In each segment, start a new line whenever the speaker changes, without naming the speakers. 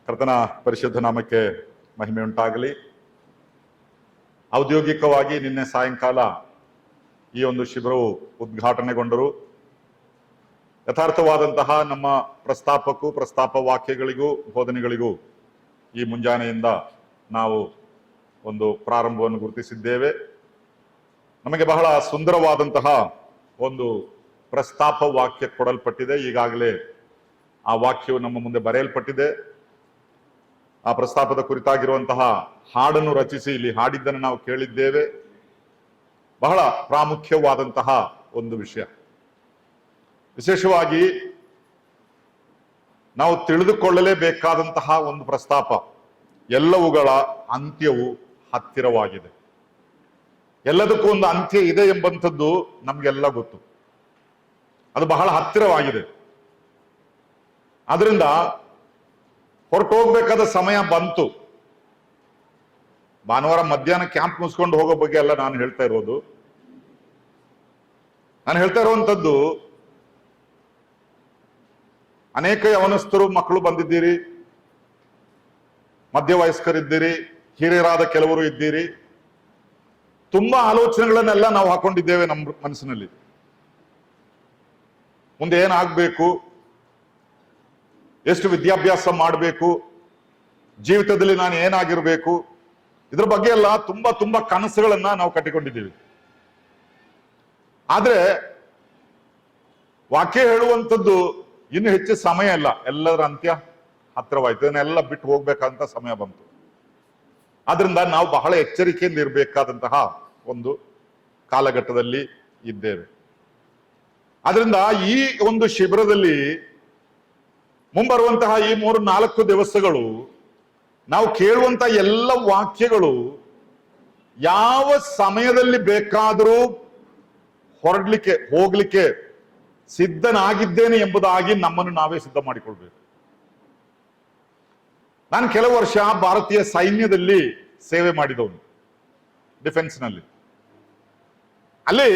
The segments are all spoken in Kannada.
ಕರ್ತನ ಪರಿಶುದ್ಧ ನಾಮಕ್ಕೆ ಮಹಿಮೆ ಉಂಟಾಗಲಿ. ಔದ್ಯೋಗಿಕವಾಗಿ ನಿನ್ನೆ ಸಾಯಂಕಾಲ ಈ ಒಂದು ಶಿಬಿರವು ಉದ್ಘಾಟನೆಗೊಂಡರು. ಯಥಾರ್ಥವಾದಂತಹ ನಮ್ಮ ಪ್ರಸ್ತಾಪ ವಾಕ್ಯಗಳಿಗೂ ಬೋಧನೆಗಳಿಗೂ ಈ ಮುಂಜಾನೆಯಿಂದ ನಾವು ಒಂದು ಪ್ರಾರಂಭವನ್ನು ಗುರುತಿಸಿದ್ದೇವೆ. ನಮಗೆ ಬಹಳ ಸುಂದರವಾದಂತಹ ಒಂದು ಪ್ರಸ್ತಾಪ ವಾಕ್ಯ ಕೊಡಲ್ಪಟ್ಟಿದೆ. ಈಗಾಗಲೇ ಆ ವಾಕ್ಯವು ನಮ್ಮ ಮುಂದೆ ಬರೆಯಲ್ಪಟ್ಟಿದೆ. ಆ ಪ್ರಸ್ತಾಪದ ಕುರಿತಾಗಿರುವಂತಹ ಹಾಡನ್ನು ರಚಿಸಿ ಇಲ್ಲಿ ಹಾಡಿದ್ದನ್ನು ನಾವು ಕೇಳಿದ್ದೇವೆ. ಬಹಳ ಪ್ರಾಮುಖ್ಯವಾದಂತಹ ಒಂದು ವಿಷಯ. ವಿಶೇಷವಾಗಿ ನಾವು ತಿಳಿದುಕೊಳ್ಳಲೇಬೇಕಾದಂತಹ ಒಂದು ಪ್ರಸ್ತಾಪ. ಎಲ್ಲವುಗಳ ಅಂತ್ಯವು ಹತ್ತಿರವಾಗಿದೆ. ಎಲ್ಲದಕ್ಕೂ ಒಂದು ಅಂತ್ಯ ಇದೆ ಎಂಬಂಥದ್ದು ನಮ್ಗೆಲ್ಲ ಗೊತ್ತು. ಅದು ಬಹಳ ಹತ್ತಿರವಾಗಿದೆ. ಆದ್ರಿಂದ ಹೊರಟೋಗ್ಬೇಕಾದ ಸಮಯ ಬಂತು. ಭಾನುವಾರ ಮಧ್ಯಾಹ್ನ ಕ್ಯಾಂಪ್ ಮುಗಿಸ್ಕೊಂಡು ಹೋಗೋ ಬಗ್ಗೆ ಎಲ್ಲ ನಾನು ಹೇಳ್ತಾ ಇರೋದು. ನಾನು ಹೇಳ್ತಾ ಇರುವಂತದ್ದು, ಅನೇಕ ಯವನಸ್ಥರು ಮಕ್ಕಳು ಬಂದಿದ್ದೀರಿ, ಮಧ್ಯವಯಸ್ಕರಿದ್ದೀರಿ, ಹಿರಿಯರಾದ ಕೆಲವರು ಇದ್ದೀರಿ. ತುಂಬಾ ಆಲೋಚನೆಗಳನ್ನೆಲ್ಲ ನಾವು ಹಾಕೊಂಡಿದ್ದೇವೆ ನಮ್ಮ ಮನಸ್ಸಿನಲ್ಲಿ. ಮುಂದೆ ಏನಾಗಬೇಕು, ಎಷ್ಟು ವಿದ್ಯಾಭ್ಯಾಸ ಮಾಡಬೇಕು, ಜೀವಿತದಲ್ಲಿ ನಾನು ಏನಾಗಿರ್ಬೇಕು, ಇದ್ರ ಬಗ್ಗೆ ಎಲ್ಲ ತುಂಬಾ ಕನಸುಗಳನ್ನ ನಾವು ಕಟ್ಟಿಕೊಂಡಿದ್ದೀವಿ. ಆದ್ರೆ ವಾಕ್ಯ ಹೇಳುವಂಥದ್ದು ಇನ್ನು ಹೆಚ್ಚು ಸಮಯ ಇಲ್ಲ, ಎಲ್ಲದರ ಅಂತ್ಯ ಹತ್ತಿರವಾಯ್ತು, ಇದನ್ನೆಲ್ಲ ಬಿಟ್ಟು ಹೋಗ್ಬೇಕಂತ ಸಮಯ ಬಂತು. ಆದ್ರಿಂದ ನಾವು ಬಹಳ ಎಚ್ಚರಿಕೆಯಿಂದ ಇರಬೇಕಾದಂತಹ ಒಂದು ಕಾಲಘಟ್ಟದಲ್ಲಿ ಇದ್ದೇವೆ. ಆದ್ರಿಂದ ಈ ಒಂದು ಶಿಬಿರದಲ್ಲಿ ಮುಂಬರುವಂತಹ ಈ 3-4 ದಿವಸಗಳು ನಾವು ಕೇಳುವಂತ ಎಲ್ಲ ವಾಕ್ಯಗಳು ಯಾವ ಸಮಯದಲ್ಲಿ ಬೇಕಾದರೂ ಹೋಗ್ಲಿಕ್ಕೆ ಸಿದ್ಧನಾಗಿದ್ದೇನೆ ಎಂಬುದಾಗಿ ನಮ್ಮನ್ನು ನಾವೇ ಸಿದ್ಧ ಮಾಡಿಕೊಳ್ಬೇಕು. ನಾನು ಕೆಲವು ವರ್ಷ ಭಾರತೀಯ ಸೈನ್ಯದಲ್ಲಿ ಸೇವೆ ಮಾಡಿದವನು, ಡಿಫೆನ್ಸ್ ನಲ್ಲಿ. ಅಲ್ಲಿ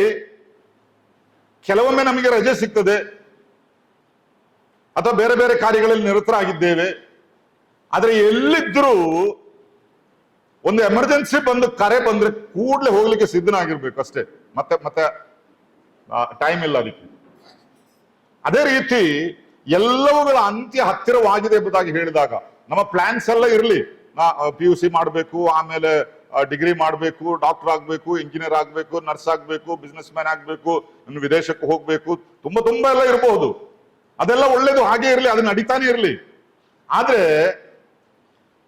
ಕೆಲವೊಮ್ಮೆ ನಮಗೆ ರಜೆ ಸಿಗ್ತದೆ ಅಥವಾ ಬೇರೆ ಬೇರೆ ಕಾರ್ಯಗಳಲ್ಲಿ ನಿರತರಾಗಿದ್ದೇವೆ. ಆದ್ರೆ ಎಲ್ಲಿದ್ರೂ ಒಂದು ಎಮರ್ಜೆನ್ಸಿ ಬಂದು ಕರೆ ಬಂದ್ರೆ ಕೂಡ್ಲೆ ಹೋಗ್ಲಿಕ್ಕೆ ಸಿದ್ಧನಾಗಿರ್ಬೇಕು ಅಷ್ಟೇ. ಮತ್ತೆ ಟೈಮ್ ಇಲ್ಲ ಅದಕ್ಕೆ. ಅದೇ ರೀತಿ ಎಲ್ಲವುಗಳ ಅಂತ್ಯ ಹತ್ತಿರವಾಗಿದೆ ಎಂಬುದಾಗಿ ಹೇಳಿದಾಗ ನಮ್ಮ ಪ್ಲಾನ್ಸ್ ಎಲ್ಲ ಇರಲಿ. PUC ಮಾಡಬೇಕು, ಆಮೇಲೆ ಡಿಗ್ರಿ ಮಾಡಬೇಕು, ಡಾಕ್ಟರ್ ಆಗ್ಬೇಕು, ಇಂಜಿನಿಯರ್ ಆಗ್ಬೇಕು, ನರ್ಸ್ ಆಗ್ಬೇಕು, ಬಿಸ್ನೆಸ್ ಮ್ಯಾನ್ ಆಗ್ಬೇಕು, ಇನ್ನು ವಿದೇಶಕ್ಕೆ ಹೋಗ್ಬೇಕು, ತುಂಬಾ ಎಲ್ಲ ಇರಬಹುದು. ಅದೆಲ್ಲ ಒಳ್ಳೇದು, ಹಾಗೆ ಇರಲಿ, ಅದು ನಡೀತಾನೆ ಇರಲಿ. ಆದ್ರೆ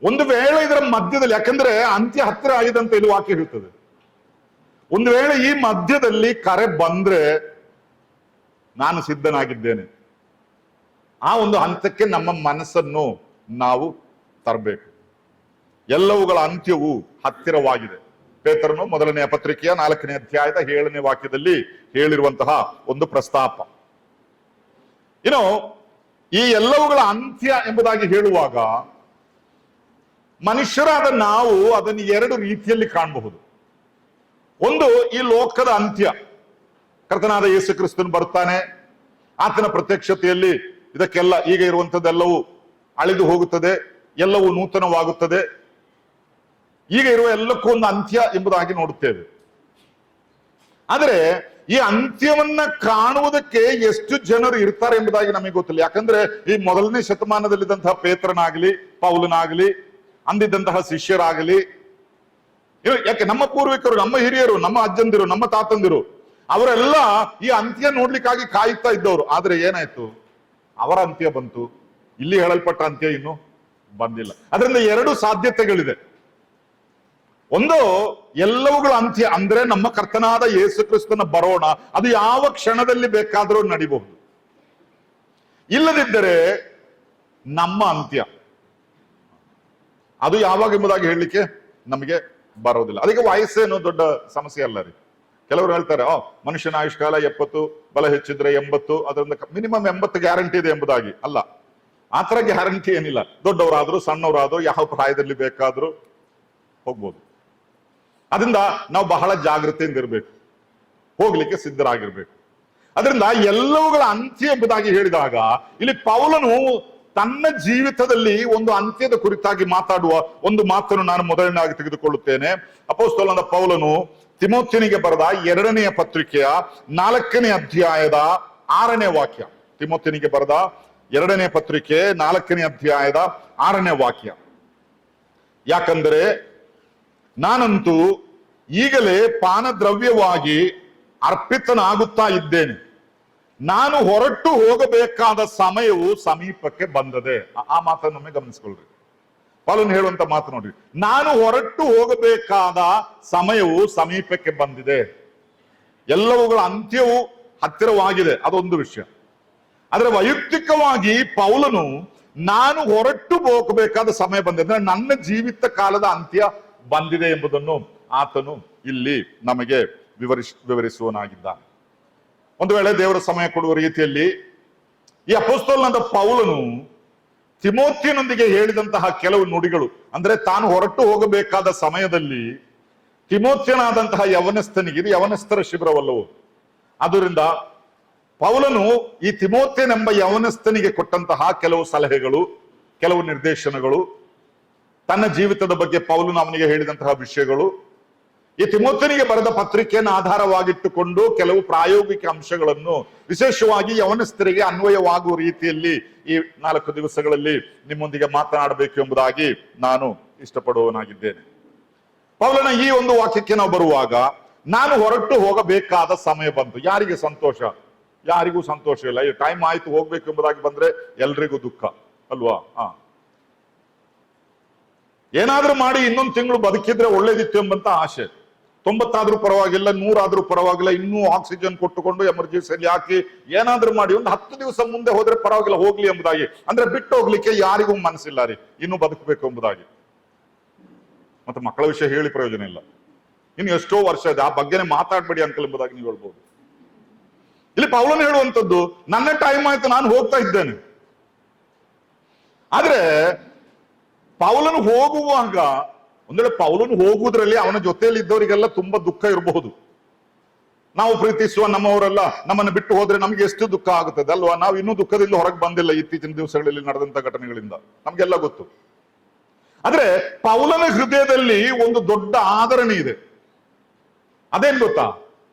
ಒಂದು ವೇಳೆ ಇದರ ಮಧ್ಯದಲ್ಲಿ, ಯಾಕಂದ್ರೆ ಅಂತ್ಯ ಹತ್ತಿರ ಆಗಿದೆ ಅಂತ ಇಲ್ಲಿ ವಾಕ್ಯ ಹೇಳ್ತದೆ, ಒಂದು ವೇಳೆ ಈ ಮಧ್ಯದಲ್ಲಿ ಕರೆ ಬಂದ್ರೆ ನಾನು ಸಿದ್ಧನಾಗಿದ್ದೇನೆ. ಆ ಒಂದು ಹಂತಕ್ಕೆ ನಮ್ಮ ಮನಸ್ಸನ್ನು ನಾವು ತರಬೇಕು. ಎಲ್ಲವುಗಳ ಅಂತ್ಯವು ಹತ್ತಿರವಾಗಿದೆ. ಪೇತ್ರನು 1ನೇ ಪತ್ರಿಕೆಯ 4ನೇ ಅಧ್ಯಾಯದ 7ನೇ ವಾಕ್ಯದಲ್ಲಿ ಹೇಳಿರುವಂತಹ ಒಂದು ಪ್ರಸ್ತಾಪ. ಈ ಎಲ್ಲವುಗಳ ಅಂತ್ಯ ಎಂಬುದಾಗಿ ಹೇಳುವಾಗ ಮನುಷ್ಯರಾದ ನಾವು ಅದನ್ನು 2 ರೀತಿಯಲ್ಲಿ ಕಾಣಬಹುದು. ಒಂದು, ಈ ಲೋಕದ ಅಂತ್ಯ. ಕರ್ತನಾದ ಯೇಸು ಕ್ರಿಸ್ತನು ಬರ್ತಾನೆ, ಆತನ ಪ್ರತ್ಯಕ್ಷತೆಯಲ್ಲಿ ಇದಕ್ಕೆಲ್ಲ, ಈಗ ಇರುವಂತದ್ದೆಲ್ಲವೂ ಅಳಿದು ಹೋಗುತ್ತದೆ, ಎಲ್ಲವೂ ನೂತನವಾಗುತ್ತದೆ. ಈಗ ಇರುವ ಎಲ್ಲಕ್ಕೂ ಒಂದು ಅಂತ್ಯ ಎಂಬುದಾಗಿ ನೋಡುತ್ತೇವೆ. ಆದರೆ ಈ ಅಂತ್ಯವನ್ನ ಕಾಣುವುದಕ್ಕೆ ಎಷ್ಟು ಜನರು ಇರ್ತಾರೆ ಎಂಬುದಾಗಿ ನಮಗೆ ಗೊತ್ತಿಲ್ಲ. ಯಾಕಂದ್ರೆ ಈ 1ನೇ ಶತಮಾನದಲ್ಲಿದ್ದಂತಹ ಪೇತ್ರನಾಗಲಿ, ಪೌಲನಾಗಲಿ, ಅಂದಿದ್ದಂತಹ ಶಿಷ್ಯರಾಗಲಿ, ಯಾಕೆ ನಮ್ಮ ಪೂರ್ವಿಕರು, ನಮ್ಮ ಹಿರಿಯರು, ನಮ್ಮ ಅಜ್ಜಂದಿರು, ನಮ್ಮ ತಾತಂದಿರು, ಅವರೆಲ್ಲ ಈ ಅಂತ್ಯ ನೋಡ್ಲಿಕ್ಕಾಗಿ ಕಾಯುತ್ತಾ ಇದ್ದವರು. ಆದ್ರೆ ಏನಾಯ್ತು, ಅವರ ಅಂತ್ಯ ಬಂತು, ಇಲ್ಲಿ ಹೇಳಲ್ಪಟ್ಟ ಅಂತ್ಯ ಇನ್ನು ಬಂದಿಲ್ಲ. ಅದರಿಂದ 2 ಸಾಧ್ಯತೆಗಳಿದೆ. ಒಂದು, ಎಲ್ಲವುಗಳ ಅಂತ್ಯ ಅಂದ್ರೆ ನಮ್ಮ ಕರ್ತನಾದ ಯೇಸು ಕ್ರಿಸ್ತನ ಬರೋಣ, ಅದು ಯಾವ ಕ್ಷಣದಲ್ಲಿ ಬೇಕಾದರೂ ನಡಿಬಹುದು. ಇಲ್ಲದಿದ್ದರೆ ನಮ್ಮ ಅಂತ್ಯ ಅದು ಯಾವಾಗ ಎಂಬುದಾಗಿ ಹೇಳಲಿಕ್ಕೆ ನಮಗೆ ಬರೋದಿಲ್ಲ. ಅದಕ್ಕೆ ವಯಸ್ಸೇನು ದೊಡ್ಡ ಸಮಸ್ಯೆ ಅಲ್ಲ ರೀ. ಕೆಲವರು ಹೇಳ್ತಾರೆ, ಮನುಷ್ಯನ ಆಯುಷ್ಕಾಲ 70, ಬಲ ಹೆಚ್ಚಿದ್ರೆ 80, ಅದರಿಂದ ಮಿನಿಮಮ್ 80 ಗ್ಯಾರಂಟಿ ಇದೆ ಎಂಬುದಾಗಿ. ಅಲ್ಲ, ಆತರ ಗ್ಯಾರಂಟಿ ಏನಿಲ್ಲ. ದೊಡ್ಡವರಾದ್ರು ಸಣ್ಣವರಾದ್ರು ಯಾವ ಪ್ರಾಯದಲ್ಲಿ ಬೇಕಾದ್ರೂ ಹೋಗ್ಬೋದು. ಅದರಿಂದ ನಾವು ಬಹಳ ಜಾಗೃತಿಯಿಂದ ಇರಬೇಕು, ಹೋಗ್ಲಿಕ್ಕೆ ಸಿದ್ಧರಾಗಿರ್ಬೇಕು. ಅದರಿಂದ ಎಲ್ಲವುಗಳ ಅಂತ್ಯ ಎಂಬುದಾಗಿ ಹೇಳಿದಾಗ ಇಲ್ಲಿ ಪೌಲನು ತನ್ನ ಜೀವಿತದಲ್ಲಿ ಒಂದು ಅಂತ್ಯದ ಕುರಿತಾಗಿ ಮಾತಾಡುವ ಒಂದು ಮಾತನ್ನು ನಾನು ಮೊದಲನೇದಾಗಿ ತೆಗೆದುಕೊಳ್ಳುತ್ತೇನೆ. ಅಪೊಸ್ತಲನಾದ ಪೌಲನು ತಿಮೋಥಿಯನಿಗೆ ಬರೆದ 2ನೇ ಪತ್ರಿಕೆಯ 4ನೇ ಅಧ್ಯಾಯದ 6ನೇ ವಾಕ್ಯ. ತಿಮೋಥಿಯನಿಗೆ ಬರೆದ 2ನೇ ಪತ್ರಿಕೆ 4ನೇ ಅಧ್ಯಾಯದ 6ನೇ ವಾಕ್ಯ. ಯಾಕಂದರೆ ನಾನಂತೂ ಈಗಲೇ ಪಾನದ್ರವ್ಯವಾಗಿ ಅರ್ಪಿತನಾಗುತ್ತಾ ಇದ್ದೇನೆ, ನಾನು ಹೊರಟು ಹೋಗಬೇಕಾದ ಸಮಯವು ಸಮೀಪಕ್ಕೆ ಬಂದದೆ. ಆ ಮಾತನ್ನೊಮ್ಮೆ ಗಮನಿಸ್ಕೊಳ್ರಿ. ಪೌಲನು ಹೇಳುವಂತ ಮಾತು ನೋಡ್ರಿ, ನಾನು ಹೊರಟು ಹೋಗಬೇಕಾದ ಸಮಯವು ಸಮೀಪಕ್ಕೆ ಬಂದಿದೆ. ಎಲ್ಲವುಗಳ ಅಂತ್ಯವು ಹತ್ತಿರವಾಗಿದೆ, ಅದೊಂದು ವಿಷಯ. ಆದ್ರೆ ವೈಯಕ್ತಿಕವಾಗಿ ಪೌಲನು ನಾನು ಹೊರಟು ಹೋಗಬೇಕಾದ ಸಮಯ ಬಂದಿದೆ, ಅಂದ್ರೆ ನನ್ನ ಜೀವಿತ ಕಾಲದ ಅಂತ್ಯ ಬಂದಿದೆ ಎಂಬುದನ್ನು ಆತನು ಇಲ್ಲಿ ನಮಗೆ ವಿವರಿಸುವನಾಗಿದ್ದಾನೆ. ಒಂದು ವೇಳೆ ದೇವರ ಸಮಯ ಕೊಡುವ ರೀತಿಯಲ್ಲಿ ಈ ಅಪೊಸ್ತಲನಾದ ಪೌಲನು ತಿಮೋಥಿಯನೊಂದಿಗೆ ಹೇಳಿದಂತಹ ಕೆಲವು ನುಡಿಗಳು, ಅಂದ್ರೆ ತಾನು ಹೊರಟು ಹೋಗಬೇಕಾದ ಸಮಯದಲ್ಲಿ ತಿಮೋಥಿಯನಾದಂತಹ ಯವನಸ್ಥನಿಗೆ, ಇದು ಯವನಸ್ಥರ ಶಿಬಿರವಲ್ಲವು, ಅದರಿಂದ ಪೌಲನು ಈ ತಿಮೋಥಿಯನೆಂಬ ಯವನಸ್ಥನಿಗೆ ಕೊಟ್ಟಂತಹ ಕೆಲವು ಸಲಹೆಗಳು, ಕೆಲವು ನಿರ್ದೇಶನಗಳು, ತನ್ನ ಜೀವಿತದ ಬಗ್ಗೆ ಪೌಲನು ಅವನಿಗೆ ಹೇಳಿದಂತಹ ವಿಷಯಗಳು, ಈ ತಿಮೋಥಿಯನಿಗೆ ಬರೆದ ಪತ್ರಿಕೆಯನ್ನು ಆಧಾರವಾಗಿಟ್ಟುಕೊಂಡು ಕೆಲವು ಪ್ರಾಯೋಗಿಕ ಅಂಶಗಳನ್ನು ವಿಶೇಷವಾಗಿ ಯವನಸ್ಥರಿಗೆ ಅನ್ವಯವಾಗುವ ರೀತಿಯಲ್ಲಿ ಈ 4 ದಿವಸಗಳಲ್ಲಿ ನಿಮ್ಮೊಂದಿಗೆ ಮಾತನಾಡಬೇಕು ಎಂಬುದಾಗಿ ನಾನು ಇಷ್ಟಪಡುವನಾಗಿದ್ದೇನೆ. ಪೌಲನ ಈ ಒಂದು ವಾಕ್ಯಕ್ಕೆ ನಾವು ಬರುವಾಗ, ನಾನು ಹೊರಟು ಹೋಗಬೇಕಾದ ಸಮಯ ಬಂತು. ಯಾರಿಗೆ ಸಂತೋಷ? ಯಾರಿಗೂ ಸಂತೋಷ ಇಲ್ಲ. ಈ ಟೈಮ್ ಆಯ್ತು ಹೋಗ್ಬೇಕು ಎಂಬುದಾಗಿ ಬಂದ್ರೆ ಎಲ್ರಿಗೂ ದುಃಖ ಅಲ್ವಾ? ಏನಾದ್ರೂ ಮಾಡಿ ಇನ್ನೊಂದು ತಿಂಗಳು ಬದುಕಿದ್ರೆ ಒಳ್ಳೇದಿತ್ತು ಎಂಬಂತ ಆಸೆ. 90 ಆದ್ರೂ ಪರವಾಗಿಲ್ಲ, 100 ಆದ್ರೂ ಪರವಾಗಿಲ್ಲ, ಇನ್ನೂ ಆಕ್ಸಿಜನ್ ಕೊಟ್ಟುಕೊಂಡು ಎಮರ್ಜೆನ್ಸಿಯಲ್ಲಿ ಹಾಕಿ ಏನಾದ್ರೂ ಮಾಡಿ ಒಂದು 10 ದಿವಸ ಮುಂದೆ ಹೋದ್ರೆ ಪರವಾಗಿಲ್ಲ, ಹೋಗ್ಲಿ ಎಂಬುದಾಗಿ. ಅಂದ್ರೆ ಬಿಟ್ಟು ಹೋಗ್ಲಿಕ್ಕೆ ಯಾರಿಗೂ ಮನಸ್ಸಿಲ್ಲ ರೀ, ಇನ್ನೂ ಬದುಕಬೇಕು ಎಂಬುದಾಗಿ. ಮತ್ತೆ ಮಕ್ಕಳ ವಿಷಯ ಹೇಳಿ ಪ್ರಯೋಜನ ಇಲ್ಲ. ಇನ್ನು ಎಷ್ಟೋ ವರ್ಷ ಇದೆ, ಆ ಬಗ್ಗೆನೇ ಮಾತಾಡ್ಬೇಡಿ ಅಂಕಲ್ ಎಂಬುದಾಗಿ ನೀವು ಹೇಳ್ಬೋದು. ಇಲ್ಲಿ ಪೌಲನು ಹೇಳುವಂಥದ್ದು, ನನ್ನ ಟೈಮ್ ಆಯ್ತು, ನಾನು ಹೋಗ್ತಾ ಇದ್ದೇನೆ. ಆದ್ರೆ ಪೌಲನು ಹೋಗುವಾಗ, ಒಂದೇಳೆ ಪೌಲನು ಹೋಗುವುದರಲ್ಲಿ ಅವನ ಜೊತೆಯಲ್ಲಿ ಇದ್ದವರಿಗೆಲ್ಲ ತುಂಬಾ ದುಃಖ ಇರಬಹುದು. ನಾವು ಪ್ರೀತಿಸುವ ನಮ್ಮವರೆಲ್ಲ ನಮ್ಮನ್ನು ಬಿಟ್ಟು ಹೋದ್ರೆ ನಮ್ಗೆ ಎಷ್ಟು ದುಃಖ ಆಗುತ್ತದೆ ಅಲ್ವಾ? ನಾವು ಇನ್ನೂ ದುಃಖದಿಂದ ಹೊರಗೆ ಬಂದಿಲ್ಲ ಇತ್ತೀಚಿನ ದಿವಸಗಳಲ್ಲಿ ನಡೆದಂತ ಘಟನೆಗಳಿಂದ, ನಮ್ಗೆಲ್ಲ ಗೊತ್ತು. ಆದ್ರೆ ಪೌಲನ ಹೃದಯದಲ್ಲಿ ಒಂದು ದೊಡ್ಡ ಆದರಣೆ ಇದೆ. ಅದೇನ್ ಗೊತ್ತಾ?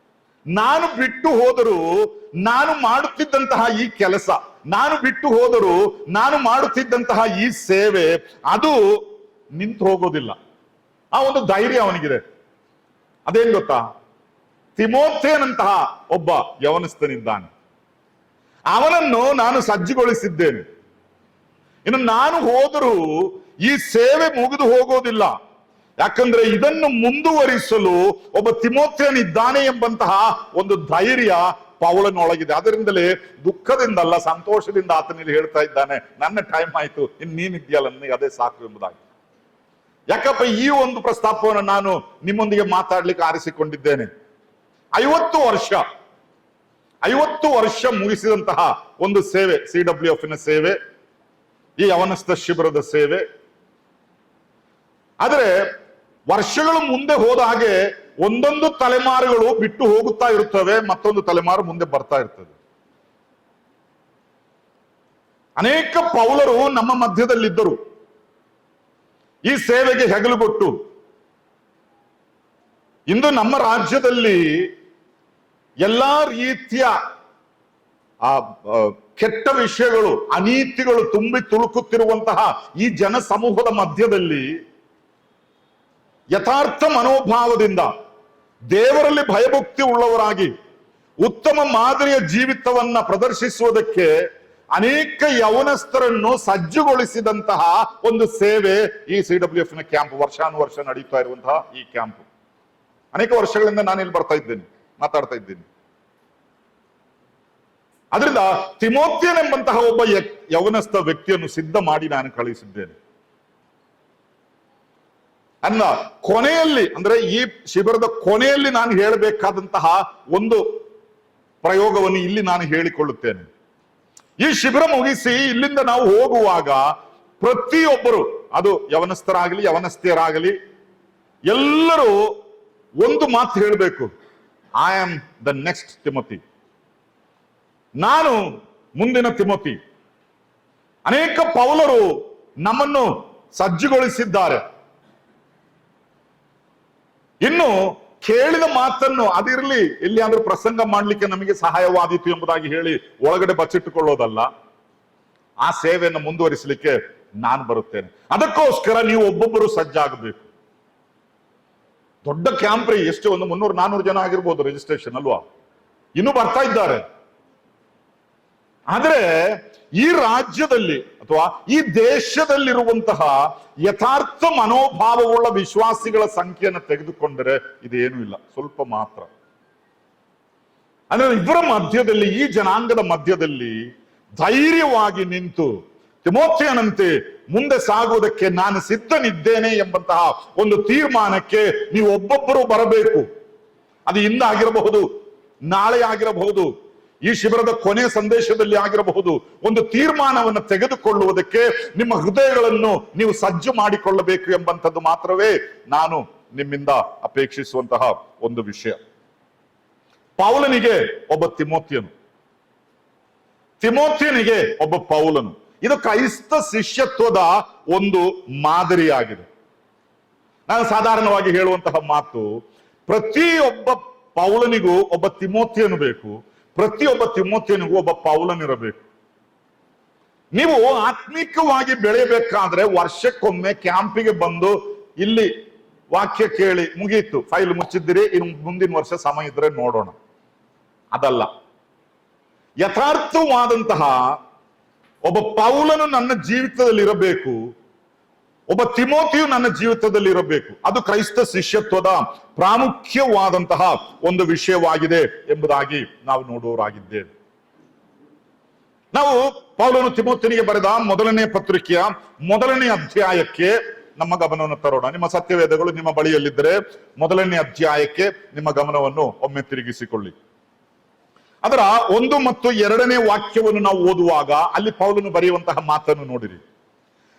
ನಾನು ಬಿಟ್ಟು ಹೋದರೂ ನಾನು ಮಾಡುತ್ತಿದ್ದಂತಹ ಈ ಕೆಲಸ, ನಾನು ಬಿಟ್ಟು ಹೋದರೂ ನಾನು ಮಾಡುತ್ತಿದ್ದಂತಹ ಈ ಸೇವೆ, ಅದು ನಿಂತು ಹೋಗೋದಿಲ್ಲ. ಆ ಒಂದು ಧೈರ್ಯ ಅವನಿಗಿದೆ. ಅದೇನ್ ಗೊತ್ತಾ? ತಿಮೋಥೆಯನಂತಹ ಒಬ್ಬ ಯವನಸ್ಥನಿದ್ದಾನೆ, ಅವನನ್ನು ನಾನು ಸಜ್ಜುಗೊಳಿಸಿದ್ದೇನೆ. ಇನ್ನು ನಾನು ಹೋದರೂ ಈ ಸೇವೆ ಮುಗಿದು ಹೋಗೋದಿಲ್ಲ, ಯಾಕಂದ್ರೆ ಇದನ್ನು ಮುಂದುವರಿಸಲು ಒಬ್ಬ ತಿಮೋಥೆಯನಿದ್ದಾನೆ ಎಂಬಂತಹ ಒಂದು ಧೈರ್ಯ ಪೌಲನೊಳಗಿದೆ. ಅದರಿಂದಲೇ ದುಃಖದಿಂದಲ್ಲ, ಸಂತೋಷದಿಂದ ಆತನಲ್ಲಿ ಹೇಳ್ತಾ ಇದ್ದಾನೆ, ನನ್ನ ಟೈಮ್ ಆಯ್ತು, ಇನ್ನು ನೀನಿದ್ಯಲ್ಲ, ನನಗೆ ಅದೇ ಸಾಕು ಎಂಬುದಾಗಿ. ಯಾಕಪ್ಪ ಈ ಒಂದು ಪ್ರಸ್ತಾಪವನ್ನು ನಾನು ನಿಮ್ಮೊಂದಿಗೆ ಮಾತಾಡ್ಲಿಕ್ಕೆ ಆರಿಸಿಕೊಂಡಿದ್ದೇನೆ. 50 ವರ್ಷ ಮುಗಿಸಿದಂತಹ ಒಂದು ಸೇವೆ, CWF ಸೇವೆ, ಈ ಯವನಸ್ಥ ಶಿಬಿರದ ಸೇವೆ. ಆದ್ರೆ ವರ್ಷಗಳು ಮುಂದೆ ಹೋದ ಹಾಗೆ ಒಂದೊಂದು ತಲೆಮಾರುಗಳು ಬಿಟ್ಟು ಹೋಗುತ್ತಾ ಇರುತ್ತವೆ, ಮತ್ತೊಂದು ತಲೆಮಾರು ಮುಂದೆ ಬರ್ತಾ ಇರ್ತದೆ. ಅನೇಕ ಪೌಲರು ನಮ್ಮ ಮಧ್ಯದಲ್ಲಿದ್ದರು, ಈ ಸೇವೆಗೆ ಹೆಗಲುಗೊಟ್ಟು. ಇಂದು ನಮ್ಮ ರಾಜ್ಯದಲ್ಲಿ ಎಲ್ಲಾ ರೀತಿಯ ಕೆಟ್ಟ ವಿಷಯಗಳು, ಅನೀತಿಗಳು ತುಂಬಿ ತುಳುಕುತ್ತಿರುವಂತಹ ಈ ಜನ ಸಮೂಹದ ಮಧ್ಯದಲ್ಲಿ ಯಥಾರ್ಥ ಮನೋಭಾವದಿಂದ ದೇವರಲ್ಲಿ ಭಯಭಕ್ತಿ ಉಳ್ಳವರಾಗಿ ಉತ್ತಮ ಮಾದರಿಯ ಜೀವಿತವನ್ನ ಪ್ರದರ್ಶಿಸುವುದಕ್ಕೆ ಅನೇಕ ಯವನಸ್ಥರನ್ನು ಸಜ್ಜುಗೊಳಿಸಿದಂತಹ ಒಂದು ಸೇವೆ ಈ CWF ಕ್ಯಾಂಪ್. ವರ್ಷಾನುವರ್ಷ ನಡೀತಾ ಇರುವಂತಹ ಈ ಕ್ಯಾಂಪ್ ಅನೇಕ ವರ್ಷಗಳಿಂದ ನಾನು ಇಲ್ಲಿ ಬರ್ತಾ ಇದ್ದೇನೆ, ಮಾತಾಡ್ತಾ ಇದ್ದೀನಿ. ಅದರಿಂದ ತಿಮೋಥೆಯನೆಂಬಂತಹ ಒಬ್ಬ ಯವನಸ್ಥ ವ್ಯಕ್ತಿಯನ್ನು ಸಿದ್ಧ ಮಾಡಿ ನಾನು ಕಳಿಸಿದ್ದೇನೆ. ಅನ್ನ ಕೊನೆಯಲ್ಲಿ, ಅಂದ್ರೆ ಈ ಶಿಬಿರದ ಕೊನೆಯಲ್ಲಿ ನಾನು ಹೇಳಬೇಕಾದಂತಹ ಒಂದು ಪ್ರಯೋಗವನ್ನು ಇಲ್ಲಿ ನಾನು ಹೇಳಿಕೊಳ್ಳುತ್ತೇನೆ. ಈ ಶಿಬಿರ ಮುಗಿಸಿ ಇಲ್ಲಿಂದ ನಾವು ಹೋಗುವಾಗ ಪ್ರತಿಯೊಬ್ಬರು, ಅದು ಯವನಸ್ಥರಾಗಲಿ ಯವನಸ್ಥಿಯರಾಗಲಿ, ಎಲ್ಲರೂ ಒಂದು ಮಾತು ಹೇಳಬೇಕು, I am the next Timothy. ನಾನು ಮುಂದಿನ ತಿಮೋಥಿ. ಅನೇಕ ಪೌಲರು ನಮ್ಮನ್ನು ಸಜ್ಜುಗೊಳಿಸಿದ್ದಾರೆ. ಇನ್ನು ಕೇಳಿದ ಮಾತನ್ನು ಅದಿರಲಿ ಎಲ್ಲಿಯಾದ್ರೂ ಪ್ರಸಂಗ ಮಾಡ್ಲಿಕ್ಕೆ ನಮಗೆ ಸಹಾಯವಾದೀತು ಎಂಬುದಾಗಿ ಹೇಳಿ ಒಳಗಡೆ ಬಚ್ಚಿಟ್ಟುಕೊಳ್ಳೋದಲ್ಲ. ಆ ಸೇವೆಯನ್ನು ಮುಂದುವರಿಸಲಿಕ್ಕೆ ನಾನು ಬರುತ್ತೇನೆ. ಅದಕ್ಕೋಸ್ಕರ ನೀವು ಒಬ್ಬೊಬ್ಬರು ಸಜ್ಜಾಗಬೇಕು. ದೊಡ್ಡ ಕ್ಯಾಂಪ್ ರೀ, ಎಷ್ಟು ಒಂದು 300-400 ಜನ ಆಗಿರ್ಬೋದು ರಿಜಿಸ್ಟ್ರೇಷನ್ ಅಲ್ವಾ, ಇನ್ನೂ ಬರ್ತಾ ಇದ್ದಾರೆ. ಆದ್ರೆ ಈ ರಾಜ್ಯದಲ್ಲಿ ಅಥವಾ ಈ ದೇಶದಲ್ಲಿರುವಂತಹ ಯಥಾರ್ಥ ಮನೋಭಾವವುಳ್ಳ ವಿಶ್ವಾಸಿಗಳ ಸಂಖ್ಯೆಯನ್ನು ತೆಗೆದುಕೊಂಡರೆ ಇದೇನೂ ಇಲ್ಲ, ಸ್ವಲ್ಪ ಮಾತ್ರ. ಅಂದ್ರೆ ಇವರ ಮಧ್ಯದಲ್ಲಿ, ಈ ಜನಾಂಗದ ಮಧ್ಯದಲ್ಲಿ ಧೈರ್ಯವಾಗಿ ನಿಂತು ತಿಮೋಥೆಯನಂತೆ ಮುಂದೆ ಸಾಗುವುದಕ್ಕೆ ನಾನು ಸಿದ್ಧನಿದ್ದೇನೆ ಎಂಬಂತಹ ಒಂದು ತೀರ್ಮಾನಕ್ಕೆ ನೀವು ಒಬ್ಬೊಬ್ಬರು ಬರಬೇಕು. ಅದು ಇಂದಾಗಿರಬಹುದು, ನಾಳೆ ಆಗಿರಬಹುದು, ಈ ಶಿಬಿರದ ಕೊನೆಯ ಸಂದೇಶದಲ್ಲಿ ಆಗಿರಬಹುದು. ಒಂದು ತೀರ್ಮಾನವನ್ನು ತೆಗೆದುಕೊಳ್ಳುವುದಕ್ಕೆ ನಿಮ್ಮ ಹೃದಯಗಳನ್ನು ನೀವು ಸಜ್ಜು ಮಾಡಿಕೊಳ್ಳಬೇಕು ಎಂಬಂಥದ್ದು ಮಾತ್ರವೇ ನಾನು ನಿಮ್ಮಿಂದ ಅಪೇಕ್ಷಿಸುವಂತಹ ಒಂದು ವಿಷಯ. ಪೌಲನಿಗೆ ಒಬ್ಬ ತಿಮೋಥೆಯನು, ತಿಮೋಥೆಯನಿಗೆ ಒಬ್ಬ ಪೌಲನು. ಇದು ಕ್ರೈಸ್ತ ಶಿಷ್ಯತ್ವದ ಒಂದು ಮಾದರಿಯಾಗಿದೆ. ನಾನು ಸಾಧಾರಣವಾಗಿ ಹೇಳುವಂತಹ ಮಾತು, ಪ್ರತಿಯೊಬ್ಬ ಪೌಲನಿಗೂ ಒಬ್ಬ ತಿಮೋಥೆಯನು ಬೇಕು, ಪ್ರತಿಯೊಬ್ಬ ತಿಮೋಥೆಯನಿಗೂ ಒಬ್ಬ ಪೌಲನಿರಬೇಕು. ನೀವು ಆತ್ಮಿಕವಾಗಿ ಬೆಳೆಯಬೇಕಾದ್ರೆ ವರ್ಷಕ್ಕೊಮ್ಮೆ ಕ್ಯಾಂಪಿಗೆ ಬಂದು ಇಲ್ಲಿ ವಾಕ್ಯ ಕೇಳಿ ಮುಗೀತು, ಫೈಲ್ ಮುಚ್ಚಿದ್ದೀರಿ, ಇನ್ನು ಮುಂದಿನ ವರ್ಷ ಸಮಯ ಇದ್ರೆ ನೋಡೋಣ, ಅದಲ್ಲ. ಯಥಾರ್ಥವಾದಂತಹ ಒಬ್ಬ ಪೌಲನು ನನ್ನ ಜೀವಿತದಲ್ಲಿ ಇರಬೇಕು, ಒಬ್ಬ ತಿಮೋಥೆಯು ನನ್ನ ಜೀವಿತದಲ್ಲಿ ಇರಬೇಕು. ಅದು ಕ್ರೈಸ್ತ ಶಿಷ್ಯತ್ವದ ಪ್ರಾಮುಖ್ಯವಾದಂತಹ ಒಂದು ವಿಷಯವಾಗಿದೆ ಎಂಬುದಾಗಿ ನಾವು ನೋಡುವವರಾಗಿದ್ದೇವೆ. ನಾವು ಪೌಲನು ತಿಮೋಥೆಯನಿಗೆ ಬರೆದ ಮೊದಲನೇ ಪತ್ರಿಕೆಯ 1ನೇ ಅಧ್ಯಾಯಕ್ಕೆ ನಮ್ಮ ಗಮನವನ್ನು ತರೋಣ. ನಿಮ್ಮ ಸತ್ಯವೇದಗಳು ನಿಮ್ಮ ಬಳಿಯಲ್ಲಿದ್ದರೆ 1ನೇ ಅಧ್ಯಾಯಕ್ಕೆ ನಿಮ್ಮ ಗಮನವನ್ನು ಒಮ್ಮೆ ತಿರುಗಿಸಿಕೊಳ್ಳಿ. ಅದರ 1 ಮತ್ತು 2ನೇ ವಾಕ್ಯವನ್ನು ನಾವು ಓದುವಾಗ ಅಲ್ಲಿ ಪೌಲನು ಬರೆಯುವಂತಹ ಮಾತನ್ನು ನೋಡಿರಿ.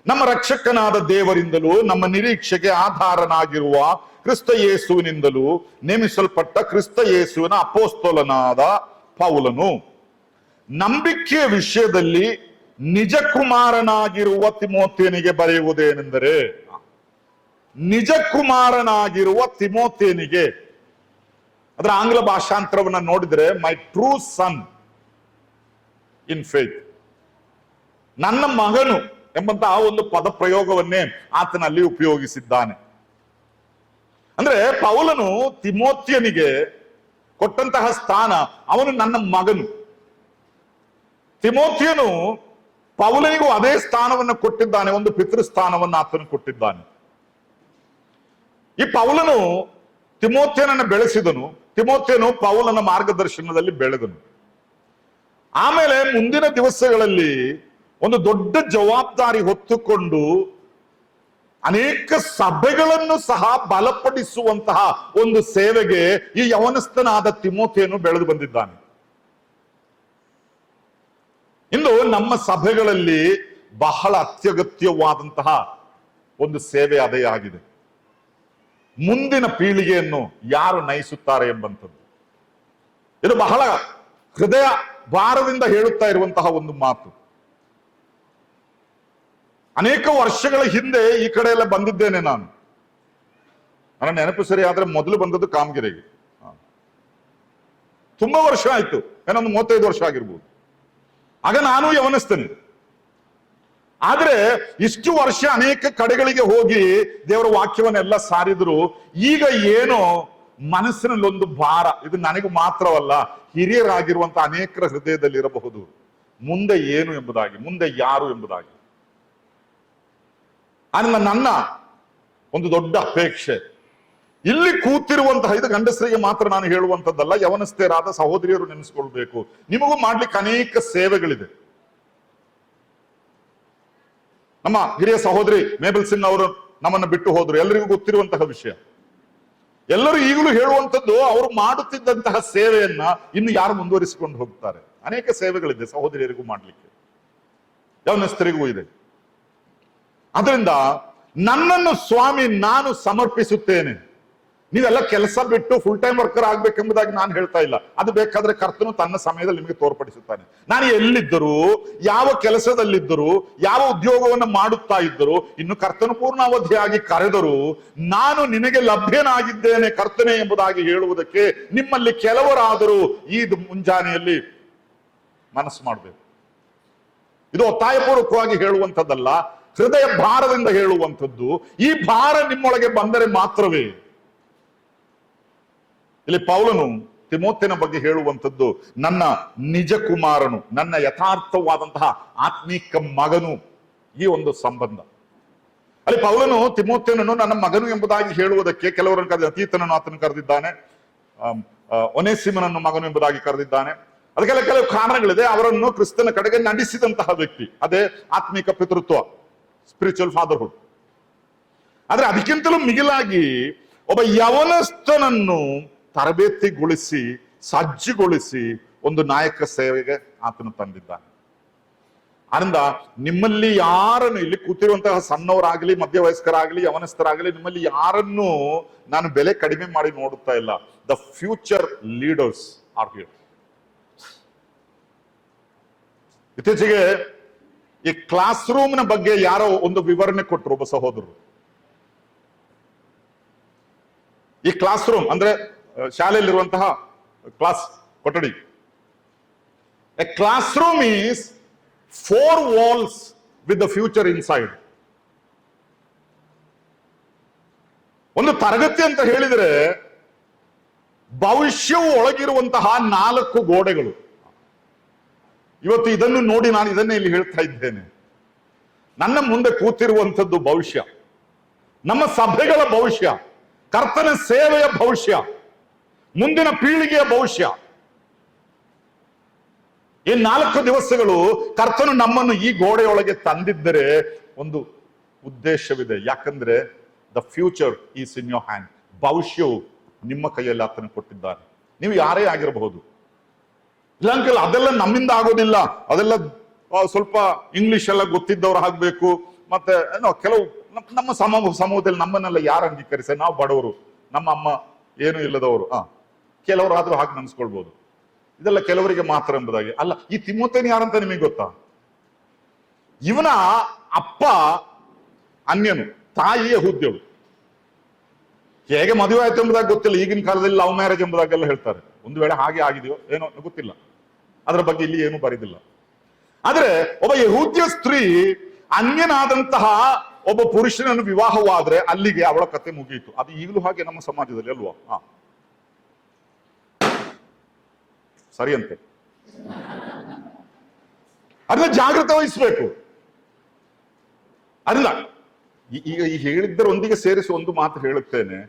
ನಮ್ಮ ರಕ್ಷಕನಾದ ದೇವರಿಂದಲೂ ನಮ್ಮ ನಿರೀಕ್ಷೆಗೆ ಆಧಾರನಾಗಿರುವ ಕ್ರಿಸ್ತ ಯೇಸುವಿನಿಂದಲೂ ನೇಮಿಸಲ್ಪಟ್ಟ ಕ್ರಿಸ್ತ ಯೇಸುವಿನ ಅಪೋಸ್ತಲನಾದ ಪೌಲನು ನಂಬಿಕೆಯ ವಿಷಯದಲ್ಲಿ ನಿಜ ಕುಮಾರನಾಗಿರುವ ತಿಮೋಥೆಯನಿಗೆ ಬರೆಯುವುದೇನೆಂದರೆ, ನಿಜ ಕುಮಾರನಾಗಿರುವ ತಿಮೋಥೆಯನಿಗೆ, ಅದರ ಆಂಗ್ಲ ಭಾಷಾಂತರವನ್ನ ನೋಡಿದ್ರೆ my true sun in faith, ನನ್ನ ಮಗನು ಎಂಬಂತಹ ಒಂದು ಪದ ಪ್ರಯೋಗವನ್ನೇ ಆತನಲ್ಲಿ ಉಪಯೋಗಿಸಿದ್ದಾನೆ. ಅಂದ್ರೆ ಪೌಲನು ತಿಮೋಥೆಯನಿಗೆ ಕೊಟ್ಟಂತಹ ಸ್ಥಾನ, ಅವನು ನನ್ನ ಮಗನು. ತಿಮೋಥೆಯನು ಪೌಲನಿಗೂ ಅದೇ ಸ್ಥಾನವನ್ನು ಕೊಟ್ಟಿದ್ದಾನೆ, ಒಂದು ಪಿತೃಸ್ಥಾನವನ್ನು ಆತನು ಕೊಟ್ಟಿದ್ದಾನೆ. ಈ ಪೌಲನು ತಿಮೋಥೆಯನನ್ನು ಬೆಳೆಸಿದನು, ತಿಮೋಥೆಯನು ಪೌಲನ ಮಾರ್ಗದರ್ಶನದಲ್ಲಿ ಬೆಳೆದನು. ಆಮೇಲೆ ಮುಂದಿನ ದಿವಸಗಳಲ್ಲಿ ಒಂದು ದೊಡ್ಡ ಜವಾಬ್ದಾರಿ ಹೊತ್ತುಕೊಂಡು ಅನೇಕ ಸಭೆಗಳನ್ನು ಸಹ ಬಲಪಡಿಸುವಂತಹ ಒಂದು ಸೇವೆಗೆ ಈ ಯವನಸ್ಥನಾದ ತಿಮೋಥೆಯನು ಬೆಳೆದು ಬಂದಿದ್ದಾನೆ. ಇಂದು ನಮ್ಮ ಸಭೆಗಳಲ್ಲಿ ಬಹಳ ಅತ್ಯಗತ್ಯವಾದಂತಹ ಒಂದು ಸೇವೆ ಅದೇ ಆಗಿದೆ. ಮುಂದಿನ ಪೀಳಿಗೆಯನ್ನು ಯಾರು ನಯಿಸುತ್ತಾರೆ ಎಂಬಂಥದ್ದು. ಇದು ಬಹಳ ಹೃದಯ ಭಾರದಿಂದ ಹೇಳುತ್ತಾ ಇರುವಂತಹ ಒಂದು ಮಾತು. ಅನೇಕ ವರ್ಷಗಳ ಹಿಂದೆ ಈ ಕಡೆ ಎಲ್ಲ ಬಂದಿದ್ದೇನೆ ನಾನು. ನನ್ನ ನೆನಪು ಸರಿ ಆದ್ರೆ ಮೊದಲು ಬಂದದ್ದು ಕಾಮಗಿರಿಗೆ. ತುಂಬಾ ವರ್ಷ ಆಯ್ತು, ಏನೊಂದು 35 ವರ್ಷ ಆಗಿರ್ಬೋದು. ಆಗ ನಾನು ಯವನಸ್ಥನೆ. ಆದ್ರೆ ಇಷ್ಟು ವರ್ಷ ಅನೇಕ ಕಡೆಗಳಿಗೆ ಹೋಗಿ ದೇವರ ವಾಕ್ಯವನ್ನೆಲ್ಲ ಸಾರಿದ್ರು. ಈಗ ಏನೋ ಮನಸ್ಸಿನಲ್ಲಿ ಒಂದು ಭಾರ, ಇದು ನನಗೆ ಮಾತ್ರವಲ್ಲ, ಹಿರಿಯರಾಗಿರುವಂತ ಅನೇಕರ ಹೃದಯದಲ್ಲಿ ಇರಬಹುದು, ಮುಂದೆ ಏನು ಎಂಬುದಾಗಿ, ಮುಂದೆ ಯಾರು ಎಂಬುದಾಗಿ. ನನ್ನ ಒಂದು ದೊಡ್ಡ ಅಪೇಕ್ಷೆ, ಇಲ್ಲಿ ಕೂತಿರುವಂತಹ, ಇದು ಗಂಡಸರಿಗೆ ಮಾತ್ರ ನಾನು ಹೇಳುವಂತದ್ದಲ್ಲ, ಯವನಸ್ಥೆಯರಾದ ಸಹೋದರಿಯರು ನೆನೆಸ್ಕೊಳ್ಬೇಕು, ನಿಮಗೂ ಮಾಡ್ಲಿಕ್ಕೆ ಅನೇಕ ಸೇವೆಗಳಿದೆ. ನಮ್ಮ ಹಿರಿಯ ಸಹೋದರಿ ಮೇಬಲ್ ಸಿಂಗ್ ಅವರು ನಮ್ಮನ್ನು ಬಿಟ್ಟು ಹೋದ್ರು, ಎಲ್ಲರಿಗೂ ಗೊತ್ತಿರುವಂತಹ ವಿಷಯ. ಎಲ್ಲರೂ ಈಗಲೂ ಹೇಳುವಂಥದ್ದು, ಅವರು ಮಾಡುತ್ತಿದ್ದಂತಹ ಸೇವೆಯನ್ನ ಇನ್ನು ಯಾರು ಮುಂದುವರಿಸಿಕೊಂಡು ಹೋಗ್ತಾರೆ. ಅನೇಕ ಸೇವೆಗಳಿದೆ ಸಹೋದರಿಯರಿಗೂ ಮಾಡ್ಲಿಕ್ಕೆ, ಯವನಸ್ಥರಿಗೂ ಇದೆ. ಅದರಿಂದ ನನ್ನನ್ನು ಸ್ವಾಮಿ ನಾನು ಸಮರ್ಪಿಸುತ್ತೇನೆ, ನೀವೆಲ್ಲ ಕೆಲಸ ಬಿಟ್ಟು ಫುಲ್ ಟೈಮ್ ವರ್ಕರ್ ಆಗ್ಬೇಕೆಂಬುದಾಗಿ ನಾನು ಹೇಳ್ತಾ ಇಲ್ಲ. ಅದು ಬೇಕಾದ್ರೆ ಕರ್ತನು ತನ್ನ ಸಮಯದಲ್ಲಿ ನಿಮಗೆ ತೋರ್ಪಡಿಸುತ್ತಾನೆ. ನಾನು ಎಲ್ಲಿದ್ದರೂ, ಯಾವ ಕೆಲಸದಲ್ಲಿದ್ದರೂ, ಯಾವ ಉದ್ಯೋಗವನ್ನು ಮಾಡುತ್ತಾ ಇದ್ದರೂ, ಇನ್ನು ಕರ್ತನು ಪೂರ್ಣಾವಧಿಯಾಗಿ ಕರೆದರೂ ನಾನು ನಿನಗೆ ಲಭ್ಯನಾಗಿದ್ದೇನೆ ಕರ್ತನೆ ಎಂಬುದಾಗಿ ಹೇಳುವುದಕ್ಕೆ ನಿಮ್ಮಲ್ಲಿ ಕೆಲವರಾದರೂ ಈ ಮುಂಜಾನೆಯಲ್ಲಿ ಮನಸ್ಸು ಮಾಡಬೇಕು. ಇದು ಒತ್ತಾಯಪೂರ್ವಕವಾಗಿ ಹೇಳುವಂಥದ್ದಲ್ಲ, ಹೃದಯ ಭಾರದಿಂದ ಹೇಳುವಂಥದ್ದು. ಈ ಭಾರ ನಿಮ್ಮೊಳಗೆ ಬಂದರೆ ಮಾತ್ರವೇ. ಇಲ್ಲಿ ಪೌಲನು ತಿಮೋಥೆನ ಬಗ್ಗೆ ಹೇಳುವಂಥದ್ದು, ನನ್ನ ನಿಜ ಕುಮಾರನು, ನನ್ನ ಯಥಾರ್ಥವಾದಂತಹ ಆತ್ಮೀಕ ಮಗನು, ಈ ಒಂದು ಸಂಬಂಧ. ಅಲ್ಲಿ ಪೌಲನು ತಿಮೋಥೆನನ್ನು ನನ್ನ ಮಗನು ಎಂಬುದಾಗಿ ಹೇಳುವುದಕ್ಕೆ ಕೆಲವರನ್ನು ಕರೆದ, ತೀತನನ್ನು ಆತನು ಕರೆದಿದ್ದಾನೆ, ಒನೇಸಿಮನನ್ನು ಮಗನು ಎಂಬುದಾಗಿ ಕರೆದಿದ್ದಾನೆ. ಅದಕ್ಕೆಲ್ಲ ಕೆಲವು ಕಾರಣಗಳಿದೆ. ಅವರನ್ನು ಕ್ರಿಸ್ತನ ಕಡೆಗೆ ನಡೆಸಿದಂತಹ ವ್ಯಕ್ತಿ, ಅದೇ ಆತ್ಮಿಕ ಪಿತೃತ್ವ, ಸ್ಪಿರಿಚುವಲ್ ಫಾದರ್ಹುಡ್. ಆದ್ರೆ ಅದಕ್ಕಿಂತಲೂ ಮಿಗಿಲಾಗಿ ಒಬ್ಬ ಯವನಸ್ಥನನ್ನು ತರಬೇತಿಗೊಳಿಸಿ ಸಜ್ಜುಗೊಳಿಸಿ ಒಂದು ನಾಯಕ ಸೇವೆಗೆ ಆತನು ತಂದಿದ್ದಾನೆ. ಆದ್ರಿಂದ ನಿಮ್ಮಲ್ಲಿ ಯಾರನ್ನು, ಇಲ್ಲಿ ಕೂತಿರುವಂತಹ ಸಣ್ಣವರಾಗಲಿ, ಮಧ್ಯವಯಸ್ಕರಾಗಲಿ, ಯವನಸ್ಥರಾಗಲಿ, ನಿಮ್ಮಲ್ಲಿ ಯಾರನ್ನು ನಾನು ಬೆಲೆ ಕಡಿಮೆ ಮಾಡಿ ನೋಡುತ್ತಾ ಇಲ್ಲ. The future leaders are here. ಇತ್ತೀಚೆಗೆ ಈ ಕ್ಲಾಸ್ ರೂಮ್ನ ಬಗ್ಗೆ ಯಾರೋ ಒಂದು ವಿವರಣೆ ಕೊಟ್ಟರು ಒಬ್ಬ ಸಹೋದರರು. ಈ ಕ್ಲಾಸ್ ರೂಮ್ ಅಂದ್ರೆ ಶಾಲೆಯಲ್ಲಿರುವಂತಹ ಕ್ಲಾಸ್ ಕೊಠಡಿ. A class room is 4 walls with the future inside. ಒಂದು ತರಗತಿ ಅಂತ ಹೇಳಿದ್ರೆ ಭವಿಷ್ಯವು ಒಳಗಿರುವಂತಹ 4 ಗೋಡೆಗಳು. ಇವತ್ತು ಇದನ್ನು ನೋಡಿ ನಾನು ಇದನ್ನೇ ಇಲ್ಲಿ ಹೇಳ್ತಾ ಇದ್ದೇನೆ. ನನ್ನ ಮುಂದೆ ಕೂತಿರುವಂಥದ್ದು ಭವಿಷ್ಯ, ನಮ್ಮ ಸಭೆಗಳ ಭವಿಷ್ಯ, ಕರ್ತನ ಸೇವೆಯ ಭವಿಷ್ಯ, ಮುಂದಿನ ಪೀಳಿಗೆಯ ಭವಿಷ್ಯ. ಈ 4 ದಿವಸಗಳು ಕರ್ತನು ನಮ್ಮನ್ನು ಈ ಗೋಡೆಯೊಳಗೆ ತಂದಿದ್ದರೆ ಒಂದು ಉದ್ದೇಶವಿದೆ. ಯಾಕಂದ್ರೆ the future is in your hand. ಭವಿಷ್ಯವು ನಿಮ್ಮ ಕೈಯಲ್ಲಿ ಆತನು ಕೊಟ್ಟಿದ್ದಾನೆ. ನೀವು ಯಾರೇ ಆಗಿರಬಹುದು. ಇಲ್ಲಾಂಕಲ್ಲ ಅದೆಲ್ಲ ನಮ್ಮಿಂದ ಆಗೋದಿಲ್ಲ. ಅದೆಲ್ಲ ಸ್ವಲ್ಪ ಇಂಗ್ಲಿಷ್ ಎಲ್ಲ ಗೊತ್ತಿದ್ದವ್ರು ಆಗ್ಬೇಕು. ಮತ್ತೆ ಕೆಲವು ನಮ್ಮ ಸಮೂಹದಲ್ಲಿ ನಮ್ಮನ್ನೆಲ್ಲ ಯಾರು ಅಂಗೀಕರಿಸ, ನಾವು ಬಡವರು, ನಮ್ಮ ಅಮ್ಮ ಏನು ಇಲ್ಲದವರು, ಕೆಲವರಾದ್ರೂ ಹಾಗೆ ನೆನ್ಸ್ಕೊಳ್ಬಹುದು. ಇದೆಲ್ಲ ಕೆಲವರಿಗೆ ಮಾತ್ರ ಎಂಬುದಾಗಿ ಅಲ್ಲ. ಈ ತಿಮೋಥೆನ ಯಾರಂತ ನಿಮಗೆ ಗೊತ್ತಾ? ಇವನ ಅಪ್ಪ ಅನ್ಯನು, ತಾಯಿ ಯೆಹೂದ್ಯಳು. ಹೇಗೆ ಮದುವೆ ಆಯ್ತು ಎಂಬುದಾಗಿ ಗೊತ್ತಿಲ್ಲ. ಈಗಿನ ಕಾಲದಲ್ಲಿ ಲವ್ ಮ್ಯಾರೇಜ್ ಎಂಬುದಾಗೆಲ್ಲ ಹೇಳ್ತಾರೆ. ಒಂದು ವೇಳೆ ಹಾಗೆ ಆಗಿದೆಯೋ ಏನೋ ಗೊತ್ತಿಲ್ಲ, ಅದರ ಬಗ್ಗೆ ಇಲ್ಲಿ ಏನು ಬರೆದಿಲ್ಲ. ಆದ್ರೆ ಒಬ್ಬ ಯೆಹೂದ್ಯ ಸ್ತ್ರೀ ಅನ್ಯನಾದಂತಹ ಒಬ್ಬ ಪುರುಷನನ್ನು ವಿವಾಹವಾದ್ರೆ ಅಲ್ಲಿಗೆ ಅವಳ ಕತೆ ಮುಗಿಯಿತು. ಅದು ಈಗಲೂ ಹಾಗೆ ನಮ್ಮ ಸಮಾಜದಲ್ಲಿ ಅಲ್ವಾ? ಸರಿ ಅಂತೆ. ಅದನ್ನ ಜಾಗೃತ ವಹಿಸ್ಬೇಕು. ಅಲ್ಲ, ಈಗ ಈ ಹೇಳಿದ್ದರೊಂದಿಗೆ ಸೇರಿಸಿ ಒಂದು ಮಾತು ಹೇಳುತ್ತೇನೆ.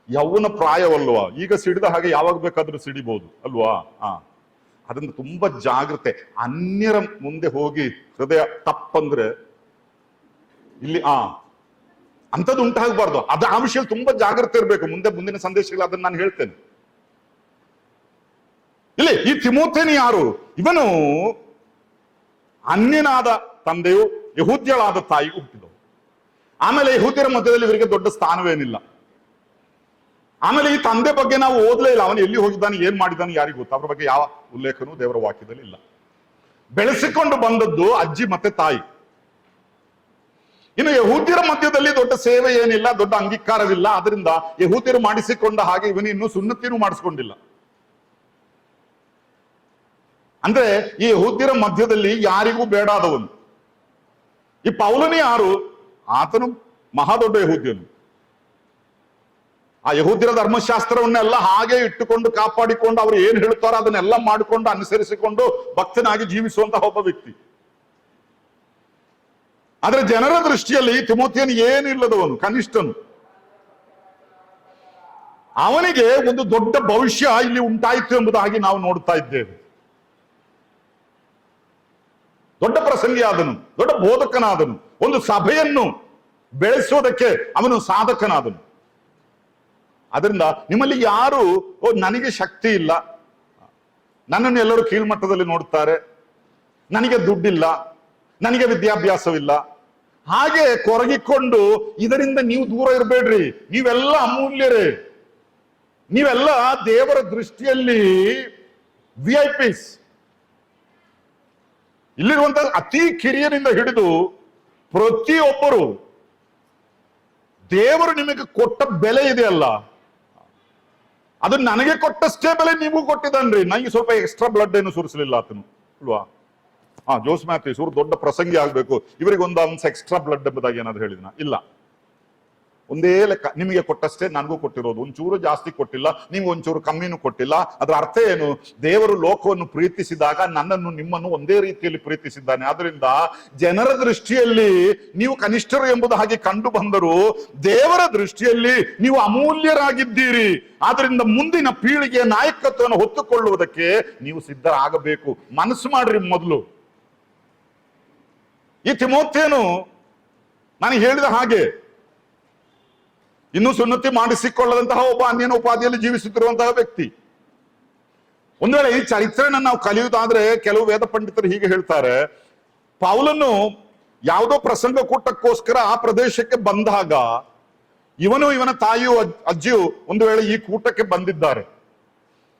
ಯೌವನ ಪ್ರಾಯವಲ್ವಾ, ಈಗ ಸಿಡಿದ ಹಾಗೆ ಯಾವಾಗ ಬೇಕಾದ್ರೂ ಸಿಡಿಬಹುದು ಅಲ್ವಾ? ಅದನ್ನ ತುಂಬಾ ಜಾಗ್ರತೆ. ಅನ್ಯರ ಮುಂದೆ ಹೋಗಿ ಹೃದಯ ತಪ್ಪಂದ್ರೆ ಇಲ್ಲಿ ಅಂಥದ್ದು ಉಂಟಾಗಬಾರ್ದು. ಅದು ಆ ವಿಷಯ ತುಂಬಾ ಜಾಗ್ರತೆ ಇರಬೇಕು. ಮುಂದಿನ ಸಂದೇಶಗಳು ಅದನ್ನ ನಾನು ಹೇಳ್ತೇನೆ. ಇಲ್ಲಿ ಈ ತಿಮೋಥೆನ ಯಾರು? ಇವನು ಅನ್ಯನಾದ ತಂದೆಯು, ಯೆಹೂದ್ಯಳಾದ ತಾಯಿಗೂ ಹುಟ್ಟಿದವು. ಆಮೇಲೆ ಯೆಹೂದ್ಯರ ಮಧ್ಯದಲ್ಲಿ ಇವರಿಗೆ ದೊಡ್ಡ ಸ್ಥಾನವೇನಿಲ್ಲ. ಆಮೇಲೆ ಈ ತಂದೆ ಬಗ್ಗೆ ನಾವು ಓದಲೇ ಇಲ್ಲ. ಅವನು ಎಲ್ಲಿ ಹೋಗಿದ್ದಾನೆ, ಏನ್ ಮಾಡಿದ್ದಾನೆ ಯಾರಿಗೂ ಗೊತ್ತು. ಅವ್ರ ಬಗ್ಗೆ ಯಾವ ಉಲ್ಲೇಖನೂ ದೇವರ ವಾಕ್ಯದಲ್ಲಿ ಇಲ್ಲ. ಬೆಳೆಸಿಕೊಂಡು ಬಂದದ್ದು ಅಜ್ಜಿ ಮತ್ತೆ ತಾಯಿ. ಇನ್ನು ಯೆಹೂದ್ಯರ ಮಧ್ಯದಲ್ಲಿ ದೊಡ್ಡ ಸೇವೆ ಏನಿಲ್ಲ, ದೊಡ್ಡ ಅಂಗೀಕಾರವಿಲ್ಲ. ಅದರಿಂದ ಯೆಹೂದ್ಯರು ಮಾಡಿಸಿಕೊಂಡ ಹಾಗೆ ಇವನು ಇನ್ನೂ ಸುನ್ನತಿನೂ ಮಾಡಿಸ್ಕೊಂಡಿಲ್ಲ. ಅಂದ್ರೆ ಈ ಯೆಹೂದ್ಯರ ಮಧ್ಯದಲ್ಲಿ ಯಾರಿಗೂ ಬೇಡಾದವನು. ಈ ಪೌಲನೇ ಯಾರು? ಆತನು ಮಹಾದೊಡ್ಡ ಯೆಹೂದ್ಯನು. ಆ ಯೆಹೂದ್ಯರ ಧರ್ಮಶಾಸ್ತ್ರವನ್ನೆಲ್ಲ ಹಾಗೆ ಇಟ್ಟುಕೊಂಡು ಕಾಪಾಡಿಕೊಂಡು ಅವರು ಏನ್ ಹೇಳ್ತಾರೋ ಅದನ್ನೆಲ್ಲ ಮಾಡಿಕೊಂಡು ಅನುಸರಿಸಿಕೊಂಡು ಭಕ್ತನಾಗಿ ಜೀವಿಸುವಂತಹ ಒಬ್ಬ ವ್ಯಕ್ತಿ. ಆದ್ರೆ ಜನರ ದೃಷ್ಟಿಯಲ್ಲಿ ತಿಮೋಥೆಯನು ಏನಿಲ್ಲದವನು, ಕನಿಷ್ಠನು. ಅವನಿಗೆ ಒಂದು ದೊಡ್ಡ ಭವಿಷ್ಯ ಇಲ್ಲಿ ಉಂಟಾಯಿತು ಎಂಬುದಾಗಿ ನಾವು ನೋಡ್ತಾ ಇದ್ದೇವೆ. ದೊಡ್ಡ ಪ್ರಸಂಗಿಯಾದನು, ದೊಡ್ಡ ಬೋಧಕನಾದನು, ಒಂದು ಸಭೆಯನ್ನು ಬೆಳೆಸೋದಕ್ಕೆ ಅವನು ಸಾಧಕನಾದನು. ಅದರಿಂದ ನಿಮ್ಮಲ್ಲಿ ಯಾರು ನನಗೆ ಶಕ್ತಿ ಇಲ್ಲ, ನನ್ನನ್ನು ಎಲ್ಲರೂ ಕೀಳ್ಮಟ್ಟದಲ್ಲಿ ನೋಡ್ತಾರೆ, ನನಗೆ ದುಡ್ಡಿಲ್ಲ, ನನಗೆ ವಿದ್ಯಾಭ್ಯಾಸವಿಲ್ಲ, ಹಾಗೆ ಕೊರಗಿಕೊಂಡು ಇದರಿಂದ ನೀವು ದೂರ ಇರಬೇಡ್ರಿ. ನೀವೆಲ್ಲ ಅಮೂಲ್ಯರೇ. ನೀವೆಲ್ಲ ದೇವರ ದೃಷ್ಟಿಯಲ್ಲಿ VIP. ಇಲ್ಲಿರುವಂತಹ ಅತಿ ಕಿರಿಯನಿಂದ ಹಿಡಿದು ಪ್ರತಿಯೊಬ್ಬರು ದೇವರು ನಿಮಗೆ ಕೊಟ್ಟ ಬೆಲೆ ಇದೆಯಲ್ಲ, ಅದು ನನಗೆ ಕೊಟ್ಟಷ್ಟೇ ಬೆಲೆ ನೀವು ಕೊಟ್ಟಿದ್ದಾನ್ರಿ. ನನಗೆ ಸ್ವಲ್ಪ ಎಕ್ಸ್ಟ್ರಾ ಬ್ಲಡ್ ಏನು ಸುರಿಸಲಿಲ್ಲ ಆತನು ಅಲ್ವಾ? ಜೋಸ್ ಮ್ಯಾಥ್ಯೂಸ್ ಇವರು ದೊಡ್ಡ ಪ್ರಸಂಗಿ ಆಗ್ಬೇಕು, ಇವರಿಗೆ ಒಂದು ಅನ್ಸ್ ಎಕ್ಸ್ಟ್ರಾ ಬ್ಲಡ್ ಎಂಬುದಾಗಿ ಏನಾದ್ರು ಹೇಳಿದ್ನ? ಇಲ್ಲ. ಒಂದೇ ಲೆಕ್ಕ, ನಿಮಗೆ ಕೊಟ್ಟಷ್ಟೇ ನನಗೂ ಕೊಟ್ಟಿರೋದು, ಒಂಚೂರು ಜಾಸ್ತಿ ಕೊಟ್ಟಿಲ್ಲ, ನಿಮ್ಗೆ ಒಂಚೂರು ಕಮ್ಮಿನೂ ಕೊಟ್ಟಿಲ್ಲ. ಅದರ ಅರ್ಥ ಏನು? ದೇವರು ಲೋಕವನ್ನು ಪ್ರೀತಿಸಿದಾಗ ನನ್ನನ್ನು ನಿಮ್ಮನ್ನು ಒಂದೇ ರೀತಿಯಲ್ಲಿ ಪ್ರೀತಿಸಿದ್ದಾನೆ. ಆದ್ರಿಂದ ಜನರ ದೃಷ್ಟಿಯಲ್ಲಿ ನೀವು ಕನಿಷ್ಠರು ಎಂಬುದು ಹಾಗೆ ಕಂಡು ಬಂದರೂ ದೇವರ ದೃಷ್ಟಿಯಲ್ಲಿ ನೀವು ಅಮೂಲ್ಯರಾಗಿದ್ದೀರಿ. ಆದ್ರಿಂದ ಮುಂದಿನ ಪೀಳಿಗೆಯ ನಾಯಕತ್ವವನ್ನು ಹೊತ್ತುಕೊಳ್ಳುವುದಕ್ಕೆ ನೀವು ಸಿದ್ಧರಾಗಬೇಕು. ಮನಸ್ಸು ಮಾಡ್ರಿ ಮೊದಲು. ಈ ತಿಮೋಥೆಯನು ನಾನು ಹೇಳಿದ ಹಾಗೆ ಇನ್ನೂ ಸುನ್ನತಿ ಮಾಡಿಸಿಕೊಳ್ಳದಂತಹ ಒಬ್ಬ ಅನ್ಯನ ಉಪಾಧಿಯಲ್ಲಿ ಜೀವಿಸುತ್ತಿರುವಂತಹ ವ್ಯಕ್ತಿ. ಒಂದು ವೇಳೆ ಈ ಚರಿತ್ರೆಯನ್ನು ನಾವು ಕಲಿಯುವುದಾದ್ರೆ ಕೆಲವು ವೇದ ಪಂಡಿತರು ಹೀಗೆ ಹೇಳ್ತಾರೆ, ಪೌಲನು ಯಾವುದೋ ಪ್ರಸಂಗ ಕೂಟಕ್ಕೋಸ್ಕರ ಆ ಪ್ರದೇಶಕ್ಕೆ ಬಂದಾಗ ಇವನು ಇವನ ತಾಯಿಯು ಅಜ್ಜಿಯು ಒಂದು ವೇಳೆ ಈ ಕೂಟಕ್ಕೆ ಬಂದಿದ್ದಾರೆ.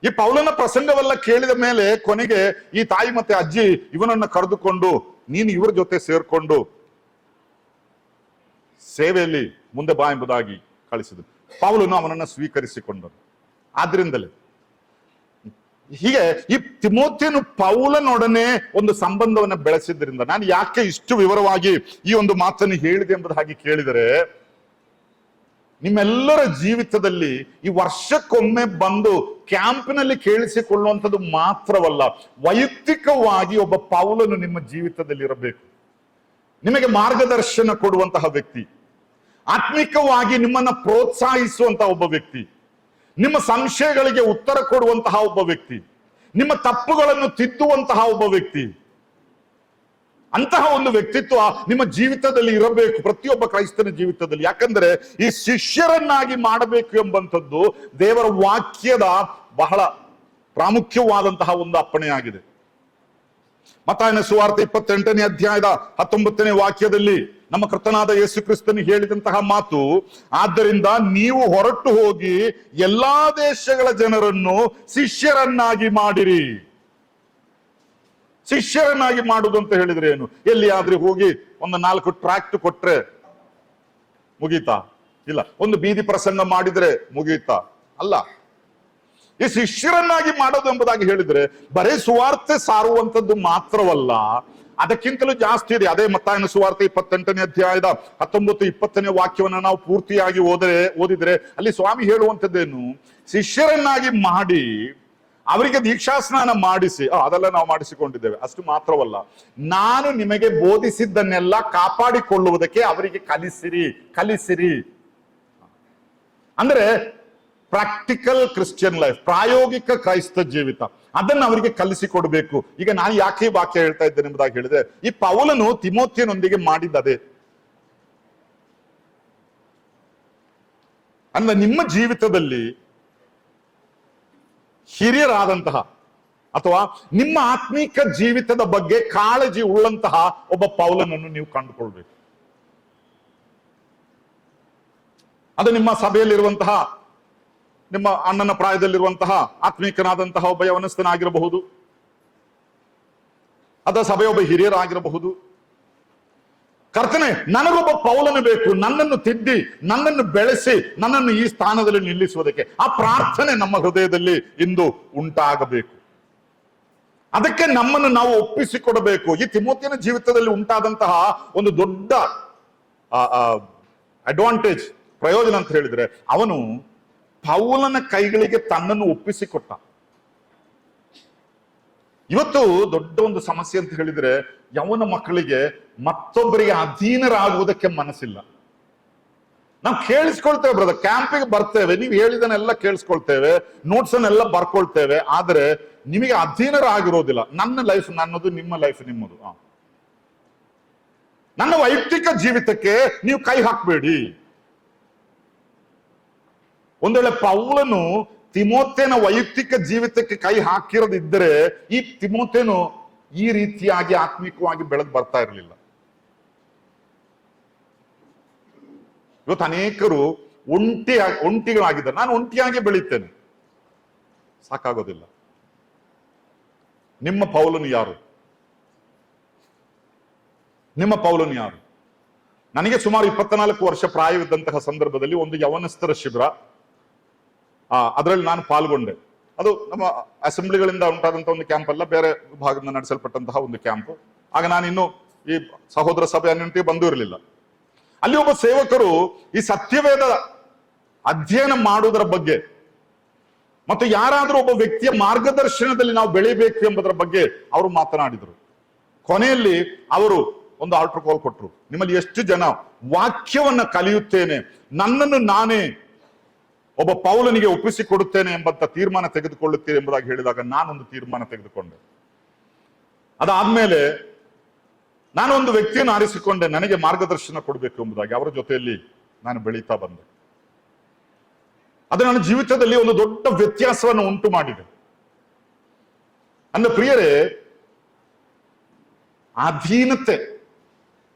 ಈ ಪೌಲನ ಪ್ರಸಂಗವೆಲ್ಲ ಕೇಳಿದ ಮೇಲೆ ಕೊನೆಗೆ ಈ ತಾಯಿ ಮತ್ತೆ ಅಜ್ಜಿ ಇವನನ್ನ ಕರೆದುಕೊಂಡು ನೀನು ಇವರ ಜೊತೆ ಸೇರ್ಕೊಂಡು ಸೇವೆಯಲ್ಲಿ ಮುಂದೆ ಬಾ ಎಂಬುದಾಗಿ ಕಳಿಸಿದ್ರು. ಪೌಲನು ಅವನನ್ನ ಸ್ವೀಕರಿಸಿಕೊಂಡರು. ಆದ್ರಿಂದಲೇ ಹೀಗೆ ಈ ತಿಮೋಥೆಯನು ಪೌಲನೊಡನೆ ಒಂದು ಸಂಬಂಧವನ್ನ ಬೆಳೆಸಿದ್ರಿಂದ, ನಾನು ಯಾಕೆ ಇಷ್ಟು ವಿವರವಾಗಿ ಈ ಒಂದು ಮಾತನ್ನು ಹೇಳಿದೆ ಎಂಬುದಾಗಿ ಕೇಳಿದರೆ, ನಿಮ್ಮೆಲ್ಲರ ಜೀವಿತದಲ್ಲಿ ಈ ವರ್ಷಕ್ಕೊಮ್ಮೆ ಬಂದು ಕ್ಯಾಂಪ್ನಲ್ಲಿ ಕೇಳಿಸಿಕೊಳ್ಳುವಂಥದ್ದು ಮಾತ್ರವಲ್ಲ, ವೈಯಕ್ತಿಕವಾಗಿ ಒಬ್ಬ ಪೌಲನು ನಿಮ್ಮ ಜೀವಿತದಲ್ಲಿ ಇರಬೇಕು. ನಿಮಗೆ ಮಾರ್ಗದರ್ಶನ ಕೊಡುವಂತಹ ವ್ಯಕ್ತಿ, ಆತ್ಮಿಕವಾಗಿ ನಿಮ್ಮನ್ನ ಪ್ರೋತ್ಸಾಹಿಸುವಂತಹ ಒಬ್ಬ ವ್ಯಕ್ತಿ, ನಿಮ್ಮ ಸಂಶಯಗಳಿಗೆ ಉತ್ತರ ಕೊಡುವಂತಹ ಒಬ್ಬ ವ್ಯಕ್ತಿ, ನಿಮ್ಮ ತಪ್ಪುಗಳನ್ನು ತಿದ್ದುವಂತಹ ಒಬ್ಬ ವ್ಯಕ್ತಿ. ಅಂತಹ ಒಂದು ವ್ಯಕ್ತಿತ್ವ ನಿಮ್ಮ ಜೀವಿತದಲ್ಲಿ ಇರಬೇಕು, ಪ್ರತಿಯೊಬ್ಬ ಕ್ರೈಸ್ತನ ಜೀವಿತದಲ್ಲಿ. ಯಾಕಂದ್ರೆ ಈ ಶಿಷ್ಯರನ್ನಾಗಿ ಮಾಡಬೇಕು ಎಂಬಂಥದ್ದು ದೇವರ ವಾಕ್ಯದ ಬಹಳ ಪ್ರಾಮುಖ್ಯವಾದಂತಹ ಒಂದು ಅಪ್ಪಣೆಯಾಗಿದೆ. ಮತ್ತಾಯನ ಸುವಾರ್ತೆ 28ನೇ ಅಧ್ಯಾಯದ 19ನೇ ವಾಕ್ಯದಲ್ಲಿ ನಮ್ಮ ಕರ್ತನಾದ ಯೇಸು ಕ್ರಿಸ್ತನು ಹೇಳಿದಂತಹ ಮಾತು, ಆದ್ದರಿಂದ ನೀವು ಹೊರಟು ಹೋಗಿ ಎಲ್ಲಾ ದೇಶಗಳ ಜನರನ್ನು ಶಿಷ್ಯರನ್ನಾಗಿ ಮಾಡಿರಿ. ಶಿಷ್ಯರನ್ನಾಗಿ ಮಾಡುವುದು ಅಂತ ಹೇಳಿದ್ರೆ ಏನು? ಎಲ್ಲಿಯಾದ್ರೂ ಹೋಗಿ ಒಂದು 4 ಟ್ರಾಕ್ಟ್ ಕೊಟ್ರೆ ಮುಗೀತಾ? ಇಲ್ಲ. ಒಂದು ಬೀದಿ ಪ್ರಸಂಗ ಮಾಡಿದ್ರೆ ಮುಗೀತಾ? ಅಲ್ಲ. ಈ ಶಿಷ್ಯರನ್ನಾಗಿ ಮಾಡೋದು ಎಂಬುದಾಗಿ ಹೇಳಿದ್ರೆ ಬರೀ ಸುವಾರ್ತೆ ಸಾರುವಂತದ್ದು ಮಾತ್ರವಲ್ಲ, ಅದಕ್ಕಿಂತಲೂ ಜಾಸ್ತಿ ಇದೆ. ಅದೇ ಮತ್ತಾಯನ ಸುವಾರ್ತೆ 28ನೇ ಅಧ್ಯಾಯದ 19-20ನೇ ವಾಕ್ಯವನ್ನ ನಾವು ಪೂರ್ತಿಯಾಗಿ ಓದಿದ್ರೆ ಅಲ್ಲಿ ಸ್ವಾಮಿ ಹೇಳುವಂಥದ್ದೇನು? ಶಿಷ್ಯರನ್ನಾಗಿ ಮಾಡಿ ಅವರಿಗೆ ದೀಕ್ಷಾಸ್ನಾನ ಮಾಡಿಸಿ, ಅದೆಲ್ಲ ನಾವು ಮಾಡಿಸಿಕೊಂಡಿದ್ದೇವೆ, ಅಷ್ಟು ಮಾತ್ರವಲ್ಲ, ನಾನು ನಿಮಗೆ ಬೋಧಿಸಿದ್ದನ್ನೆಲ್ಲ ಕಾಪಾಡಿಕೊಳ್ಳುವುದಕ್ಕೆ ಅವರಿಗೆ ಕಲಿಸಿರಿ. ಅಂದ್ರೆ ಪ್ರಾಕ್ಟಿಕಲ್ ಕ್ರಿಶ್ಚಿಯನ್ ಲೈಫ್, ಪ್ರಾಯೋಗಿಕ ಕ್ರೈಸ್ತ ಜೀವಿತ, ಅದನ್ನ ಅವರಿಗೆ ಕಲಿಸಿಕೊಡ್ಬೇಕು. ಈಗ ನಾನು ಯಾಕೆ ವಾಕ್ಯ ಹೇಳ್ತಾ ಇದ್ದೇನೆ ಎಂಬುದಾಗಿ ಹೇಳಿದ್ರೆ, ಈ ಪೌಲನು ತಿಮೋಥೆಯನೊಂದಿಗೆ ಮಾಡಿದ್ದದೇ. ಅಂದ್ರೆ ನಿಮ್ಮ ಜೀವಿತದಲ್ಲಿ ಹಿರಿಯರಾದಂತಹ ಅಥವಾ ನಿಮ್ಮ ಆತ್ಮೀಕ ಜೀವಿತದ ಬಗ್ಗೆ ಕಾಳಜಿ ಉಳ್ಳಂತಹ ಒಬ್ಬ ಪೌಲನನ್ನು ನೀವು ಕಂಡುಕೊಳ್ಬೇಕು. ಅದು ನಿಮ್ಮ ಸಭೆಯಲ್ಲಿರುವಂತಹ, ನಿಮ್ಮ ಅಣ್ಣನ ಪ್ರಾಯದಲ್ಲಿರುವಂತಹ ಆತ್ಮೀಕನಾದಂತಹ ಒಬ್ಬ ಯವನಸ್ಥನಾಗಿರಬಹುದು, ಅಥವಾ ಸಭೆಯ ಒಬ್ಬ ಹಿರಿಯರಾಗಿರಬಹುದು. ಕರ್ತನೆ, ನನಗೊಬ್ಬ ಪೌಲನು ಬೇಕು, ನನ್ನನ್ನು ತಿದ್ದಿ, ನನ್ನನ್ನು ಬೆಳೆಸಿ, ನನ್ನನ್ನು ಈ ಸ್ಥಾನದಲ್ಲಿ ನಿಲ್ಲಿಸುವುದಕ್ಕೆ. ಆ ಪ್ರಾರ್ಥನೆ ನಮ್ಮ ಹೃದಯದಲ್ಲಿ ಇಂದು ಉಂಟಾಗಬೇಕು. ಅದಕ್ಕೆ ನಮ್ಮನ್ನು ನಾವು ಒಪ್ಪಿಸಿಕೊಡಬೇಕು. ಈ ತಿಮೋಥೆಯನ ಜೀವಿತದಲ್ಲಿ ಉಂಟಾದಂತಹ ಒಂದು ದೊಡ್ಡ ಅಡ್ವಾಂಟೇಜ್, ಪ್ರಯೋಜನ ಅಂತ ಹೇಳಿದ್ರೆ, ಅವನು ಪೌಲನ ಕೈಗಳಿಗೆ ತನ್ನನ್ನು ಒಪ್ಪಿಸಿಕೊಟ್ಟ. ಇವತ್ತು ದೊಡ್ಡ ಒಂದು ಸಮಸ್ಯೆ ಅಂತ ಹೇಳಿದ್ರೆ, ಯವನ ಮಕ್ಕಳಿಗೆ ಮತ್ತೊಬ್ಬರಿಗೆ ಅಧೀನರಾಗುವುದಕ್ಕೆ ಮನಸ್ಸಿಲ್ಲ. ನಾವು ಕೇಳಿಸ್ಕೊಳ್ತೇವೆ ಬ್ರದರ್, ಕ್ಯಾಂಪಿಗೆ ಬರ್ತೇವೆ, ನೀವು ಹೇಳಿದನ್ನೆಲ್ಲ ಕೇಳಿಸ್ಕೊಳ್ತೇವೆ, ನೋಟ್ಸ್ ಅನ್ನೆಲ್ಲ ಬರ್ಕೊಳ್ತೇವೆ, ಆದ್ರೆ ನಿಮಗೆ ಅಧೀನರಾಗಿರೋದಿಲ್ಲ. ನನ್ನ ಲೈಫ್ ನನ್ನದು, ನಿಮ್ಮ ಲೈಫ್ ನಿಮ್ಮದು. ನನ್ನ ವೈಯಕ್ತಿಕ ಜೀವಿತಕ್ಕೆ ನೀವು ಕೈ ಹಾಕಬೇಡಿ. ಒಂದು ವೇಳೆ ಪೌಲನು ತಿಮೋಥೆಯನ ವೈಯಕ್ತಿಕ ಜೀವಿತಕ್ಕೆ ಕೈ ಹಾಕಿರದಿದ್ದರೆ ಈ ತಿಮೋಥೆಯನು ಈ ರೀತಿಯಾಗಿ ಆತ್ಮಿಕವಾಗಿ ಬೆಳೆದು ಬರ್ತಾ ಇರಲಿಲ್ಲ. ಇವತ್ತು ಅನೇಕರು ಒಂಟಿಗಳಾಗಿದ್ದಾರೆ. ನಾನು ಒಂಟಿಯಾಗಿ ಬೆಳೀತೇನೆ, ಸಾಕಾಗೋದಿಲ್ಲ. ನಿಮ್ಮ ಪೌಲನು ಯಾರು? ನಿಮ್ಮ ಪೌಲನು ಯಾರು? ನನಗೆ ಸುಮಾರು 24 ವರ್ಷ ಪ್ರಾಯವಿದ್ದಂತಹ ಸಂದರ್ಭದಲ್ಲಿ ಒಂದು ಯವನಸ್ಥರ ಶಿಬಿರ, ಅದರಲ್ಲಿ ನಾನು ಪಾಲ್ಗೊಂಡೆ. ಅದು ನಮ್ಮ ಅಸೆಂಬ್ಲಿಗಳಿಂದ ಉಂಟಾದಂತಹ ಒಂದು ಕ್ಯಾಂಪ್ ಅಲ್ಲ, ಬೇರೆ ವಿಭಾಗದಿಂದ ನಡೆಸಲ್ಪಟ್ಟಂತಹ ಒಂದು ಕ್ಯಾಂಪ್. ಆಗ ನಾನು ಇನ್ನು ಈ ಸಹೋದರ ಸಭೆ ಅನ್ನಂತೆ ಬಂದೂ ಇರಲಿಲ್ಲ. ಅಲ್ಲಿ ಒಬ್ಬ ಸೇವಕರು ಈ ಸತ್ಯವೇದ ಅಧ್ಯಯನ ಮಾಡುವುದರ ಬಗ್ಗೆ ಮತ್ತು ಯಾರಾದರೂ ಒಬ್ಬ ವ್ಯಕ್ತಿಯ ಮಾರ್ಗದರ್ಶನದಲ್ಲಿ ನಾವು ಬೆಳಿಬೇಕು ಎಂಬುದರ ಬಗ್ಗೆ ಅವರು ಮಾತನಾಡಿದರು. ಕೊನೆಯಲ್ಲಿ ಅವರು ಒಂದು ಆಲ್ಟರ್ ಕಾಲ್ ಕೊಟ್ಟರು. ನಿಮ್ಮಲ್ಲಿ ಎಷ್ಟು ಜನ ವಾಕ್ಯವನ್ನ ಕಲಿಯುತ್ತೇನೆ, ನನ್ನನ್ನು ನಾನೇ ಒಬ್ಬ ಪೌಲನಿಗೆ ಒಪ್ಪಿಸಿಕೊಡುತ್ತೇನೆ ಎಂಬಂತ ತೀರ್ಮಾನ ತೆಗೆದುಕೊಳ್ಳುತ್ತೇನೆ ಎಂಬುದಾಗಿ ಹೇಳಿದಾಗ ನಾನೊಂದು ತೀರ್ಮಾನ ತೆಗೆದುಕೊಂಡೆ. ಅದಾದ್ಮೇಲೆ ನಾನು ಒಂದು ವ್ಯಕ್ತಿಯನ್ನು ಆರಿಸಿಕೊಂಡೆ, ನನಗೆ ಮಾರ್ಗದರ್ಶನ ಕೊಡಬೇಕು ಎಂಬುದಾಗಿ. ಅವರ ಜೊತೆಯಲ್ಲಿ ನಾನು ಬೆಳೀತಾ ಬಂದೆ. ಅದು ನನ್ನ ಜೀವಿತದಲ್ಲಿ ಒಂದು ದೊಡ್ಡ ವ್ಯತ್ಯಾಸವನ್ನು ಉಂಟು ಮಾಡಿದೆ. ನನ್ನ ಪ್ರಿಯರೇ, ಅಧೀನತೆ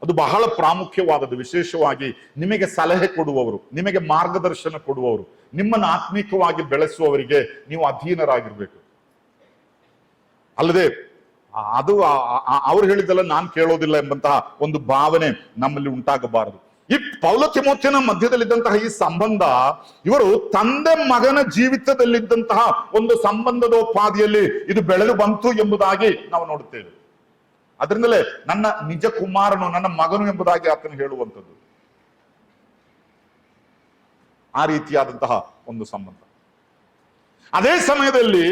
ಅದು ಬಹಳ ಪ್ರಾಮುಖ್ಯವಾದದ್ದು. ವಿಶೇಷವಾಗಿ ನಿಮಗೆ ಸಲಹೆ ಕೊಡುವವರು, ನಿಮಗೆ ಮಾರ್ಗದರ್ಶನ ಕೊಡುವವರು, ನಿಮ್ಮನ್ನು ಆತ್ಮೀಕವಾಗಿ ಬೆಳೆಸುವವರಿಗೆ ನೀವು ಅಧೀನರಾಗಿರ್ಬೇಕು. ಅಲ್ಲದೆ ಅದು ಅವ್ರು ಹೇಳಿದ್ದೆಲ್ಲ ನಾನು ಕೇಳೋದಿಲ್ಲ ಎಂಬಂತಹ ಒಂದು ಭಾವನೆ ನಮ್ಮಲ್ಲಿ ಉಂಟಾಗಬಾರದು. ಈ ಪೌಲ ತಿಮೋಥೆಯನ ಮಧ್ಯದಲ್ಲಿದ್ದಂತಹ ಈ ಸಂಬಂಧ, ಇವರು ತಂದೆ ಮಗನ ಜೀವಿತದಲ್ಲಿದ್ದಂತಹ ಒಂದು ಸಂಬಂಧದೋಪಾದಿಯಲ್ಲಿ ಇದು ಬೆಳೆದು ಬಂತು ಎಂಬುದಾಗಿ ನಾವು ನೋಡುತ್ತೇವೆ. ಅದರಿಂದಲೇ ನನ್ನ ನಿಜ ಕುಮಾರನು, ನನ್ನ ಮಗನು ಎಂಬುದಾಗಿ ಆತನು ಹೇಳುವಂಥದ್ದು. ಆ ರೀತಿಯಾದಂತಹ ಒಂದು ಸಂಬಂಧ. ಅದೇ ಸಮಯದಲ್ಲಿ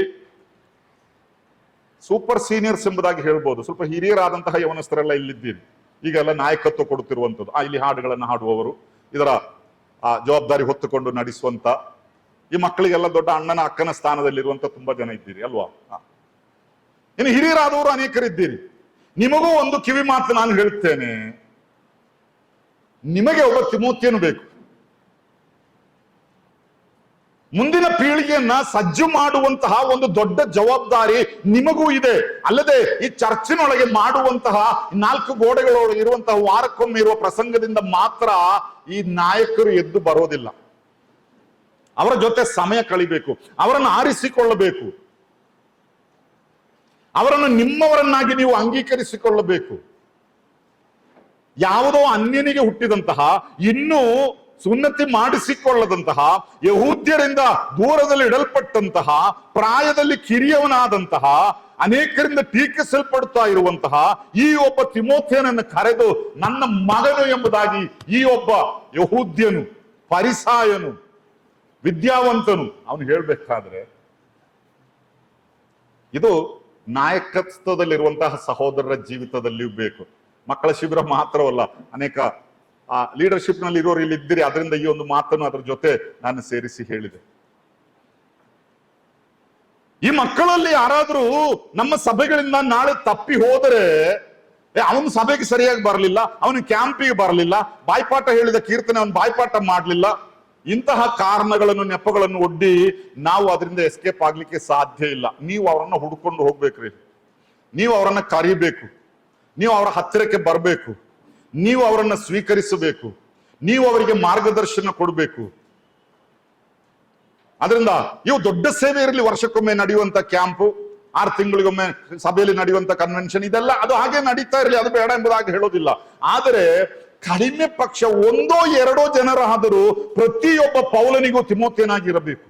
ಸೂಪರ್ ಸೀನಿಯರ್ಸ್ ಎಂಬುದಾಗಿ ಹೇಳ್ಬೋದು, ಸ್ವಲ್ಪ ಹಿರಿಯರಾದಂತಹ ಯವನಸ್ಥರೆಲ್ಲ ಇಲ್ಲಿದ್ದೀರಿ. ಈಗೆಲ್ಲ ನಾಯಕತ್ವ ಕೊಡುತ್ತಿರುವಂಥದ್ದು. ಇಲ್ಲಿ ಹಾಡುಗಳನ್ನು ಹಾಡುವವರು, ಇದರ ಜವಾಬ್ದಾರಿ ಹೊತ್ತುಕೊಂಡು ನಡೆಸುವಂತ ಈ ಮಕ್ಕಳಿಗೆಲ್ಲ ದೊಡ್ಡ ಅಣ್ಣನ ಅಕ್ಕನ ಸ್ಥಾನದಲ್ಲಿರುವಂತ ತುಂಬಾ ಜನ ಇದ್ದೀರಿ ಅಲ್ವಾ? ಇನ್ನು ಹಿರಿಯರಾದವರು ಅನೇಕರಿದ್ದೀರಿ. ನಿಮಗೂ ಒಂದು ಕಿವಿ ಮಾತು ನಾನು ಹೇಳ್ತೇನೆ, ನಿಮಗೆ ಒಬ್ಬ ತಿಮೋಥೆಯನು ಬೇಕು. ಮುಂದಿನ ಪೀಳಿಗೆಯನ್ನ ಸಜ್ಜು ಮಾಡುವಂತಹ ಒಂದು ದೊಡ್ಡ ಜವಾಬ್ದಾರಿ ನಿಮಗೂ ಇದೆ. ಅಲ್ಲದೆ ಈ ಚರ್ಚಿನೊಳಗೆ ಮಾಡುವಂತಹ 4 ಗೋಡೆಗಳೊಳಗೆ ಇರುವಂತಹ ವಾರಕ್ಕೊಮ್ಮೆ ಇರುವ ಪ್ರಸಂಗದಿಂದ ಮಾತ್ರ ಈ ನಾಯಕರು ಎದ್ದು ಬರೋದಿಲ್ಲ. ಅವರ ಜೊತೆ ಸಮಯ ಕಳಿಬೇಕು, ಅವರನ್ನು ಆರಿಸಿಕೊಳ್ಳಬೇಕು, ಅವರನ್ನು ನಿಮ್ಮವರನ್ನಾಗಿ ನೀವು ಅಂಗೀಕರಿಸಿಕೊಳ್ಳಬೇಕು. ಯಾವುದೋ ಅನ್ಯನಿಗೆ ಹುಟ್ಟಿದಂತಹ, ಇನ್ನೂ ಸುನ್ನತಿ ಮಾಡಿಸಿಕೊಳ್ಳದಂತಹ, ಯಹೂದ್ಯರಿಂದ ದೂರದಲ್ಲಿ ಇಡಲ್ಪಟ್ಟಂತಹ, ಪ್ರಾಯದಲ್ಲಿ ಕಿರಿಯವನಾದಂತಹ, ಅನೇಕರಿಂದ ಟೀಕಿಸಲ್ಪಡ್ತಾ ಇರುವಂತಹ ಈ ಒಬ್ಬ ತಿಮೋಥೆಯನನ್ನು ಕರೆದು ನನ್ನ ಮಗನು ಎಂಬುದಾಗಿ ಈ ಒಬ್ಬ ಯಹೂದ್ಯನು, ಫರಿಸಾಯನು, ವಿದ್ಯಾವಂತನು ಅವನು ಹೇಳ್ಬೇಕಾದ್ರೆ, ಇದು ನಾಯಕತ್ವದಲ್ಲಿರುವಂತಹ ಸಹೋದರರ ಜೀವಿತದಲ್ಲಿಯೂ ಬೇಕು. ಮಕ್ಕಳ ಶಿಬಿರ ಮಾತ್ರವಲ್ಲ, ಅನೇಕ ಲೀಡರ್ಶಿಪ್ ನಲ್ಲಿ ಇರೋರು ಇಲ್ಲಿ ಇದ್ದೀರಿ. ಅದರಿಂದ ಈ ಒಂದು ಮಾತನ್ನು ಅದರ ಜೊತೆ ನಾನು ಸೇರಿಸಿ ಹೇಳಿದೆ. ಈ ಮಕ್ಕಳಲ್ಲಿ ಯಾರಾದ್ರೂ ನಮ್ಮ ಸಭೆಗಳಿಂದ ನಾಳೆ ತಪ್ಪಿ ಹೋದರೆ, ಅವನು ಸಭೆಗೆ ಸರಿಯಾಗಿ ಬರಲಿಲ್ಲ, ಅವನು ಕ್ಯಾಂಪಿಗೆ ಬರಲಿಲ್ಲ, ಬಾಯ್ಪಾಠ ಹೇಳಿದ ಕೀರ್ತನೆ ಅವನು ಬಾಯ್ಪಾಠ ಮಾಡಲಿಲ್ಲ, ಇಂತಹ ಕಾರಣಗಳನ್ನು ನೆಪಗಳನ್ನು ಒಡ್ಡಿ ನಾವು ಅದರಿಂದ ಎಸ್ಕೇಪ್ ಆಗ್ಲಿಕ್ಕೆ ಸಾಧ್ಯ ಇಲ್ಲ. ನೀವು ಅವರನ್ನ ಹುಡ್ಕೊಂಡು ಹೋಗ್ಬೇಕ್ರಿ, ನೀವು ಅವರನ್ನ ಕರಿಬೇಕು, ನೀವು ಅವರ ಹತ್ತಿರಕ್ಕೆ ಬರಬೇಕು, ನೀವು ಅವರನ್ನ ಸ್ವೀಕರಿಸಬೇಕು, ನೀವು ಅವರಿಗೆ ಮಾರ್ಗದರ್ಶನ ಕೊಡಬೇಕು. ಅದರಿಂದ ಇವು ದೊಡ್ಡ ಸೇವೆ ಇರಲಿ, ವರ್ಷಕ್ಕೊಮ್ಮೆ ನಡೆಯುವಂತ ಕ್ಯಾಂಪು, 6 ತಿಂಗಳಿಗೊಮ್ಮೆ ಸಭೆಯಲ್ಲಿ ನಡೆಯುವಂತ ಕನ್ವೆನ್ಷನ್, ಇದೆಲ್ಲ ಅದು ಹಾಗೆ ನಡೀತಾ ಇರಲಿ, ಅದು ಬೇಡ ಎಂಬುದಾಗಿ ಹೇಳೋದಿಲ್ಲ. ಆದರೆ ಕಡಿಮೆ ಪಕ್ಷ 1-2 ಜನರಾದರೂ ಪ್ರತಿಯೊಬ್ಬ ಪೌಲನಿಗೂ ತಿಮೋಥೆಯನಾಗಿರಬೇಕು.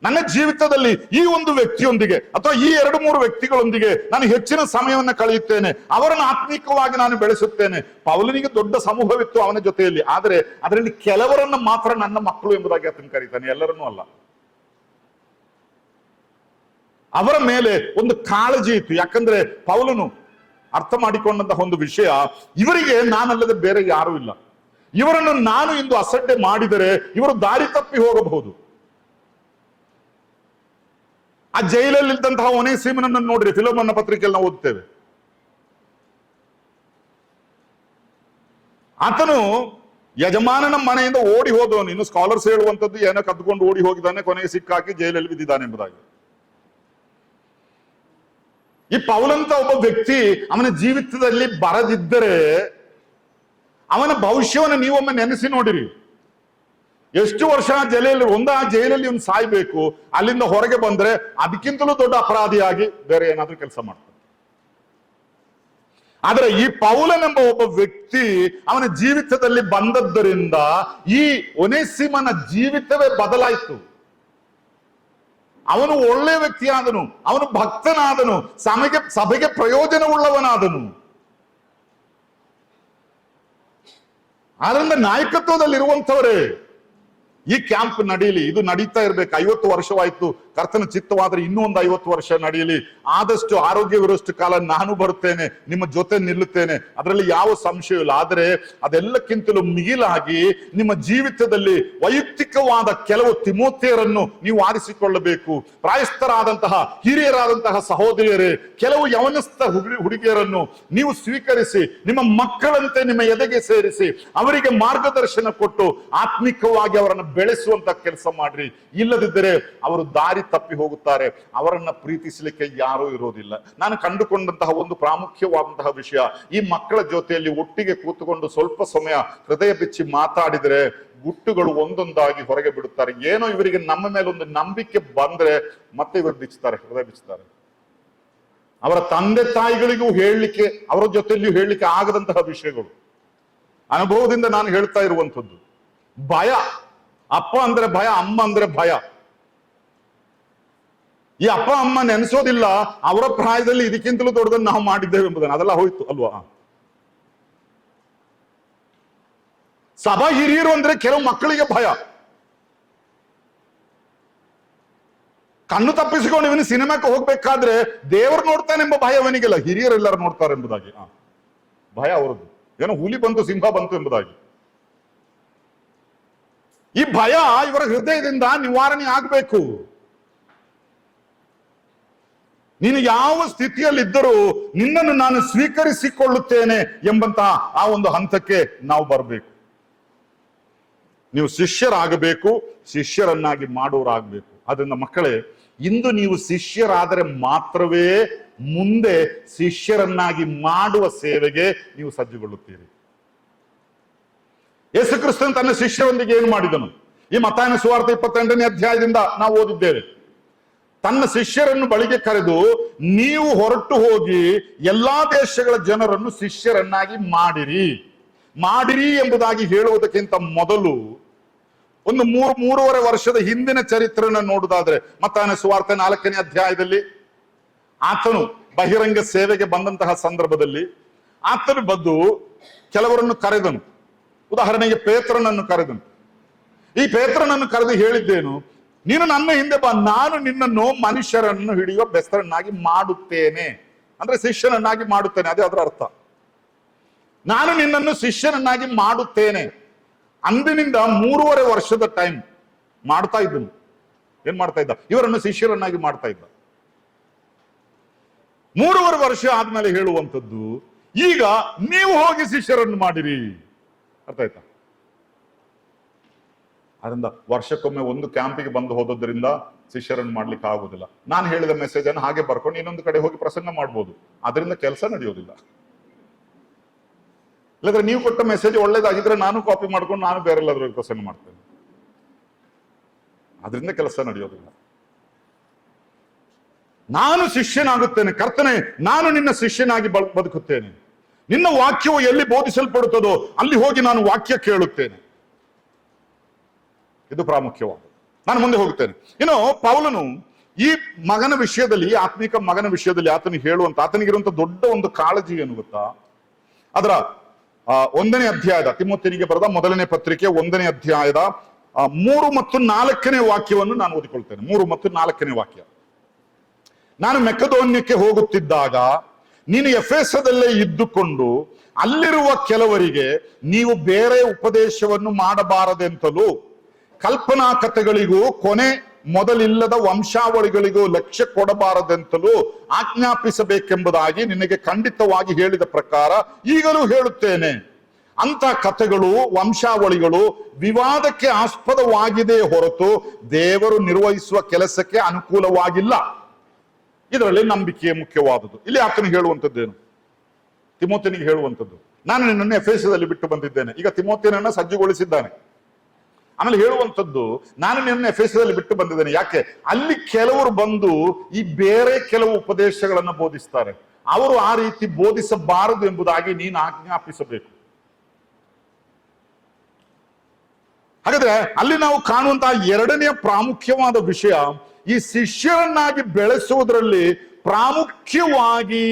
ನನ್ನ ಜೀವಿತದಲ್ಲಿ ಈ ಒಂದು ವ್ಯಕ್ತಿಯೊಂದಿಗೆ ಅಥವಾ ಈ 2-3 ವ್ಯಕ್ತಿಗಳೊಂದಿಗೆ ನಾನು ಹೆಚ್ಚಿನ ಸಮಯವನ್ನು ಕಳೆಯುತ್ತೇನೆ, ಅವರನ್ನು ಆತ್ಮೀಕವಾಗಿ ನಾನು ಬೆಳೆಸುತ್ತೇನೆ. ಪೌಲನಿಗೆ ದೊಡ್ಡ ಸಮೂಹವಿತ್ತು ಅವನ ಜೊತೆಯಲ್ಲಿ, ಆದರೆ ಅದರಲ್ಲಿ ಕೆಲವರನ್ನ ಮಾತ್ರ ನನ್ನ ಮಕ್ಕಳು ಎಂಬುದಾಗಿ ಆತನು ಕರೀತಾನೆ, ಎಲ್ಲರನ್ನೂ ಅಲ್ಲ. ಅವರ ಮೇಲೆ ಒಂದು ಕಾಳಜಿ ಇತ್ತು. ಯಾಕಂದ್ರೆ ಪೌಲನು ಅರ್ಥ ಮಾಡಿಕೊಂಡಂತಹ ಒಂದು ವಿಷಯ, ಇವರಿಗೆ ನಾನಲ್ಲದೆ ಬೇರೆ ಯಾರೂ ಇಲ್ಲ, ಇವರನ್ನು ನಾನು ಇಂದು ಅಸಡ್ಡೆ ಮಾಡಿದರೆ ಇವರು ದಾರಿ ತಪ್ಪಿ ಹೋಗಬಹುದು. ಆ ಜೈಲಲ್ಲಿ ಇದ್ದಂತಹ ಒನೇಸಿಮನನ್ನು ನೋಡ್ರಿ, ಫಿಲೋಮನ ಪತ್ರಿಕೆಯಲ್ಲಿ ನಾವು ಓದ್ತೇವೆ. ಆತನು ಯಜಮಾನನ ಮನೆಯಿಂದ ಓಡಿ ಹೋದವನು. ಇನ್ನು ಸ್ಕಾಲರ್ಸ್ ಹೇಳುವಂಥದ್ದು ಏನೋ ಕದ್ದುಕೊಂಡು ಓಡಿ ಹೋಗಿದ್ದಾನೆ, ಕೊನೆಗೆ ಸಿಕ್ಕಾಕಿ ಜೈಲಲ್ಲಿ ಬಿದ್ದಿದ್ದಾನೆ ಎಂಬುದಾಗಿ. ಈ ಪೌಲಂತ ಒಬ್ಬ ವ್ಯಕ್ತಿ ಅವನ ಜೀವಿತದಲ್ಲಿ ಬರದಿದ್ದರೆ ಅವನ ಭವಿಷ್ಯವನ್ನು ನೀವೊಮ್ಮೆ ನೆನೆಸಿ ನೋಡಿರಿ. ಎಷ್ಟು ವರ್ಷ ಜೈಲಲ್ಲಿ ಇವನು ಸಾಯ್ಬೇಕು, ಅಲ್ಲಿಂದ ಹೊರಗೆ ಬಂದ್ರೆ ಅದಕ್ಕಿಂತಲೂ ದೊಡ್ಡ ಅಪರಾಧಿಯಾಗಿ ಬೇರೆ ಏನಾದ್ರೂ ಕೆಲಸ ಮಾಡ್ತಾನೆ. ಆದ್ರೆ ಈ ಪೌಲನೆಂಬ ಒಬ್ಬ ವ್ಯಕ್ತಿ ಅವನ ಜೀವಿತದಲ್ಲಿ ಬಂದದ್ದರಿಂದ ಈ ಒನೇಸಿಮನ ಜೀವಿತವೇ ಬದಲಾಯಿತು. ಅವನು ಒಳ್ಳೆ ವ್ಯಕ್ತಿಯಾದನು, ಅವನು ಭಕ್ತನಾದನು, ಸಭೆಗೆ ಪ್ರಯೋಜನವುಳ್ಳವನಾದನು. ಆದ್ರಿಂದ ನಾಯಕತ್ವದಲ್ಲಿರುವಂಥವರೇ ಈ ಕ್ಯಾಂಪ್ ನಡೀಲಿ, ಇದು ನಡೀತಾ ಇರ್ಬೇಕು. 50 ವರ್ಷವಾಯ್ತು, ಕರ್ತನ ಚಿತ್ತವಾದ್ರೆ ಇನ್ನೂ ಒಂದು 50 ವರ್ಷ ನಡೆಯಲಿ. ಆದಷ್ಟು ಆರೋಗ್ಯವಿರೋಷ್ಟು ಕಾಲ ನಾನು ಬರುತ್ತೇನೆ, ನಿಮ್ಮ ಜೊತೆ ನಿಲ್ಲುತ್ತೇನೆ, ಅದರಲ್ಲಿ ಯಾವ ಸಂಶಯ ಇಲ್ಲ. ಆದರೆ ಅದೆಲ್ಲಕ್ಕಿಂತಲೂ ಮಿಗಿಲಾಗಿ ನಿಮ್ಮ ಜೀವಿತದಲ್ಲಿ ವೈಯಕ್ತಿಕವಾದ ಕೆಲವು ತಿಮೋಥೆಯರನ್ನು ನೀವು ಆರಿಸಿಕೊಳ್ಳಬೇಕು. ಪ್ರಾಯಸ್ಥರಾದಂತಹ ಹಿರಿಯರಾದಂತಹ ಸಹೋದರಿಯರೇ, ಕೆಲವು ಯವನಸ್ಥ ಹುಡುಗಿಯರನ್ನು ನೀವು ಸ್ವೀಕರಿಸಿ, ನಿಮ್ಮ ಮಕ್ಕಳಂತೆ ನಿಮ್ಮ ಎದೆಗೆ ಸೇರಿಸಿ, ಅವರಿಗೆ ಮಾರ್ಗದರ್ಶನ ಕೊಟ್ಟು ಆತ್ಮಿಕವಾಗಿ ಅವರನ್ನು ಬೆಳೆಸುವಂತ ಕೆಲಸ ಮಾಡ್ರಿ. ಇಲ್ಲದಿದ್ದರೆ ಅವರು ದಾರಿ ತಪ್ಪಿ ಹೋಗುತ್ತಾರೆ. ಅವರನ್ನ ಪ್ರೀತಿಸಲಿಕ್ಕೆ ಯಾರೂ ಇರೋದಿಲ್ಲ. ನಾನು ಕಂಡುಕೊಂಡಂತಹ ಒಂದು ಪ್ರಾಮುಖ್ಯವಾದಂತಹ ವಿಷಯ, ಈ ಮಕ್ಕಳ ಜೊತೆಯಲ್ಲಿ ಒಟ್ಟಿಗೆ ಕೂತುಕೊಂಡು ಸ್ವಲ್ಪ ಸಮಯ ಹೃದಯ ಬಿಚ್ಚಿ ಮಾತಾಡಿದರೆ ಗುಟ್ಟುಗಳು ಒಂದೊಂದಾಗಿ ಹೊರಗೆ ಬಿಡುತ್ತಾರೆ. ಏನೋ ಇವರಿಗೆ ನಮ್ಮ ಮೇಲೆ ಒಂದು ನಂಬಿಕೆ ಬಂದ್ರೆ ಮತ್ತೆ ಇವರು ಬಿಚ್ಚುತ್ತಾರೆ, ಹೃದಯ ಬಿಚ್ಚುತ್ತಾರೆ. ಅವರ ತಂದೆ ತಾಯಿಗಳಿಗೂ ಹೇಳಲಿಕ್ಕೆ, ಅವರ ಜೊತೆಯಲ್ಲಿಯೂ ಹೇಳಲಿಕ್ಕೆ ಆಗದಂತಹ ವಿಷಯಗಳು ಅನುಭವದಿಂದ ನಾನು ಹೇಳ್ತಾ ಇರುವಂಥದ್ದು. ಭಯ, ಅಪ್ಪ ಅಂದ್ರೆ ಭಯ, ಅಮ್ಮ ಅಂದ್ರೆ ಭಯ. ಈ ಅಪ್ಪ ಅಮ್ಮ ನೆನೆಸೋದಿಲ್ಲ ಅವರ ಪ್ರಾಯದಲ್ಲಿ ಇದಕ್ಕಿಂತಲೂ ದೊಡ್ಡದನ್ನು ನಾವು ಮಾಡಿದ್ದೇವೆ ಎಂಬುದನ್ನು. ಅದೆಲ್ಲ ಹೋಯ್ತು ಅಲ್ವಾ? ಸಭಾ ಹಿರಿಯರು ಅಂದ್ರೆ ಕೆಲವು ಮಕ್ಕಳಿಗೆ ಭಯ. ಕಣ್ಣು ತಪ್ಪಿಸಿಕೊಂಡು ಇವನು ಸಿನಿಮಾಕ್ಕೆ ಹೋಗ್ಬೇಕಾದ್ರೆ ದೇವರು ನೋಡ್ತಾನೆ ಎಂಬ ಭಯ ಅವನಿಗೆಲ್ಲ, ಹಿರಿಯರೆಲ್ಲರೂ ನೋಡ್ತಾರೆ ಎಂಬುದಾಗಿ ಭಯ ಅವರದ್ದು. ಏನೋ ಹುಲಿ ಬಂತು ಸಿಂಹ ಬಂತು ಎಂಬುದಾಗಿ. ಈ ಭಯ ಇವರ ಹೃದಯದಿಂದ ನಿವಾರಣೆ ಆಗ್ಬೇಕು. ನೀನು ಯಾವ ಸ್ಥಿತಿಯಲ್ಲಿದ್ದರೂ ನಿನ್ನನ್ನು ನಾನು ಸ್ವೀಕರಿಸಿಕೊಳ್ಳುತ್ತೇನೆ ಎಂಬಂತಹ ಆ ಒಂದು ಹಂತಕ್ಕೆ ನಾವು ಬರಬೇಕು. ನೀವು ಶಿಷ್ಯರಾಗಬೇಕು, ಶಿಷ್ಯರನ್ನಾಗಿ ಮಾಡುವರಾಗಬೇಕು. ಅದರಿಂದ ಮಕ್ಕಳೇ, ಇಂದು ನೀವು ಶಿಷ್ಯರಾದರೆ ಮಾತ್ರವೇ ಮುಂದೆ ಶಿಷ್ಯರನ್ನಾಗಿ ಮಾಡುವ ಸೇವೆಗೆ ನೀವು ಸಜ್ಜುಗೊಳ್ಳುತ್ತೀರಿ. ಯೇಸು ಕ್ರಿಸ್ತನು ತನ್ನ ಶಿಷ್ಯರೊಂದಿಗೆ ಏನು ಮಾಡಿದನು? ಈ ಮತ್ತಾಯನ ಸುವಾರ್ತೆ 28ನೇ ಅಧ್ಯಾಯದಿಂದ ನಾವು ಓದಿದ್ದೇವೆ. ತನ್ನ ಶಿಷ್ಯರನ್ನು ಬಳಿಗೆ ಕರೆದು, ನೀವು ಹೊರಟು ಹೋಗಿ ಎಲ್ಲಾ ದೇಶಗಳ ಜನರನ್ನು ಶಿಷ್ಯರನ್ನಾಗಿ ಮಾಡಿರಿ ಎಂಬುದಾಗಿ ಹೇಳುವುದಕ್ಕಿಂತ ಮೊದಲು ಒಂದು 3.5 ವರ್ಷದ ಹಿಂದಿನ ಚರಿತ್ರೆಯನ್ನು ನೋಡುವುದಾದ್ರೆ, ಮತ್ತಾಯನ ಸುವಾರ್ತೆ 4ನೇ ಅಧ್ಯಾಯದಲ್ಲಿ ಆತನು ಬಹಿರಂಗ ಸೇವೆಗೆ ಬಂದಂತಹ ಸಂದರ್ಭದಲ್ಲಿ ಆತನು ಬಂದು ಕೆಲವರನ್ನು ಕರೆದನು. ಉದಾಹರಣೆಗೆ ಪೇತ್ರನನ್ನು ಕರೆದನು. ಈ ಪೇತ್ರನನ್ನು ಕರೆದು ಹೇಳಿದ್ದೇನು? ನೀನು ನನ್ನ ಹಿಂದೆ ಬಾ, ನಾನು ನಿನ್ನನ್ನು ಮನುಷ್ಯರನ್ನು ಹಿಡಿಯುವ ಬೆಸ್ತರನ್ನಾಗಿ ಮಾಡುತ್ತೇನೆ. ಅಂದ್ರೆ ಶಿಷ್ಯನನ್ನಾಗಿ ಮಾಡುತ್ತೇನೆ, ಅದೇ ಅದರ ಅರ್ಥ. ನಾನು ನಿನ್ನನ್ನು ಶಿಷ್ಯನನ್ನಾಗಿ ಮಾಡುತ್ತೇನೆ. ಅಂದಿನಿಂದ 3.5 ವರ್ಷದ ಟೈಮ್ ಮಾಡ್ತಾ ಇದ್ದನು. ಏನ್ ಮಾಡ್ತಾ ಇದ್ದ? ಇವರನ್ನು ಶಿಷ್ಯರನ್ನಾಗಿ ಮಾಡ್ತಾ ಇದ್ದ. 3.5 ವರ್ಷ ಆದ್ಮೇಲೆ ಹೇಳುವಂಥದ್ದು, ಈಗ ನೀವು ಹೋಗಿ ಶಿಷ್ಯರನ್ನು ಮಾಡಿರಿ. ಅರ್ಥ ಆಯ್ತಾ? ಅದರಿಂದ ವರ್ಷಕ್ಕೊಮ್ಮೆ ಒಂದು ಕ್ಯಾಂಪಿಗೆ ಬಂದು ಹೋದದ್ರಿಂದ ಶಿಷ್ಯರನ್ನು ಮಾಡ್ಲಿಕ್ಕೆ ಆಗುದಿಲ್ಲ. ನಾನು ಹೇಳಿದ ಮೆಸೇಜ್ ಅನ್ನು ಹಾಗೆ ಬರ್ಕೊಂಡು ಇನ್ನೊಂದು ಕಡೆ ಹೋಗಿ ಪ್ರಸಂಗ ಮಾಡ್ಬೋದು, ಅದರಿಂದ ಕೆಲಸ ನಡೆಯೋದಿಲ್ಲ. ಇಲ್ಲಾಂದ್ರೆ ನೀವು ಕೊಟ್ಟ ಮೆಸೇಜ್ ಒಳ್ಳೇದಾಗಿದ್ರೆ ನಾನು ಕಾಪಿ ಮಾಡ್ಕೊಂಡು ನಾನು ಬೇರೆಲ್ಲಾದ್ರೂ ಪ್ರಸಂಗ ಮಾಡ್ತೇನೆ, ಅದರಿಂದ ಕೆಲಸ ನಡೆಯೋದಿಲ್ಲ. ನಾನು ಶಿಷ್ಯನಾಗುತ್ತೇನೆ, ಕರ್ತನೆ ನಾನು ನಿನ್ನ ಶಿಷ್ಯನಾಗಿ ಬದುಕುತ್ತೇನೆ. ನಿನ್ನ ವಾಕ್ಯವು ಎಲ್ಲಿ ಬೋಧಿಸಲ್ಪಡುತ್ತದೋ ಅಲ್ಲಿ ಹೋಗಿ ನಾನು ವಾಕ್ಯ ಕೇಳುತ್ತೇನೆ. ಇದು ಪ್ರಾಮುಖ್ಯವಾದ. ನಾನು ಮುಂದೆ ಹೋಗುತ್ತೇನೆ. ಇನ್ನು ಪೌಲನು ಈ ಮಗನ ವಿಷಯದಲ್ಲಿ, ಆತ್ಮಿಕ ಮಗನ ವಿಷಯದಲ್ಲಿ ಆತನಿಗೆ ಹೇಳುವಂತ, ಆತನಿಗಿರುವಂತ ದೊಡ್ಡ ಒಂದು ಕಾಳಜಿ ಏನು ಗೊತ್ತಾ? ಅದರ 1ನೇ ಅಧ್ಯಾಯದ, ತಿಮೋಥೆಯನಿಗೆ ಬರೆದ 1ನೇ ಪತ್ರಿಕೆ 1ನೇ ಅಧ್ಯಾಯದ 3 ಮತ್ತು 4ನೇ ವಾಕ್ಯವನ್ನು ನಾನು ಓದಿಕೊಳ್ತೇನೆ. 3 ಮತ್ತು 4ನೇ ವಾಕ್ಯ. ನಾನು ಮೆಕೆದೋನ್ಯಕ್ಕೆ ಹೋಗುತ್ತಿದ್ದಾಗ ನೀನು ಎಫೆಸದಲ್ಲೇ ಇದ್ದುಕೊಂಡು ಅಲ್ಲಿರುವ ಕೆಲವರಿಗೆ ನೀವು ಬೇರೆ ಉಪದೇಶವನ್ನು ಮಾಡಬಾರದೆಂತಲೂ, ಕಲ್ಪನಾ ಕಥೆಗಳಿಗೂ ಕೊನೆ ಮೊದಲಿಲ್ಲದ ವಂಶಾವಳಿಗಳಿಗೂ ಲಕ್ಷ್ಯ ಕೊಡಬಾರದೆಂತಲೂ ಆಜ್ಞಾಪಿಸಬೇಕೆಂಬುದಾಗಿ ನಿನಗೆ ಖಂಡಿತವಾಗಿ ಹೇಳಿದ ಪ್ರಕಾರ ಈಗಲೂ ಹೇಳುತ್ತೇನೆ. ಅಂತ ಕಥೆಗಳು, ವಂಶಾವಳಿಗಳು ವಿವಾದಕ್ಕೆ ಆಸ್ಪದವಾಗಿದೆ ಹೊರತು ದೇವರು ನಿರ್ವಹಿಸುವ ಕೆಲಸಕ್ಕೆ ಅನುಕೂಲವಾಗಿಲ್ಲ. ಇದರಲ್ಲಿ ನಂಬಿಕೆ ಮುಖ್ಯವಾದುದು. ಇಲ್ಲಿ ಆತನಿಗೆ ಹೇಳುವಂಥದ್ದೇನು? ತಿಮೋಥೆಯನಿಗೆ ಹೇಳುವಂಥದ್ದು, ನಾನು ನಿನ್ನನ್ನು ಎಫೆಸದಲ್ಲಿ ಬಿಟ್ಟು ಬಂದಿದ್ದೇನೆ. ಈಗ ತಿಮೋಥೆಯನನ್ನ ಸಜ್ಜುಗೊಳಿಸಿದ್ದಾನೆ. ಆಮೇಲೆ ಹೇಳುವಂಥದ್ದು, ನಾನು ನಿನ್ನ ಎಫೆಸದಲ್ಲಿ ಬಿಟ್ಟು ಬಂದಿದ್ದೇನೆ. ಯಾಕೆ? ಅಲ್ಲಿ ಕೆಲವರು ಬಂದು ಈ ಬೇರೆ ಕೆಲವು ಉಪದೇಶಗಳನ್ನು ಬೋಧಿಸ್ತಾರೆ. ಅವರು ಆ ರೀತಿ ಬೋಧಿಸಬಾರದು ಎಂಬುದಾಗಿ ನೀನು ಆಜ್ಞಾಪಿಸಬೇಕು. ಹಾಗಾದ್ರೆ ಅಲ್ಲಿ ನಾವು ಕಾಣುವಂತಹ ಎರಡನೆಯ ಪ್ರಾಮುಖ್ಯವಾದ ವಿಷಯ, ಈ ಶಿಷ್ಯರನ್ನಾಗಿ ಬೆಳೆಸುವುದರಲ್ಲಿ ಪ್ರಾಮುಖ್ಯವಾಗಿ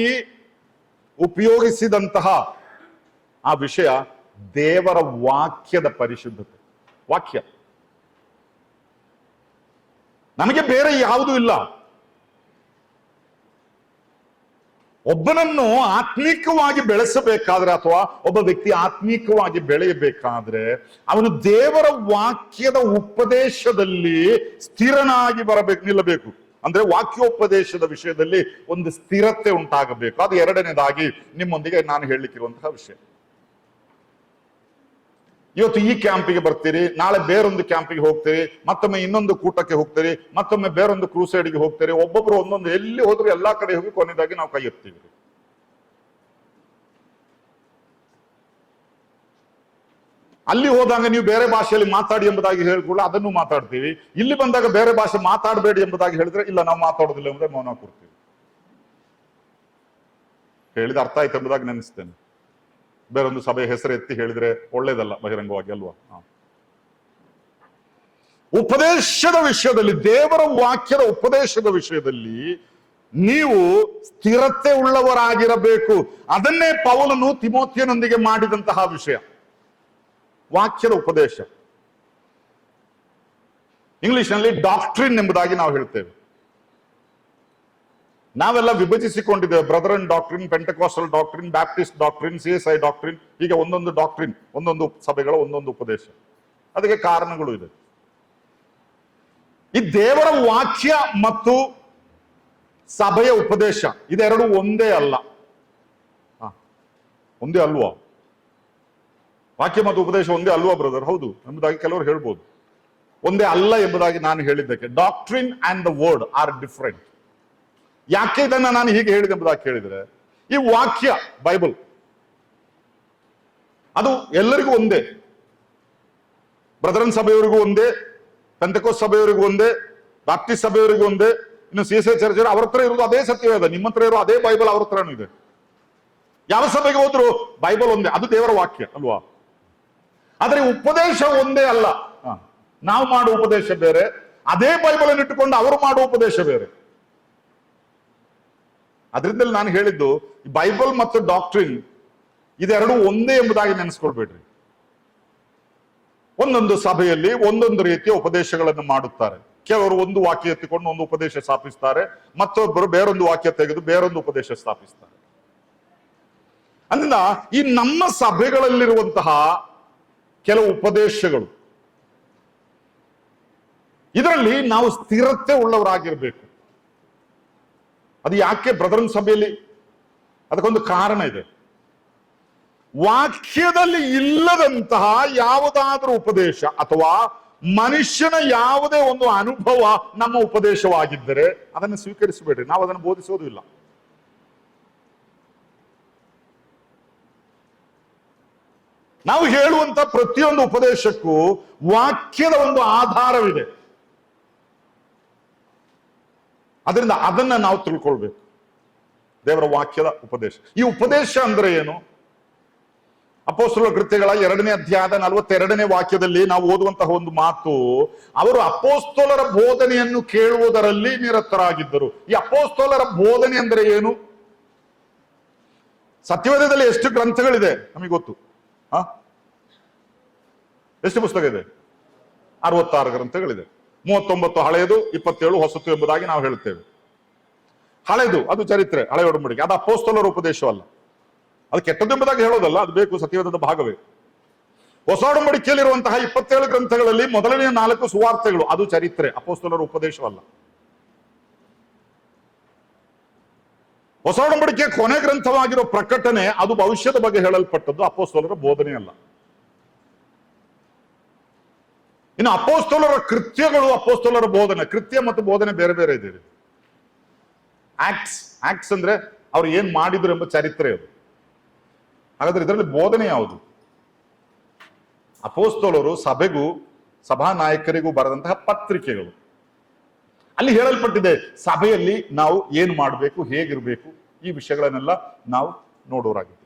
ಉಪಯೋಗಿಸಿದಂತಹ ಆ ವಿಷಯ ದೇವರ ವಾಕ್ಯದ ಪರಿಶುದ್ಧತೆ. ವಾಕ್ಯ ನಮಗೆ ಬೇರೆ ಯಾವುದೂ ಇಲ್ಲ. ಒಬ್ಬನನ್ನು ಆತ್ಮೀಕವಾಗಿ ಬೆಳೆಸಬೇಕಾದ್ರೆ ಅಥವಾ ಒಬ್ಬ ವ್ಯಕ್ತಿ ಆತ್ಮೀಕವಾಗಿ ಬೆಳೆಯಬೇಕಾದ್ರೆ ಅವನು ದೇವರ ವಾಕ್ಯದ ಉಪದೇಶದಲ್ಲಿ ಸ್ಥಿರನಾಗಿ ನಿಲ್ಲಬೇಕು. ಅಂದ್ರೆ ವಾಕ್ಯೋಪದೇಶದ ವಿಷಯದಲ್ಲಿ ಒಂದು ಸ್ಥಿರತೆ ಉಂಟಾಗಬೇಕು. ಅದು ಎರಡನೇದಾಗಿ ನಿಮ್ಮೊಂದಿಗೆ ನಾನು ಹೇಳಲಿಕ್ಕಿರುವಂತಹ ವಿಷಯ. ಇವತ್ತು ಈ ಕ್ಯಾಂಪಿಗೆ ಬರ್ತೀರಿ, ನಾಳೆ ಬೇರೊಂದು ಕ್ಯಾಂಪಿಗೆ ಹೋಗ್ತೀರಿ, ಮತ್ತೊಮ್ಮೆ ಇನ್ನೊಂದು ಕೂಟಕ್ಕೆ ಹೋಗ್ತೀರಿ, ಮತ್ತೊಮ್ಮೆ ಬೇರೊಂದು ಕ್ರೂಸೈಡ್ಗೆ ಹೋಗ್ತೀರಿ. ಒಬ್ಬೊಬ್ರು ಒಂದೊಂದು, ಎಲ್ಲಿ ಹೋದ್ರು ಎಲ್ಲಾ ಕಡೆ ಹೋಗಿ ಕೊನೆಯದಾಗಿ ನಾವು ಕೈ ಎತ್ತೀವಿ. ಅಲ್ಲಿ ಹೋದಾಗ ನೀವು ಬೇರೆ ಭಾಷೆಯಲ್ಲಿ ಮಾತಾಡಿ ಎಂಬುದಾಗಿ ಹೇಳಿಕೊಳ್ಳ ಅದನ್ನು ಮಾತಾಡ್ತೀವಿ. ಇಲ್ಲಿ ಬಂದಾಗ ಬೇರೆ ಭಾಷೆ ಮಾತಾಡಬೇಡಿ ಎಂಬುದಾಗಿ ಹೇಳಿದ್ರೆ ಇಲ್ಲ ನಾವು ಮಾತಾಡೋದಿಲ್ಲ ಎಂಬುದೇ ಮೌನ ಕೊಡ್ತೀವಿ. ಹೇಳಿದ ಅರ್ಥ ಆಯ್ತು ಎಂಬುದಾಗಿ ನೆನೆಸ್ತೇನೆ. ಬೇರೊಂದು ಸಭೆಯ ಹೆಸರು ಎತ್ತಿ ಹೇಳಿದ್ರೆ ಒಳ್ಳೇದಲ್ಲ ಬಹಿರಂಗವಾಗಿ, ಅಲ್ವಾ? ಉಪದೇಶದ ವಿಷಯದಲ್ಲಿ, ದೇವರ ವಾಕ್ಯದ ಉಪದೇಶದ ವಿಷಯದಲ್ಲಿ ನೀವು ಸ್ಥಿರತೆ ಉಳ್ಳವರಾಗಿರಬೇಕು. ಅದನ್ನೇ ಪೌಲನು ತಿಮೋಥಿಯನೊಂದಿಗೆ ಮಾಡಿದಂತಹ ವಿಷಯ, ವಾಕ್ಯದ ಉಪದೇಶ. ಇಂಗ್ಲಿಷ್ನಲ್ಲಿ ಡಾಕ್ಟ್ರಿನ್ ಎಂಬುದಾಗಿ ನಾವು ಹೇಳ್ತೇವೆ. ನಾವೆಲ್ಲ ವಿಭಜಿಸಿಕೊಂಡಿದ್ದೇವೆ. Brethren doctrine, Pentecostal doctrine, Baptist doctrine, CSI doctrine, ಹೀಗೆ ಒಂದೊಂದು ಡಾಕ್ಟ್ರಿನ್, ಒಂದೊಂದು ಸಭೆಗಳ ಒಂದೊಂದು ಉಪದೇಶ. ಅದಕ್ಕೆ ಕಾರಣಗಳು ಇದೆ. ಈ ದೇವರ ವಾಕ್ಯ ಮತ್ತು ಸಭೆಯ ಉಪದೇಶ ಇದೆರಡು ಒಂದೇ ಅಲ್ಲ. ಒಂದೇ ಅಲ್ವಾ? ವಾಕ್ಯ ಮತ್ತು ಉಪದೇಶ ಒಂದೇ ಅಲ್ವಾ ಬ್ರದರ್? ಹೌದು ಎಂಬುದಾಗಿ ಕೆಲವರು ಹೇಳ್ಬೋದು. ಒಂದೇ ಅಲ್ಲ ಎಂಬುದಾಗಿ ನಾನು ಹೇಳಿದ್ದಕ್ಕೆ, doctrine and the word are different. ಯಾಕೆ ಇದನ್ನ ನಾನು ಹೀಗೆ ಹೇಳಿದೆ ಎಂಬುದಾಗಿ ಕೇಳಿದ್ರೆ, ಈ ವಾಕ್ಯ ಬೈಬಲ್ ಅದು ಎಲ್ಲರಿಗೂ ಒಂದೇ. ಬ್ರದರನ್ ಸಭೆಯವರಿಗೂ ಒಂದೇ, ಪೆಂಟೆಕೋಸ್ಟ್ ಸಭೆಯವರಿಗೂ ಒಂದೇ, ಬ್ಯಾಪ್ಟಿಸ್ಟ್ ಸಭೆಯವರಿಗೂ ಒಂದೇ, ಇನ್ನು CSI ಚರ್ಚ್ ಅವ್ರ ಹತ್ರ ಇರೋದು ಅದೇ ಸತ್ಯವೇದ, ನಿಮ್ಮ ಹತ್ರ ಇರೋ ಅದೇ ಬೈಬಲ್ ಅವ್ರ ಹತ್ರನೂ ಇದೆ. ಯಾವ ಸಭೆಗೆ ಹೋದ್ರು ಬೈಬಲ್ ಒಂದೇ, ಅದು ದೇವರ ವಾಕ್ಯ ಅಲ್ವಾ? ಆದ್ರೆ ಉಪದೇಶ ಒಂದೇ ಅಲ್ಲ. ನಾವು ಮಾಡುವ ಉಪದೇಶ ಬೇರೆ, ಅದೇ ಬೈಬಲ್ ಅನ್ನು ಇಟ್ಟುಕೊಂಡು ಅವರು ಮಾಡುವ ಉಪದೇಶ ಬೇರೆ. ಅದರಿಂದಲೇ ನಾನು ಹೇಳಿದ್ದು, ಬೈಬಲ್ ಮತ್ತು ಡಾಕ್ಟ್ರಿನ್ ಇದೆರಡು ಒಂದೇ ಎಂಬುದಾಗಿ ನೆನೆಸ್ಕೊಳ್ಬೇಡ್ರಿ. ಒಂದೊಂದು ಸಭೆಯಲ್ಲಿ ಒಂದೊಂದು ರೀತಿಯ ಉಪದೇಶಗಳನ್ನು ಮಾಡುತ್ತಾರೆ. ಕೆಲವರು ಒಂದು ವಾಕ್ಯ ಎತ್ತಿಕೊಂಡು ಒಂದು ಉಪದೇಶ ಸ್ಥಾಪಿಸ್ತಾರೆ, ಮತ್ತೊಬ್ಬರು ಬೇರೊಂದು ವಾಕ್ಯ ತೆಗೆದು ಬೇರೊಂದು ಉಪದೇಶ ಸ್ಥಾಪಿಸ್ತಾರೆ. ಅಂದ್ರಿಂದ ಈ ನಮ್ಮ ಸಭೆಗಳಲ್ಲಿರುವಂತಹ ಕೆಲವು ಉಪದೇಶಗಳು, ಇದರಲ್ಲಿ ನಾವು ಸ್ಥಿರತೆ ಉಳ್ಳವರಾಗಿರ್ಬೇಕು. ಅದು ಯಾಕೆ ಬ್ರದರನ್ ಸಭೆಯಲ್ಲಿ? ಅದಕ್ಕೊಂದು ಕಾರಣ ಇದೆ. ವಾಕ್ಯದಲ್ಲಿ ಇಲ್ಲದಂತಹ ಯಾವುದಾದ್ರೂ ಉಪದೇಶ ಅಥವಾ ಮನುಷ್ಯನ ಯಾವುದೇ ಒಂದು ಅನುಭವ ನಮ್ಮ ಉಪದೇಶವಾಗಿದ್ದರೆ ಅದನ್ನು ಸ್ವೀಕರಿಸಬೇಡ್ರಿ. ನಾವು ಅದನ್ನು ಬೋಧಿಸೋದು ಇಲ್ಲ. ನಾವು ಹೇಳುವಂತ ಪ್ರತಿಯೊಂದು ಉಪದೇಶಕ್ಕೂ ವಾಕ್ಯದ ಒಂದು ಆಧಾರವಿದೆ. ಅದರಿಂದ ಅದನ್ನ ನಾವು ತಿಳ್ಕೊಳ್ಬೇಕು. ದೇವರ ವಾಕ್ಯದ ಉಪದೇಶ. ಈ ಉಪದೇಶ ಅಂದ್ರೆ ಏನು? ಅಪೊಸ್ತಲರ ಕೃತ್ಯಗಳ 2ನೇ ಅಧ್ಯಾಯದ 42ನೇ ವಾಕ್ಯದಲ್ಲಿ ನಾವು ಓದುವಂತಹ ಒಂದು ಮಾತು, ಅವರು ಅಪೊಸ್ತಲರ ಬೋಧನೆಯನ್ನು ಕೇಳುವುದರಲ್ಲಿ ನಿರತರಾಗಿದ್ದರು. ಈ ಅಪೊಸ್ತಲರ ಬೋಧನೆ ಅಂದ್ರೆ ಏನು? ಸತ್ಯವೇದದಲ್ಲಿ ಎಷ್ಟು ಗ್ರಂಥಗಳಿದೆ ನಮಗೆ ಗೊತ್ತು. ಎಷ್ಟು ಪುಸ್ತಕ ಇದೆ? 66 ಗ್ರಂಥಗಳಿದೆ. 39 ಹಳೆಯದು, 27 ಹೊಸತು ಎಂಬುದಾಗಿ ನಾವು ಹೇಳುತ್ತೇವೆ. ಹಳೆದು ಅದು ಚರಿತ್ರೆ, ಹಳೆ ಒಡಂಬಡಿಕೆ, ಅದು ಅಪೊಸ್ತಲರ ಉಪದೇಶವಲ್ಲ. ಅದು ಕೆಟ್ಟದ್ದು ಎಂಬುದಾಗಿ ಹೇಳೋದಲ್ಲ, ಅದು ಬೇಕು, ಸತ್ಯವೇದದ ಭಾಗವೇ. ಹೊಸ ಒಡಂಬಡಿಕೆಯಲ್ಲಿರುವಂತಹ 27 ಗ್ರಂಥಗಳಲ್ಲಿ ಮೊದಲನೆಯ 4 ಸುವಾರ್ತೆಗಳು, ಅದು ಚರಿತ್ರೆ, ಅಪೊಸ್ತಲರ ಉಪದೇಶವಲ್ಲ. ಹೊಸ ಒಡಂಬಡಿಕೆಯ ಕೊನೆ ಗ್ರಂಥವಾಗಿರೋ ಪ್ರಕಟಣೆ, ಅದು ಭವಿಷ್ಯದ ಬಗ್ಗೆ ಹೇಳಲ್ಪಟ್ಟದ್ದು, ಅಪೊಸ್ತಲರ ಬೋಧನೆ ಅಲ್ಲ. ಇನ್ನು ಅಪೊಸ್ತಲರ ಕೃತ್ಯಗಳು, ಅಪೊಸ್ತಲರ ಬೋಧನೆ. ಕೃತ್ಯ ಮತ್ತು ಬೋಧನೆ ಬೇರೆ ಬೇರೆ ಇದೆ. ಆಕ್ಟ್ಸ್ ಅಂದ್ರೆ ಅವ್ರು ಏನ್ ಮಾಡಿದ್ರು ಎಂಬ ಚರಿತ್ರೆ ಅದು. ಹಾಗಾದ್ರೆ ಇದರಲ್ಲಿ ಬೋಧನೆ ಯಾವುದು? ಅಪೊಸ್ತಲರು ಸಭೆಗೂ ಸಭಾ ನಾಯಕರಿಗೂ ಬರೆದಂತಹ ಪತ್ರಿಕೆಗಳು. ಅಲ್ಲಿ ಹೇಳಲ್ಪಟ್ಟಿದೆ ಸಭೆಯಲ್ಲಿ ನಾವು ಏನು ಮಾಡಬೇಕು, ಹೇಗಿರಬೇಕು, ಈ ವಿಷಯಗಳನ್ನೆಲ್ಲ ನಾವು ನೋಡೋರಾಗಿದ್ದೇವೆ.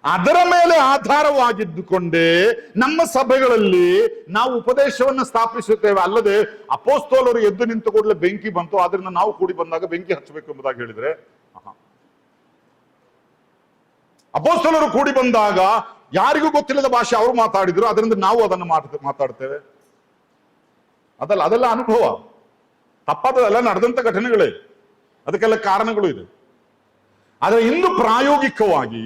ಅದರ ಮೇಲೆ ಆಧಾರವಾಗಿದ್ದುಕೊಂಡೇ ನಮ್ಮ ಸಭೆಗಳಲ್ಲಿ ನಾವು ಉಪದೇಶವನ್ನು ಸ್ಥಾಪಿಸುತ್ತೇವೆ. ಅಲ್ಲದೆ ಅಪೊಸ್ತಲರು ಎದ್ದು ನಿಂತು ಕೂಡಲೇ ಬೆಂಕಿ ಬಂತು, ಆದ್ರಿಂದ ನಾವು ಕೂಡಿ ಬಂದಾಗ ಬೆಂಕಿ ಹಚ್ಚಬೇಕು ಎಂಬುದಾಗಿ ಹೇಳಿದ್ರೆ, ಅಪೊಸ್ತಲರು ಕೂಡಿ ಬಂದಾಗ ಯಾರಿಗೂ ಗೊತ್ತಿಲ್ಲದ ಭಾಷೆ ಅವರು ಮಾತಾಡಿದ್ರು, ಅದರಿಂದ ನಾವು ಅದನ್ನು ಮಾತಾಡ್ತೇವೆ. ಅದೆಲ್ಲ ಅನುಭವ, ತಪ್ಪಾದಲ್ಲ, ನಡೆದಂತ ಘಟನೆಗಳೇ, ಅದಕ್ಕೆಲ್ಲ ಕಾರಣಗಳು ಇದೆ. ಆದರೆ ಇಂದು ಪ್ರಾಯೋಗಿಕವಾಗಿ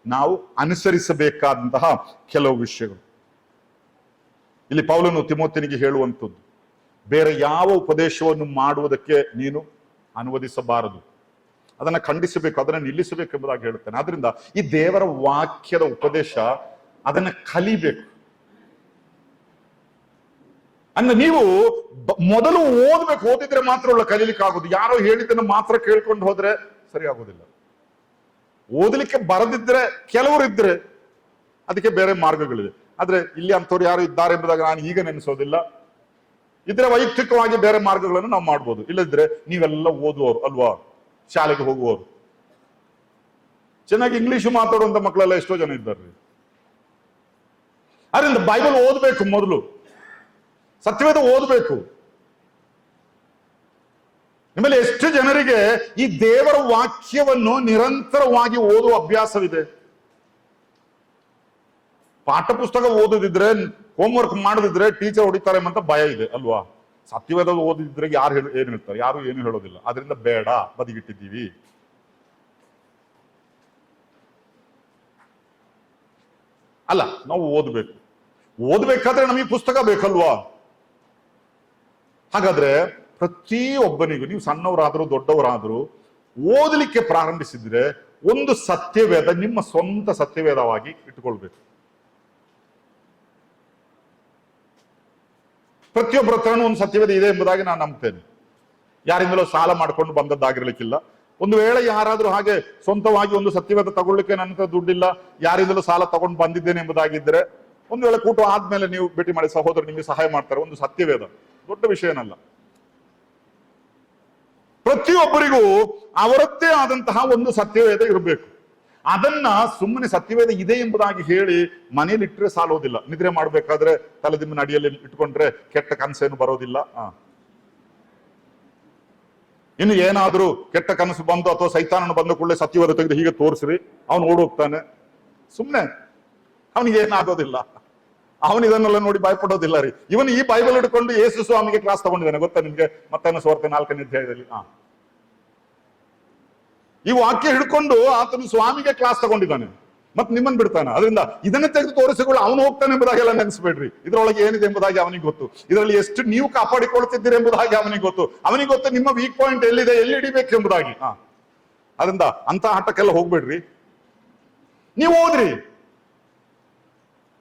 ನಾವು ಅನುಸರಿಸಬೇಕಾದಂತಹ ಕೆಲವು ವಿಷಯಗಳು ಇಲ್ಲಿ ಪೌಲನು ತಿಮೋಥಿನಿಗೆ ಹೇಳುವಂಥದ್ದು, ಬೇರೆ ಯಾವ ಉಪದೇಶವನ್ನು ಮಾಡುವುದಕ್ಕೆ ನೀನು ಅನುವದಿಸಬಾರದು, ಅದನ್ನ ಖಂಡಿಸಬೇಕು, ಅದನ್ನ ನಿಲ್ಲಿಸಬೇಕು ಎಂಬುದಾಗಿ ಹೇಳುತ್ತೇನೆ. ಆದ್ರಿಂದ ಈ ದೇವರ ವಾಕ್ಯದ ಉಪದೇಶ ಅದನ್ನ ಕಲಿಬೇಕು. ಅಂದ್ರೆ ನೀವು ಮೊದಲು ಓದ್ಬೇಕು, ಓದಿದ್ರೆ ಮಾತ್ರ ಒಳ್ಳೆ ಕಲೀಲಿಕ್ಕೆ ಆಗುದು. ಯಾರೋ ಹೇಳಿದ್ದನ್ನು ಮಾತ್ರ ಕೇಳ್ಕೊಂಡು ಹೋದ್ರೆ ಸರಿ ಆಗುದಿಲ್ಲ. ಓದಲಿಕ್ಕೆ ಬರದಿದ್ರೆ ಕೆಲವರು ಇದ್ರೆ ಅದಕ್ಕೆ ಬೇರೆ ಮಾರ್ಗಗಳಿದೆ. ಆದ್ರೆ ಇಲ್ಲಿ ಅಂತವ್ರು ಯಾರು ಇದ್ದಾರೆ ಎಂಬುದಾಗ ನಾನು ಈಗ ನೆನೆಸೋದಿಲ್ಲ. ಇದ್ರೆ ವೈಯಕ್ತಿಕವಾಗಿ ಬೇರೆ ಮಾರ್ಗಗಳನ್ನು ನಾವು ಮಾಡ್ಬೋದು. ಇಲ್ಲದಿದ್ರೆ ನೀವೆಲ್ಲ ಓದುವವರು ಅಲ್ವಾ, ಶಾಲೆಗೆ ಹೋಗುವವರು, ಚೆನ್ನಾಗಿ ಇಂಗ್ಲಿಷ್ ಮಾತಾಡುವಂತ ಮಕ್ಕಳೆಲ್ಲ ಎಷ್ಟೋ ಜನ ಇದ್ದಾರೆ. ಅದರಿಂದ ಬೈಬಲ್ ಓದ್ಬೇಕು, ಮೊದಲು ಸತ್ಯವೇದ ಓದಬೇಕು. ನಿಮ್ಮಲ್ಲಿ ಎಷ್ಟು ಜನರಿಗೆ ಈ ದೇವರ ವಾಕ್ಯವನ್ನು ನಿರಂತರವಾಗಿ ಓದುವ ಅಭ್ಯಾಸವಿದೆ? ಪಾಠ ಪುಸ್ತಕ ಓದುದಿದ್ರೆ, ಹೋಮ್ವರ್ಕ್ ಮಾಡದಿದ್ರೆ ಟೀಚರ್ ಹೊಡಿತಾರೆ ಅಂತ ಭಯ ಇದೆ ಅಲ್ವಾ? ಸತ್ಯವೇದ ಓದಿದ್ರೆ ಯಾರು ಏನು ಹೇಳ್ತಾರೆ? ಯಾರು ಏನು ಹೇಳೋದಿಲ್ಲ. ಆದ್ರಿಂದ ಬೇಡ, ಬದಿಗಿಟ್ಟಿದ್ದೀವಿ. ಅಲ್ಲ, ನಾವು ಓದ್ಬೇಕು. ಓದ್ಬೇಕಾದ್ರೆ ನಮಗೆ ಪುಸ್ತಕ ಬೇಕಲ್ವಾ? ಹಾಗಾದ್ರೆ ಪ್ರತಿಯೊಬ್ಬನಿಗೂ, ನೀವು ಸಣ್ಣವರಾದ್ರೂ ದೊಡ್ಡವರಾದ್ರೂ ಓದಲಿಕ್ಕೆ ಪ್ರಾರಂಭಿಸಿದ್ರೆ ಒಂದು ಸತ್ಯವೇದ ನಿಮ್ಮ ಸ್ವಂತ ಸತ್ಯವೇದವಾಗಿ ಇಟ್ಟುಕೊಳ್ಬೇಕು. ಪ್ರತಿಯೊಬ್ಬರ ಹತ್ರನೂ ಒಂದು ಸತ್ಯವೇದ ಇದೆ ಎಂಬುದಾಗಿ ನಾನು ನಂಬ್ತೇನೆ. ಯಾರಿಂದಲೂ ಸಾಲ ಮಾಡ್ಕೊಂಡು ಬಂದದ್ದಾಗಿರ್ಲಿಕ್ಕಿಲ್ಲ. ಒಂದು ವೇಳೆ ಯಾರಾದ್ರೂ ಹಾಗೆ ಸ್ವಂತವಾಗಿ ಒಂದು ಸತ್ಯವೇದ ತಗೊಳ್ಳಿಕ್ಕೆ ನನ್ನ ಹತ್ರ ದುಡ್ಡಿಲ್ಲ, ಯಾರಿಂದಲೂ ಸಾಲ ತಗೊಂಡು ಬಂದಿದ್ದೇನೆ ಎಂಬುದಾಗಿದ್ದರೆ, ಒಂದು ವೇಳೆ ಕೂಟ ಆದ್ಮೇಲೆ ನೀವು ಭೇಟಿ ಮಾಡಿ ಸಹೋದರರು ನಿಮಗೆ ಸಹಾಯ ಮಾಡ್ತಾರೆ. ಒಂದು ಸತ್ಯವೇದ ದೊಡ್ಡ ವಿಷಯ ಏನಲ್ಲ. ಪ್ರತಿಯೊಬ್ಬರಿಗೂ ಅವರದ್ದೇ ಆದಂತಹ ಒಂದು ಸತ್ಯವೇದ ಇರಬೇಕು. ಅದನ್ನ ಸುಮ್ಮನೆ ಸತ್ಯವೇದ ಇದೆ ಎಂಬುದಾಗಿ ಹೇಳಿ ಮನೇಲಿ ಇಟ್ಟರೆ ಸಾಲೋದಿಲ್ಲ. ನಿದ್ರೆ ಮಾಡ್ಬೇಕಾದ್ರೆ ತಲೆದಿಮ್ಮಿನ ಅಡಿಯಲ್ಲಿ ಇಟ್ಕೊಂಡ್ರೆ ಕೆಟ್ಟ ಕನಸೇನು ಬರೋದಿಲ್ಲ. ಇನ್ನು ಏನಾದ್ರೂ ಕೆಟ್ಟ ಕನಸು ಬಂದು ಅಥವಾ ಸೈತಾನನು ಬಂದ ಕೂಡಲೇ ಸತ್ಯವೇದ ತೆಗೆದು ಹೀಗೆ ತೋರಿಸ್ರಿ, ಅವನು ಓಡೋಗ್ತಾನೆ. ಸುಮ್ಮನೆ ಅವನಿಗೆ ಏನಾಗೋದಿಲ್ಲ. ಅವನು ಇದನ್ನೆಲ್ಲ ನೋಡಿ ಭಯಪಡೋದಿಲ್ಲ ರೀ. ಇವನು ಈ ಬೈಬಲ್ ಹಿಡ್ಕೊಂಡು ಯೇಸು ಸ್ವಾಮಿಗೆ ಕ್ಲಾಸ್ ತಗೊಂಡಿದ್ದಾನೆ, ಗೊತ್ತಾ ನಿಮ್ಗೆ? ಮತ್ತಾಯನ ಸುವಾರ್ತೆ 4ನೇ ಅಧ್ಯಾಯದಲ್ಲಿ ಈ ವಾಕ್ಯ ಹಿಡ್ಕೊಂಡು ಆತನು ಸ್ವಾಮಿಗೆ ಕ್ಲಾಸ್ ತಗೊಂಡಿದ್ದಾನೆ, ಮತ್ ನಿಮ್ಮನ್ನು ಬಿಡ್ತಾನೆ. ಅದರಿಂದ ಇದನ್ನ ತೆಗೆದು ತೋರಿಸಿಕೊಳ್ಳಿ, ಅವನು ಹೋಗ್ತಾನೆ ಎಂಬುದಾಗೆಲ್ಲ ನೆನೆಸ್ಬೇಡ್ರಿ. ಇದರೊಳಗೆ ಏನಿದೆ ಎಂಬುದಾಗಿ ಅವನಿಗೆ ಗೊತ್ತು. ಇದರಲ್ಲಿ ಎಷ್ಟು ನೀವು ಕಾಪಾಡಿಕೊಳ್ತಿದ್ದೀರಿ ಎಂಬುದಾಗಿ ಅವನಿಗೆ ಗೊತ್ತು. ಅವನಿಗೆ ಗೊತ್ತು ನಿಮ್ಮ ವೀಕ್ ಪಾಯಿಂಟ್ ಎಲ್ಲಿದೆ, ಎಲ್ಲಿ ಹಿಡಿಬೇಕು ಎಂಬುದಾಗಿ. ಅದರಿಂದ ಅಂತ ಆಟಕ್ಕೆಲ್ಲ ಹೋಗ್ಬೇಡ್ರಿ. ನೀವು ಓದ್ರಿ,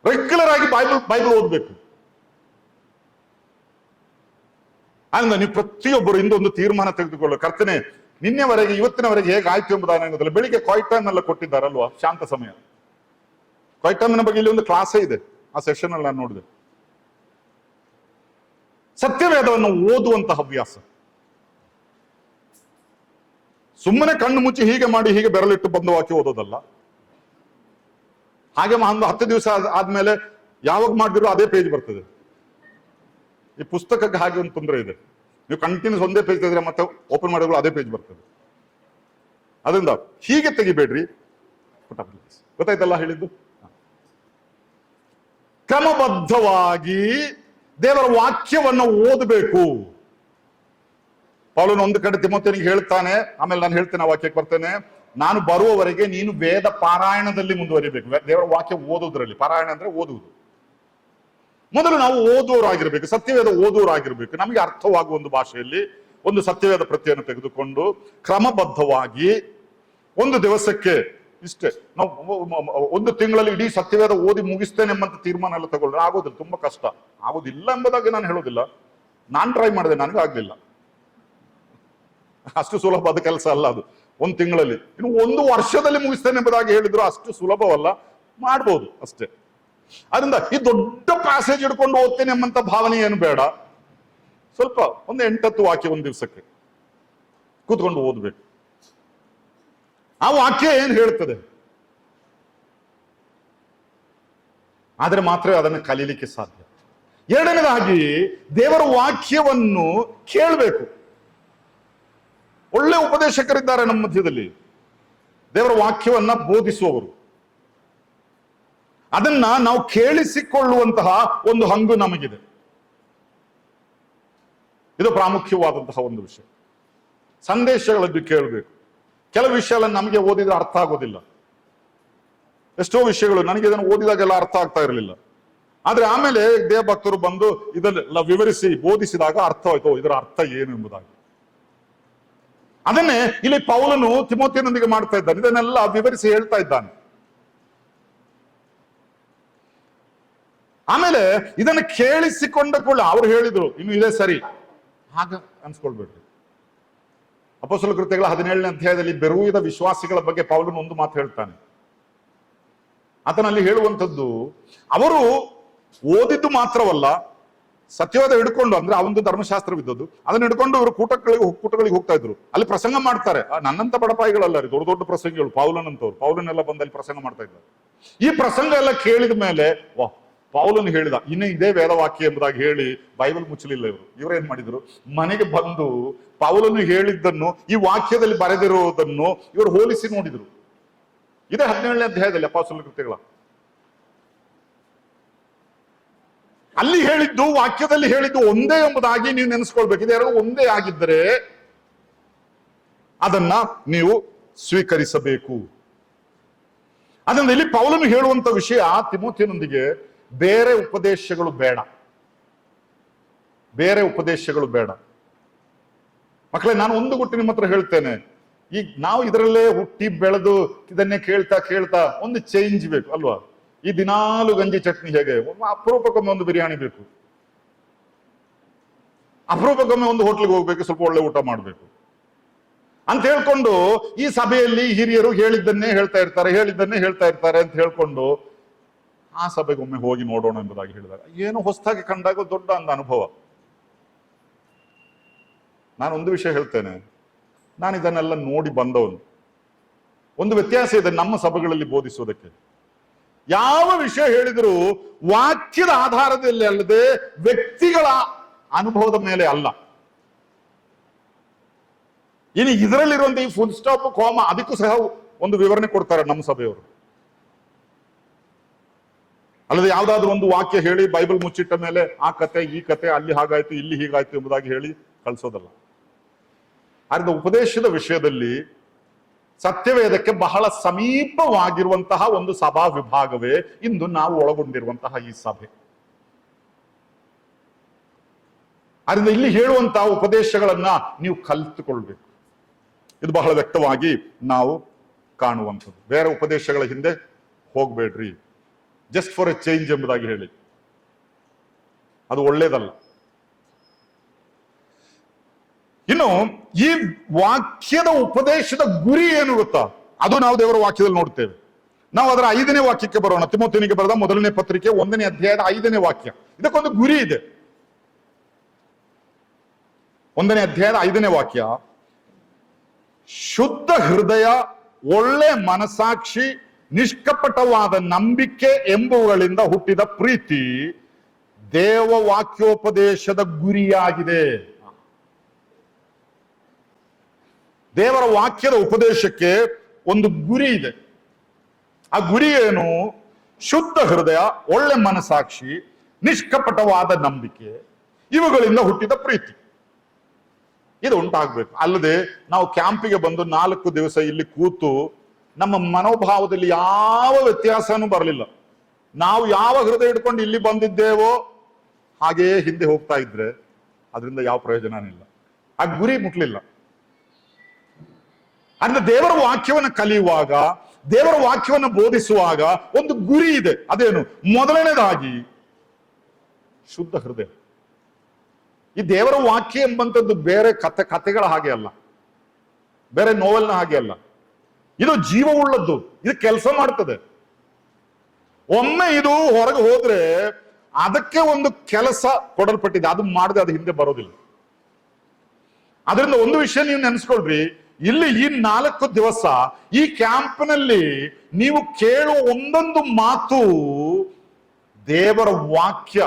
ರೆಗ್ಯುಲರ್ ಆಗಿ ಬೈಬಲ್ ಓದ್ಬೇಕು. ಅಂದ್ರೆ ನೀವು ಪ್ರತಿಯೊಬ್ಬರು ಇಂದೊಂದು ತೀರ್ಮಾನ ತೆಗೆದುಕೊಳ್ಳೋ, ಕರ್ತನೆ ನಿನ್ನೆವರೆಗೆ ಇವತ್ತಿನವರೆಗೆ ಹೇಗಾಯ್ತು ಎಂಬುದಾಗಿ ಗೊತ್ತಿಲ್ಲ. ಬೆಳಿಗ್ಗೆ ಕ್ವೈಟ್ ಟೈಮ್ ಎಲ್ಲ ಕೊಟ್ಟಿದ್ದಾರಲ್ವಾ, ಶಾಂತ ಸಮಯ. ಕ್ವೈಟ್ ಟೈಮಿನ ಬಗ್ಗೆ ಇಲ್ಲಿ ಒಂದು ಕ್ಲಾಸೇ ಇದೆ, ಆ ಸೆಷನ್ ಅಲ್ಲಿ ನಾನು ನೋಡಿದೆ. ಸತ್ಯವೇದವನ್ನು ಓದುವಂತಹ ಹವ್ಯಾಸ. ಸುಮ್ಮನೆ ಕಣ್ಣು ಮುಚ್ಚಿ ಹೀಗೆ ಮಾಡಿ ಹೀಗೆ ಬೆರಳಿಟ್ಟು ಬಂದ ವಾಕ್ಯ ಓದೋದಲ್ಲ. ಹಾಗೆ ಒಂದು 10 ದಿವಸ ಆದ್ಮೇಲೆ ಯಾವಾಗ ಮಾಡಿದ್ರು ಅದೇ ಪೇಜ್ ಬರ್ತದೆ. ಈ ಪುಸ್ತಕಕ್ಕೆ ಹಾಗೆ ಒಂದು ತೊಂದರೆ ಇದೆ. ನೀವು ಕಂಟಿನ್ಯೂಸ್ ಒಂದೇ ಪೇಜ್ ತೆಗೆದ್ರೆ ಮತ್ತೆ ಓಪನ್ ಮಾಡಿದ್ರು ಅದೇ ಪೇಜ್ ಬರ್ತದೆ. ಅದರಿಂದ ಹೀಗೆ ತೆಗಿಬೇಡ್ರಿ. ಗೊತ್ತಾಯ್ತಲ್ಲ ಹೇಳಿದ್ದು? ಕ್ರಮಬದ್ಧವಾಗಿ ದೇವರ ವಾಕ್ಯವನ್ನು ಓದಬೇಕು. ಪೌಲನು ಒಂದು ಕಡೆ ತಿಮೋಥಿಯನಿಗೆ ಹೇಳ್ತಾನೆ, ಆಮೇಲೆ ನಾನು ಹೇಳ್ತೇನೆ, ಆ ವಾಕ್ಯಕ್ಕೆ ಬರ್ತೇನೆ. ನಾನು ಬರುವವರೆಗೆ ನೀನು ವೇದ ಪಾರಾಯಣದಲ್ಲಿ ಮುಂದುವರಿಬೇಕು. ದೇವರ ವಾಕ್ಯ ಓದುವುದರಲ್ಲಿ, ಪಾರಾಯಣ ಅಂದ್ರೆ ಓದುವುದು. ಮೊದಲು ನಾವು ಓದುವರಾಗಿರ್ಬೇಕು, ಸತ್ಯವೇದ ಓದುವರಾಗಿರ್ಬೇಕು. ನಮಗೆ ಅರ್ಥವಾಗುವ ಒಂದು ಭಾಷೆಯಲ್ಲಿ ಒಂದು ಸತ್ಯವೇದ ಪ್ರತಿಯನ್ನು ತೆಗೆದುಕೊಂಡು ಕ್ರಮಬದ್ಧವಾಗಿ ಒಂದು ದಿವಸಕ್ಕೆ ಇಷ್ಟೇ, ನಾವು ಒಂದು ತಿಂಗಳಲ್ಲಿ ಇಡೀ ಸತ್ಯವೇದ ಓದಿ ಮುಗಿಸ್ತೇನೆ ಎಂಬಂತ ತೀರ್ಮಾನ ಎಲ್ಲ ತಗೊಳ್ರೆ ಆಗೋದಿಲ್ಲ. ತುಂಬಾ ಕಷ್ಟ. ಆಗೋದಿಲ್ಲ ಎಂಬುದಾಗಿ ನಾನು ಹೇಳೋದಿಲ್ಲ. ನಾನು ಟ್ರೈ ಮಾಡಿದೆ, ನನಗೂ ಆಗ್ಲಿಲ್ಲ. ಅಷ್ಟು ಸುಲಭವಾದ ಕೆಲಸ ಅಲ್ಲ ಅದು. ಒಂದು ತಿಂಗಳಲ್ಲಿ, ಇನ್ನು 1 ವರ್ಷದಲ್ಲಿ ಮುಗಿಸ್ತೇನೆ ಎಂಬುದಾಗಿ ಹೇಳಿದ್ರು ಅಷ್ಟು ಸುಲಭವಲ್ಲ. ಮಾಡ್ಬೋದು ಅಷ್ಟೇ. ಅದರಿಂದ ಈ ದೊಡ್ಡ ಪ್ಯಾಸೇಜ್ ಹಿಡ್ಕೊಂಡು ಓದ್ತೇನೆ ಎಂಬಂತ ಭಾವನೆ ಏನು ಬೇಡ. ಸ್ವಲ್ಪ ಒಂದು 8-10 ವಾಕ್ಯ ಒಂದು ದಿವಸಕ್ಕೆ ಕೂತ್ಕೊಂಡು ಓದ್ಬೇಕು. ಆ ವಾಕ್ಯ ಏನ್ ಹೇಳ್ತದೆ ಆದ್ರೆ ಮಾತ್ರ ಅದನ್ನು ಕಲೀಲಿಕ್ಕೆ ಸಾಧ್ಯ. ಎರಡನೇದಾಗಿ ದೇವರ ವಾಕ್ಯವನ್ನು ಕೇಳಬೇಕು. ಒಳ್ಳೆ ಉಪದೇಶಕರಿದ್ದಾರೆ ನಮ್ಮ ಮಧ್ಯದಲ್ಲಿ, ದೇವರ ವಾಕ್ಯವನ್ನ ಬೋಧಿಸುವವರು. ಅದನ್ನ ನಾವು ಕೇಳಿಸಿಕೊಳ್ಳುವಂತಹ ಒಂದು ಹಂಗು ನಮಗಿದೆ. ಇದು ಪ್ರಾಮುಖ್ಯವಾದಂತಹ ಒಂದು ವಿಷಯ. ಸಂದೇಶಗಳನ್ನು ಕೇಳಬೇಕು. ಕೆಲವು ವಿಷಯಗಳನ್ನು ನಮಗೆ ಓದಿದ್ರೆ ಅರ್ಥ ಆಗೋದಿಲ್ಲ. ಎಷ್ಟೋ ವಿಷಯಗಳು ನನಗೆ ಇದನ್ನು ಓದಿದಾಗೆಲ್ಲ ಅರ್ಥ ಆಗ್ತಾ ಇರಲಿಲ್ಲ. ಆದ್ರೆ ಆಮೇಲೆ ದೇವಭಕ್ತರು ಬಂದು ಇದನ್ನೆಲ್ಲ ವಿವರಿಸಿ ಬೋಧಿಸಿದಾಗ ಅರ್ಥ ಆಯ್ತು, ಇದರ ಅರ್ಥ ಏನು ಎಂಬುದಾಗಿ. ಅದನ್ನೇ ಇಲ್ಲಿ ಪೌಲನು ತಿಮೋಥಿಯನೊಂದಿಗೆ ಮಾಡ್ತಾ ಇದ್ದಾನೆ. ಇದನ್ನೆಲ್ಲ ವಿವರಿಸಿ ಹೇಳ್ತಾ ಇದ್ದಾನೆ. ಆಮೇಲೆ ಇದನ್ನು ಕೇಳಿಸಿಕೊಂಡ ಕೂಡ ಅವ್ರು ಹೇಳಿದ್ರು ಇನ್ನು ಇದೇ ಸರಿ ಹಾಗ ಅನ್ಸ್ಕೊಳ್ಬೇಡ್ರಿ. ಅಪೊಸ್ತಲರ ಕೃತ್ಯಗಳ 17ನೇ ಅಧ್ಯಾಯದಲ್ಲಿ ಬೆರುವಿದ ವಿಶ್ವಾಸಿಗಳ ಬಗ್ಗೆ ಪೌಲನು ಒಂದು ಮಾತು ಹೇಳ್ತಾನೆ. ಆತನಲ್ಲಿ ಹೇಳುವಂಥದ್ದು, ಅವರು ಓದಿದ್ದು ಮಾತ್ರವಲ್ಲ, ಸತ್ಯವಾದ ಹಿಡ್ಕೊಂಡು, ಅಂದ್ರೆ ಆ ಒಂದು ಧರ್ಮಶಾಸ್ತ್ರವಿದ್ದದ್ದು ಅದನ್ನ ಹಿಡ್ಕೊಂಡು ಇವರು ಕೂಟಗಳಿಗೆ ಹೋಗ್ತಾ ಇದ್ರು. ಅಲ್ಲಿ ಪ್ರಸಂಗ ಮಾಡ್ತಾರೆ. ನನ್ನಂತ ಬಡಪಾಯಿಗಳಲ್ಲ ರೀ, ದೊಡ್ಡ ದೊಡ್ಡ ಪ್ರಸಂಗಿಗಳು, ಪೌಲನಂತವ್ರು. ಪೌಲನೆಲ್ಲ ಬಂದಲ್ಲಿ ಪ್ರಸಂಗ ಮಾಡ್ತಾ ಇದ್ದಾರೆ. ಈ ಪ್ರಸಂಗ ಎಲ್ಲ ಕೇಳಿದ ಮೇಲೆ ವಾ, ಪೌಲನು ಹೇಳಿದ ಇನ್ನು ಇದೇ ವೇದವಾಕ್ಯ ಎಂಬುದಾಗಿ ಹೇಳಿ ಬೈಬಲ್ ಮುಚ್ಚಲಿಲ್ಲ. ಇವರೇನ್ ಮಾಡಿದ್ರು, ಮನೆಗೆ ಬಂದು ಪೌಲನು ಹೇಳಿದ್ದನ್ನು ಈ ವಾಕ್ಯದಲ್ಲಿ ಬರೆದಿರುವುದನ್ನು ಇವರು ಹೋಲಿಸಿ ನೋಡಿದ್ರು. ಇದೇ 17ನೇ ಅಧ್ಯಾಯದಲ್ಲಿ ಅಪೊಸ್ತಲರ ಕೃತ್ಯಗಳ. ಅಲ್ಲಿ ಹೇಳಿದ್ದು ವಾಕ್ಯದಲ್ಲಿ ಹೇಳಿದ್ದು ಒಂದೇ ಎಂಬುದಾಗಿ ನೀವು ನೆನೆಸ್ಕೊಳ್ಬೇಕು. ಇದೆರಡು ಒಂದೇ ಆಗಿದ್ದರೆ ಅದನ್ನ ನೀವು ಸ್ವೀಕರಿಸಬೇಕು. ಅದರಿಂದ ಇಲ್ಲಿ ಪೌಲನು ಹೇಳುವಂತ ವಿಷಯ, ತಿಮೋಥಿಯನೊಂದಿಗೆ ಬೇರೆ ಉಪದೇಶಗಳು ಬೇಡ, ಬೇರೆ ಉಪದೇಶಗಳು ಬೇಡ. ಮಕ್ಕಳೇ, ನಾನು ಒಂದು ಗುಟ್ಟು ನಿಮ್ಮ ಹತ್ರ ಹೇಳ್ತೇನೆ. ಈಗ ನಾವು ಇದರಲ್ಲೇ ಹುಟ್ಟಿ ಬೆಳೆದು ಇದನ್ನೇ ಕೇಳ್ತಾ ಕೇಳ್ತಾ ಒಂದು ಚೇಂಜ್ ಬೇಕು ಅಲ್ವಾ? ಈ ದಿನಾಲು ಗಂಜಿ ಚಟ್ನಿ ಹೇಗೆ, ಅಪರೂಪಕ್ಕೊಮ್ಮೆ ಒಂದು ಬಿರಿಯಾನಿ ಬೇಕು, ಅಪರೂಪಕ್ಕೊಮ್ಮೆ ಒಂದು ಹೋಟ್ಲಿಗೆ ಹೋಗ್ಬೇಕು, ಸ್ವಲ್ಪ ಒಳ್ಳೆ ಊಟ ಮಾಡ್ಬೇಕು ಅಂತ ಹೇಳ್ಕೊಂಡು ಈ ಸಭೆಯಲ್ಲಿ ಹಿರಿಯರು ಹೇಳಿದ್ದನ್ನೇ ಹೇಳ್ತಾ ಇರ್ತಾರೆ ಅಂತ ಹೇಳ್ಕೊಂಡು ಆ ಸಭೆಗೊಮ್ಮೆ ಹೋಗಿ ನೋಡೋಣ ಎಂಬುದಾಗಿ ಹೇಳಿದಾಗ ಏನು ಹೊಸದಾಗಿ ಕಂಡಾಗ ದೊಡ್ಡ ಒಂದು ಅನುಭವ. ನಾನು ಒಂದು ವಿಷಯ ಹೇಳ್ತೇನೆ, ನಾನು ಇದನ್ನೆಲ್ಲ ನೋಡಿ ಬಂದವನು. ಒಂದು ವ್ಯತ್ಯಾಸ ಇದೆ ನಮ್ಮ ಸಭೆಗಳಲ್ಲಿ ಬೋಧಿಸೋದಕ್ಕೆ. ಯಾವ ವಿಷಯ ಹೇಳಿದರೂ ವಾಕ್ಯದ ಆಧಾರದಲ್ಲಿ ಅಲ್ಲದೆ ವ್ಯಕ್ತಿಗಳ ಅನುಭವದ ಮೇಲೆ ಅಲ್ಲ. ಇನ್ನು ಇದರಲ್ಲಿರುವಂತ ಈ ಫುಲ್ ಸ್ಟಾಪ್ ಕೋಮ ಅದಕ್ಕೂ ಸಹ ಒಂದು ವಿವರಣೆ ಕೊಡ್ತಾರೆ ನಮ್ಮ ಸಭೆಯವರು. ಅಲ್ಲದೆ ಯಾವ್ದಾದ್ರು ಒಂದು ವಾಕ್ಯ ಹೇಳಿ ಬೈಬಲ್ ಮುಚ್ಚಿಟ್ಟ ಮೇಲೆ ಆ ಕತೆ ಈ ಕತೆ ಅಲ್ಲಿ ಹಾಗಾಯ್ತು ಇಲ್ಲಿ ಹೀಗಾಯ್ತು ಎಂಬುದಾಗಿ ಹೇಳಿ ಕಳಿಸೋದಲ್ಲ. ಆದ್ರೆ ಉಪದೇಶದ ವಿಷಯದಲ್ಲಿ ಸತ್ಯವೇದಕ್ಕೆ ಬಹಳ ಸಮೀಪವಾಗಿರುವಂತಹ ಒಂದು ಸಭಾ ವಿಭಾಗವೇ ಇಂದು ನಾವು ಒಳಗೊಂಡಿರುವಂತಹ ಈ ಸಭೆ. ಅದರಿಂದ ಇಲ್ಲಿ ಹೇಳುವಂತಹ ಉಪದೇಶಗಳನ್ನ ನೀವು ಕಲಿತುಕೊಳ್ಬೇಕು. ಇದು ಬಹಳ ವ್ಯಕ್ತವಾಗಿ ನಾವು ಕಾಣುವಂಥದ್ದು. ಬೇರೆ ಉಪದೇಶಗಳ ಹಿಂದೆ ಹೋಗ್ಬೇಡ್ರಿ, ಜಸ್ಟ್ ಫಾರ್ ಎ ಚೇಂಜ್ ಎಂಬುದಾಗಿ ಹೇಳಿ, ಅದು ಒಳ್ಳೇದಲ್ಲ. ಇನ್ನು ಈ ವಾಕ್ಯದ ಉಪದೇಶದ ಗುರಿ ಏನು ಗೊತ್ತಾ? ಅದು ನಾವು ದೇವರ ವಾಕ್ಯದಲ್ಲಿ ನೋಡ್ತೇವೆ. ನಾವು ಅದರ 5ನೇ ವಾಕ್ಯಕ್ಕೆ ಬರೋಣ. ತಿಮೋಥಿಯನಿಗೆ ಬರೆದ 1ನೇ ಪತ್ರಿಕೆ 1ನೇ ಅಧ್ಯಾಯದ 5ನೇ ವಾಕ್ಯ. ಇದಕ್ಕೊಂದು ಗುರಿ ಇದೆ. 1ನೇ ಅಧ್ಯಾಯದ 5ನೇ ವಾಕ್ಯ, ಶುದ್ಧ ಹೃದಯ, ಒಳ್ಳೆ ಮನಸಾಕ್ಷಿ, ನಿಷ್ಕಪಟವಾದ ನಂಬಿಕೆ ಎಂಬುವುಗಳಿಂದ ಹುಟ್ಟಿದ ಪ್ರೀತಿ ದೇವ ವಾಕ್ಯೋಪದೇಶದ ಗುರಿಯಾಗಿದೆ. ದೇವರ ವಾಕ್ಯದ ಉಪದೇಶಕ್ಕೆ ಒಂದು ಗುರಿ ಇದೆ. ಆ ಗುರಿ ಏನು? ಶುದ್ಧ ಹೃದಯ, ಒಳ್ಳೆ ಮನಸಾಕ್ಷಿ, ನಿಷ್ಕಪಟವಾದ ನಂಬಿಕೆ, ಇವುಗಳಿಂದ ಹುಟ್ಟಿದ ಪ್ರೀತಿ. ಇದು ಉಂಟಾಗ್ಬೇಕು. ಅಲ್ಲದೆ ನಾವು ಕ್ಯಾಂಪಿಗೆ ಬಂದು 4 ದಿವಸ ಇಲ್ಲಿ ಕೂತು ನಮ್ಮ ಮನೋಭಾವದಲ್ಲಿ ಯಾವ ವ್ಯತ್ಯಾಸನೂ ಬರಲಿಲ್ಲ. ನಾವು ಯಾವ ಹೃದಯ ಹಿಡ್ಕೊಂಡು ಇಲ್ಲಿ ಬಂದಿದ್ದೇವೋ ಹಾಗೆಯೇ ಹಿಂದೆ ಹೋಗ್ತಾ ಇದ್ರೆ ಅದರಿಂದ ಯಾವ ಪ್ರಯೋಜನನೂ ಇಲ್ಲ. ಆ ಗುರಿ ಮುಟ್ಲಿಲ್ಲ. ಅಂದ್ರೆ ದೇವರ ವಾಕ್ಯವನ್ನು ಕಲಿಯುವಾಗ, ದೇವರ ವಾಕ್ಯವನ್ನು ಬೋಧಿಸುವಾಗ ಒಂದು ಗುರಿ ಇದೆ. ಅದೇನು? ಮೊದಲನೇದಾಗಿ ಶುದ್ಧ ಹೃದಯ. ಈ ದೇವರ ವಾಕ್ಯ ಎಂಬಂಥದ್ದು ಬೇರೆ ಕಥೆಗಳ ಹಾಗೆ ಅಲ್ಲ, ಬೇರೆ ನೋವೆಲ್ನ ಹಾಗೆ ಅಲ್ಲ. ಇದು ಜೀವವುಳ್ಳದ್ದು, ಇದು ಕೆಲಸ ಮಾಡ್ತದೆ. ಒಮ್ಮೆ ಇದು ಹೊರಗೆ ಹೋದ್ರೆ ಅದಕ್ಕೆ ಒಂದು ಕೆಲಸ ಕೊಡಲ್ಪಟ್ಟಿದೆ, ಅದು ಮಾಡದೆ ಅದು ಹಿಂದೆ ಬರೋದಿಲ್ಲ. ಅದರಿಂದ ಒಂದು ವಿಷಯ ನೀವು ನೆನೆಸ್ಕೊಳ್ರಿ, ಇಲ್ಲಿ ಈ 4 ದಿವಸ ಈ ಕ್ಯಾಂಪ್ನಲ್ಲಿ ನೀವು ಕೇಳುವ ಒಂದೊಂದು ಮಾತು ದೇವರ ವಾಕ್ಯ,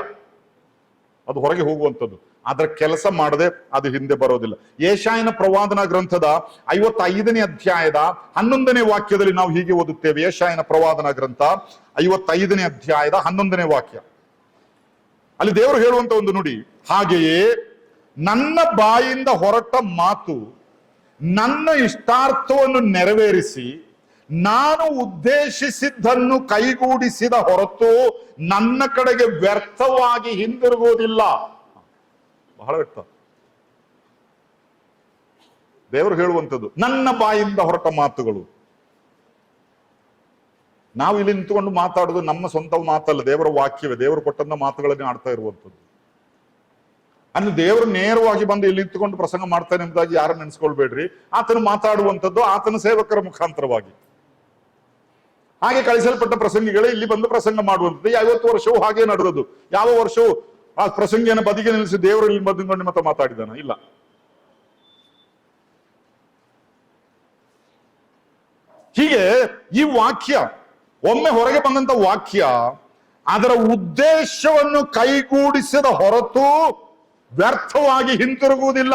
ಅದು ಹೊರಗೆ ಹೋಗುವಂಥದ್ದು. ಅದರ ಕೆಲಸ ಮಾಡದೆ ಅದು ಹಿಂದೆ ಬರೋದಿಲ್ಲ. ಯೆಶಾಯನ ಪ್ರವಾದನಾ ಗ್ರಂಥದ 55ನೇ ಅಧ್ಯಾಯದ 11ನೇ ವಾಕ್ಯದಲ್ಲಿ ನಾವು ಹೀಗೆ ಓದುತ್ತೇವೆ. ಯೆಶಾಯನ ಪ್ರವಾದನಾ ಗ್ರಂಥ 55ನೇ ಅಧ್ಯಾಯದ 11ನೇ ವಾಕ್ಯ. ಅಲ್ಲಿ ದೇವರು ಹೇಳುವಂತ ಒಂದು ನುಡಿ, ಹಾಗೆಯೇ ನನ್ನ ಬಾಯಿಂದ ಹೊರಟ ಮಾತು ನನ್ನ ಇಷ್ಟಾರ್ಥವನ್ನು ನೆರವೇರಿಸಿ ನಾನು ಉದ್ದೇಶಿಸಿದ್ದನ್ನು ಕೈಗೂಡಿಸಿದ ಹೊರತು ನನ್ನ ಕಡೆಗೆ ವ್ಯರ್ಥವಾಗಿ ಹಿಂದಿರುಗುವುದಿಲ್ಲ. ಬಹಳ ವ್ಯರ್ಥ. ದೇವರು ಹೇಳುವಂಥದ್ದು ನನ್ನ ಬಾಯಿಂದ ಹೊರಟ ಮಾತುಗಳು. ನಾವು ಇಲ್ಲಿ ನಿಂತುಕೊಂಡು ಮಾತಾಡುದು ನಮ್ಮ ಸ್ವಂತ ಮಾತಲ್ಲ, ದೇವರ ವಾಕ್ಯವೇ, ದೇವರು ಕೊಟ್ಟಂತ ಮಾತುಗಳನ್ನೇ ಆಡ್ತಾ ಇರುವಂಥದ್ದು. ಅಂದ್ರೆ ದೇವರು ನೇರವಾಗಿ ಬಂದು ಇಲ್ಲಿ ನಿಂತುಕೊಂಡು ಪ್ರಸಂಗ ಮಾಡ್ತಾನೆ ಎಂಬುದಾಗಿ ಯಾರು ನೆನೆಸ್ಕೊಳ್ಬೇಡ್ರಿ. ಆತನು ಮಾತಾಡುವಂಥದ್ದು ಆತನ ಸೇವಕರ ಮುಖಾಂತರವಾಗಿ. ಹಾಗೆ ಕಳಿಸಲ್ಪಟ್ಟ ಪ್ರಸಂಗಿಗಳೇ ಇಲ್ಲಿ ಬಂದು ಪ್ರಸಂಗ ಮಾಡುವಂಥದ್ದು. 50 ವರ್ಷವೂ ಹಾಗೆ ನಡೆದದ್ದು. ಯಾವ ವರ್ಷವೂ ಆ ಪ್ರಸಂಗಿಯನ್ನು ಬದಿಗೆ ನಿಲ್ಲಿಸಿ ದೇವರು ಇಲ್ಲಿ ಬಂದುಕೊಂಡು ಮತ್ತೆ ಮಾತಾಡಿದಾನ? ಇಲ್ಲ. ಹೀಗೆ ಈ ವಾಕ್ಯ ಒಮ್ಮೆ ಹೊರಗೆ ಬಂದಂತ ವಾಕ್ಯ ಅದರ ಉದ್ದೇಶವನ್ನು ಕೈಗೂಡಿಸಿದ ಹೊರತು ವ್ಯರ್ಥವಾಗಿ ಹಿಂತಿರುಗುವುದಿಲ್ಲ.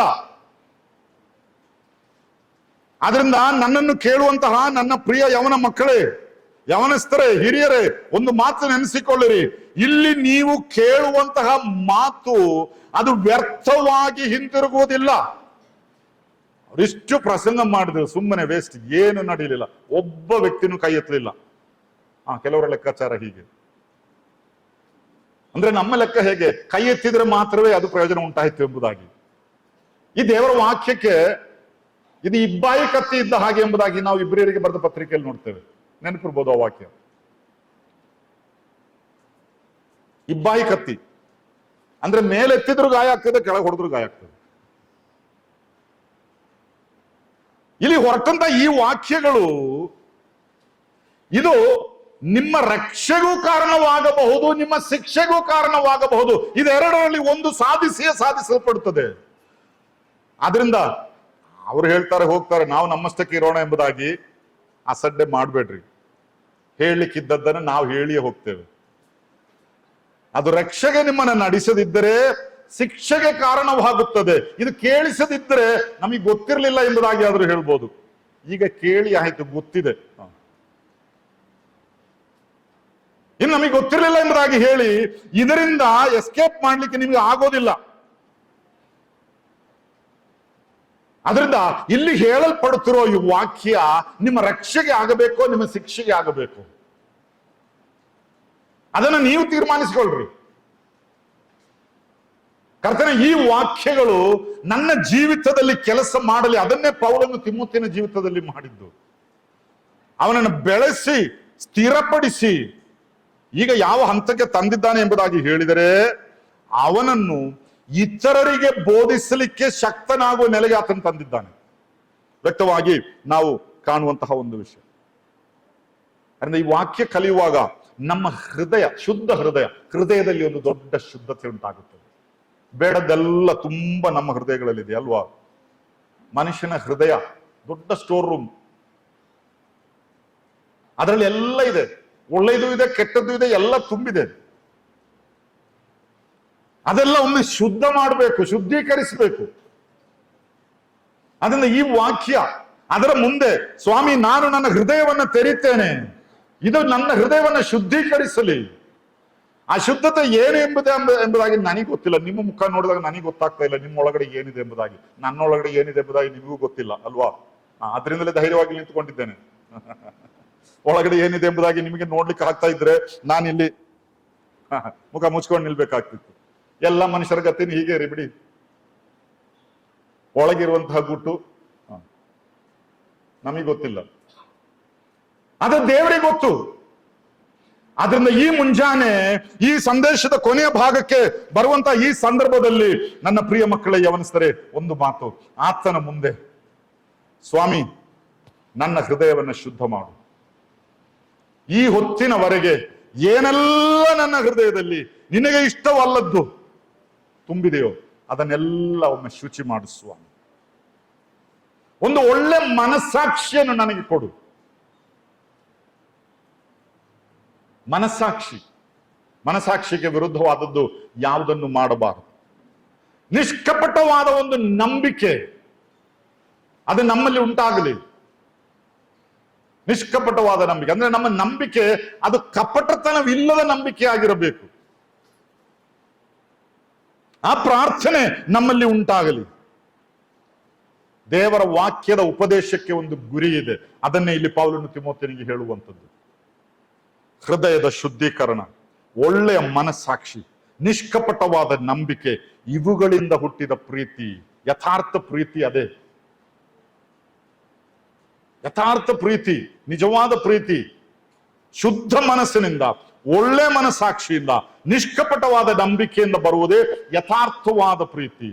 ಆದ್ರಿಂದ ನನ್ನನ್ನು ಕೇಳುವಂತಹ ನನ್ನ ಪ್ರಿಯ ಯವನ ಮಕ್ಕಳೇ, ಯವನಸ್ಥರೇ, ಹಿರಿಯರೇ, ಒಂದು ಮಾತು ನೆನೆಸಿಕೊಳ್ಳಿರಿ. ಇಲ್ಲಿ ನೀವು ಕೇಳುವಂತಹ ಮಾತು ಅದು ವ್ಯರ್ಥವಾಗಿ ಹಿಂತಿರುಗುವುದಿಲ್ಲ. ಅವರಿಷ್ಟು ಪ್ರಸಂಗ ಮಾಡಿದ್ರು, ಸುಮ್ಮನೆ ವೇಸ್ಟ್, ಏನು ನಡೀಲಿಲ್ಲ, ಒಬ್ಬ ವ್ಯಕ್ತಿನೂ ಕೈ ಎತ್ತಲಿಲ್ಲ. ಕೆಲವರ ಲೆಕ್ಕಾಚಾರ ಹೀಗೆ. ಅಂದ್ರೆ ನಮ್ಮ ಲೆಕ್ಕ ಹೇಗೆ, ಕೈ ಎತ್ತಿದ್ರೆ ಮಾತ್ರವೇ ಅದು ಪ್ರಯೋಜನ ಉಂಟಾಯಿತು ಎಂಬುದಾಗಿ. ಈ ದೇವರ ವಾಕ್ಯಕ್ಕೆ ಇದು ಇಬ್ಬಾಯಿ ಕತ್ತಿ ಇದ್ದ ಹಾಗೆ ಎಂಬುದಾಗಿ ನಾವು ಇಬ್ರಿಯರಿಗೆ ಬರೆದ ಪತ್ರಿಕೆಯಲ್ಲಿ ನೋಡ್ತೇವೆ. ನೆನಪಿರ್ಬೋದು ಆ ವಾಕ್ಯ. ಇಬ್ಬಾಯಿ ಕತ್ತಿ ಅಂದ್ರೆ ಮೇಲೆ ಎತ್ತಿದ್ರು ಗಾಯ ಆಗ್ತದೆ, ಕೆಳಗೆ ಹೊಡೆದ್ರು ಗಾಯ ಆಗ್ತದೆ. ಇಲ್ಲಿ ಹೊರಟಂತ ಈ ವಾಕ್ಯಗಳು ಇದು ನಿಮ್ಮ ರಕ್ಷೆಗೂ ಕಾರಣವಾಗಬಹುದು, ನಿಮ್ಮ ಶಿಕ್ಷೆಗೂ ಕಾರಣವಾಗಬಹುದು. ಇದೆರಡರಲ್ಲಿ ಒಂದು ಸಾಧಿಸಿಯೇ ಸಾಧಿಸಲ್ಪಡುತ್ತದೆ. ಆದ್ರಿಂದ ಅವರು ಹೇಳ್ತಾರೆ, ಹೋಗ್ತಾರೆ, ನಾವು ನಮ್ಮಷ್ಟಕ್ಕೆ ಇರೋಣ ಎಂಬುದಾಗಿ ಅಸಡ್ಡೆ ಮಾಡಬೇಡ್ರಿ. ಹೇಳಲಿಕ್ಕಿದ್ದದ್ದನ್ನು ನಾವು ಹೇಳಿಯೇ ಹೋಗ್ತೇವೆ. ಅದು ರಕ್ಷೆಗೆ ನಿಮ್ಮನ್ನು ನಡೆಸದಿದ್ದರೆ ಶಿಕ್ಷೆಗೆ ಕಾರಣವಾಗುತ್ತದೆ. ಇದು ಕೇಳಿಸದಿದ್ದರೆ ನಮಗೆ ಗೊತ್ತಿರಲಿಲ್ಲ ಎಂಬುದಾಗಿ ಆದ್ರೂ ಹೇಳ್ಬೋದು. ಈಗ ಕೇಳಿ ಆಯ್ತು, ಗೊತ್ತಿದೆ, ಇನ್ನು ನಮಗೆ ಗೊತ್ತಿರಲಿಲ್ಲ ಎಂಬುದಾಗಿ ಹೇಳಿ ಇದರಿಂದ ಎಸ್ಕೇಪ್ ಮಾಡ್ಲಿಕ್ಕೆ ನಿಮಗೆ ಆಗೋದಿಲ್ಲ. ಅದರಿಂದ ಇಲ್ಲಿ ಹೇಳಲ್ಪಡುತ್ತಿರೋ ಈ ವಾಕ್ಯ ನಿಮ್ಮ ರಕ್ಷೆಗೆ ಆಗಬೇಕೋ ನಿಮ್ಮ ಶಿಕ್ಷೆಗೆ ಆಗಬೇಕು, ಅದನ್ನು ನೀವು ತೀರ್ಮಾನಿಸಿಕೊಳ್ಳ್ರಿ. ಕರ್ತನ ಈ ವಾಕ್ಯಗಳು ನನ್ನ ಜೀವಿತದಲ್ಲಿ ಕೆಲಸ ಮಾಡಲಿ. ಅದನ್ನೇ ಪೌಲನು ತಿಮೋಥಿಯನ ಜೀವಿತದಲ್ಲಿ ಮಾಡಿದ್ದು. ಅವನನ್ನು ಬೆಳೆಸಿ ಸ್ಥಿರಪಡಿಸಿ ಈಗ ಯಾವ ಹಂತಕ್ಕೆ ತಂದಿದ್ದಾನೆ ಎಂಬುದಾಗಿ ಹೇಳಿದರೆ ಅವನನ್ನು ಇತರರಿಗೆ ಬೋಧಿಸಲಿಕ್ಕೆ ಶಕ್ತನಾಗುವ ನೆಲೆಗೆ ಆತನು ತಂದಿದ್ದಾನೆ. ವ್ಯಕ್ತವಾಗಿ ನಾವು ಕಾಣುವಂತಹ ಒಂದು ವಿಷಯ. ಅಂದ್ರೆ ಈ ವಾಕ್ಯ ಕಲಿಯುವಾಗ ನಮ್ಮ ಹೃದಯ, ಶುದ್ಧ ಹೃದಯದಲ್ಲಿ ಒಂದು ದೊಡ್ಡ ಶುದ್ಧತೆ ಉಂಟಾಗುತ್ತದೆ. ಬೇಡದೆಲ್ಲ ತುಂಬಾ ನಮ್ಮ ಹೃದಯಗಳಲ್ಲಿದೆ ಅಲ್ವಾ? ಮನುಷ್ಯನ ಹೃದಯ ದೊಡ್ಡ ಸ್ಟೋರ್ ರೂಮ್. ಅದರಲ್ಲಿ ಎಲ್ಲ ಇದೆ, ಒಳ್ಳೆಯದು ಇದೆ, ಕೆಟ್ಟದ್ದು ಇದೆ, ಎಲ್ಲ ತುಂಬಿದೆ. ಅದೆಲ್ಲ ಒಮ್ಮೆ ಶುದ್ಧ ಮಾಡಬೇಕು, ಶುದ್ಧೀಕರಿಸಬೇಕು. ಅದರಿಂದ ಈ ವಾಕ್ಯ ಅದರ ಮುಂದೆ, ಸ್ವಾಮಿ ನಾನು ನನ್ನ ಹೃದಯವನ್ನು ತೆರೀತೇನೆ, ಇದು ನನ್ನ ಹೃದಯವನ್ನು ಶುದ್ಧೀಕರಿಸಲಿ. ಆ ಶುದ್ಧತೆ ಏನು ಎಂಬುದಾಗಿ ನನಗೆ ಗೊತ್ತಿಲ್ಲ. ನಿಮ್ಮ ಮುಖ ನೋಡಿದಾಗ ನನಗೆ ಗೊತ್ತಾಗ್ತಾ ಇಲ್ಲ ನಿಮ್ಮೊಳಗಡೆ ಏನಿದೆ ಎಂಬುದಾಗಿ. ನನ್ನೊಳಗಡೆ ಏನಿದೆ ಎಂಬುದಾಗಿ ನಿಮಗೂ ಗೊತ್ತಿಲ್ಲ ಅಲ್ವಾ? ಅದರಿಂದಲೇ ಧೈರ್ಯವಾಗಿ ನಿಂತುಕೊಂಡಿದ್ದೇನೆ. ಒಳಗಡೆ ಏನಿದೆ ಎಂಬುದಾಗಿ ನಿಮಗೆ ನೋಡ್ಲಿಕ್ಕೆ ಆಗ್ತಾ ಇದ್ರೆ ನಾನಿಲ್ಲಿ ಮುಖ ಮುಚ್ಕೊಂಡು ನಿಲ್ಬೇಕಾಗ್ತಿತ್ತು. ಎಲ್ಲ ಮನುಷ್ಯರ ಗತಿನ ಹೀಗೆ ರೀ ಬಿಡಿ. ಒಳಗಿರುವಂತಹ ಗುಟ್ಟು ನಮಗೆ ಗೊತ್ತಿಲ್ಲ, ಅದು ದೇವರಿಗೆ ಗೊತ್ತು. ಆದ್ರಿಂದ ಈ ಮುಂಜಾನೆ ಈ ಸಂದೇಶದ ಕೊನೆಯ ಭಾಗಕ್ಕೆ ಬರುವಂತ ಈ ಸಂದರ್ಭದಲ್ಲಿ ನನ್ನ ಪ್ರಿಯ ಮಕ್ಕಳೇ, ಯವನಿಸ್ತರೆ, ಒಂದು ಮಾತು ಆತನ ಮುಂದೆ, ಸ್ವಾಮಿ ನನ್ನ ಹೃದಯವನ್ನು ಶುದ್ಧ ಮಾಡು. ಈ ಹೊತ್ತಿನವರೆಗೆ ಏನೆಲ್ಲ ನನ್ನ ಹೃದಯದಲ್ಲಿ ನಿನಗೆ ಇಷ್ಟವಲ್ಲದ್ದು ತುಂಬಿದೆಯೋ ಅದನ್ನೆಲ್ಲ ಒಮ್ಮೆ ಶುಚಿ ಮಾಡಿಸುವ. ಒಂದು ಒಳ್ಳೆ ಮನಸ್ಸಾಕ್ಷಿಯನ್ನು ನನಗೆ ಕೊಡು. ಮನಸ್ಸಾಕ್ಷಿಗೆ ವಿರುದ್ಧವಾದದ್ದು ಯಾವುದನ್ನು ಮಾಡಬಾರದು. ನಿಷ್ಕಪಟವಾದ ಒಂದು ನಂಬಿಕೆ ಅದು ನಮ್ಮಲ್ಲಿ ಉಂಟಾಗಲಿ. ನಿಷ್ಕಪಟವಾದ ನಂಬಿಕೆ ಅಂದ್ರೆ ನಮ್ಮ ನಂಬಿಕೆ ಅದು ಕಪಟತನವಿಲ್ಲದ ನಂಬಿಕೆ ಆಗಿರಬೇಕು. ಆ ಪ್ರಾರ್ಥನೆ ನಮ್ಮಲ್ಲಿ ಉಂಟಾಗಲಿ. ದೇವರ ವಾಕ್ಯದ ಉಪದೇಶಕ್ಕೆ ಒಂದು ಗುರಿ ಇದೆ. ಅದನ್ನೇ ಇಲ್ಲಿ ಪೌಲನು ತಿಮೋಥೆಯನಿಗೆ ಹೇಳುವಂಥದ್ದು. ಹೃದಯದ ಶುದ್ಧೀಕರಣ, ಒಳ್ಳೆಯ ಮನಸ್ಸಾಕ್ಷಿ, ನಿಷ್ಕಪಟವಾದ ನಂಬಿಕೆ, ಇವುಗಳಿಂದ ಹುಟ್ಟಿದ ಪ್ರೀತಿ, ಯಥಾರ್ಥ ಪ್ರೀತಿ ಅದೇ. ಯಥಾರ್ಥ ಪ್ರೀತಿ, ನಿಜವಾದ ಪ್ರೀತಿ, ಶುದ್ಧ ಮನಸ್ಸಿನಿಂದ, ಒಳ್ಳೆ ಮನಸ್ಸಾಕ್ಷಿಯಿಂದ, ನಿಷ್ಕಪಟವಾದ ನಂಬಿಕೆಯಿಂದ ಬರುವುದೇ ಯಥಾರ್ಥವಾದ ಪ್ರೀತಿ.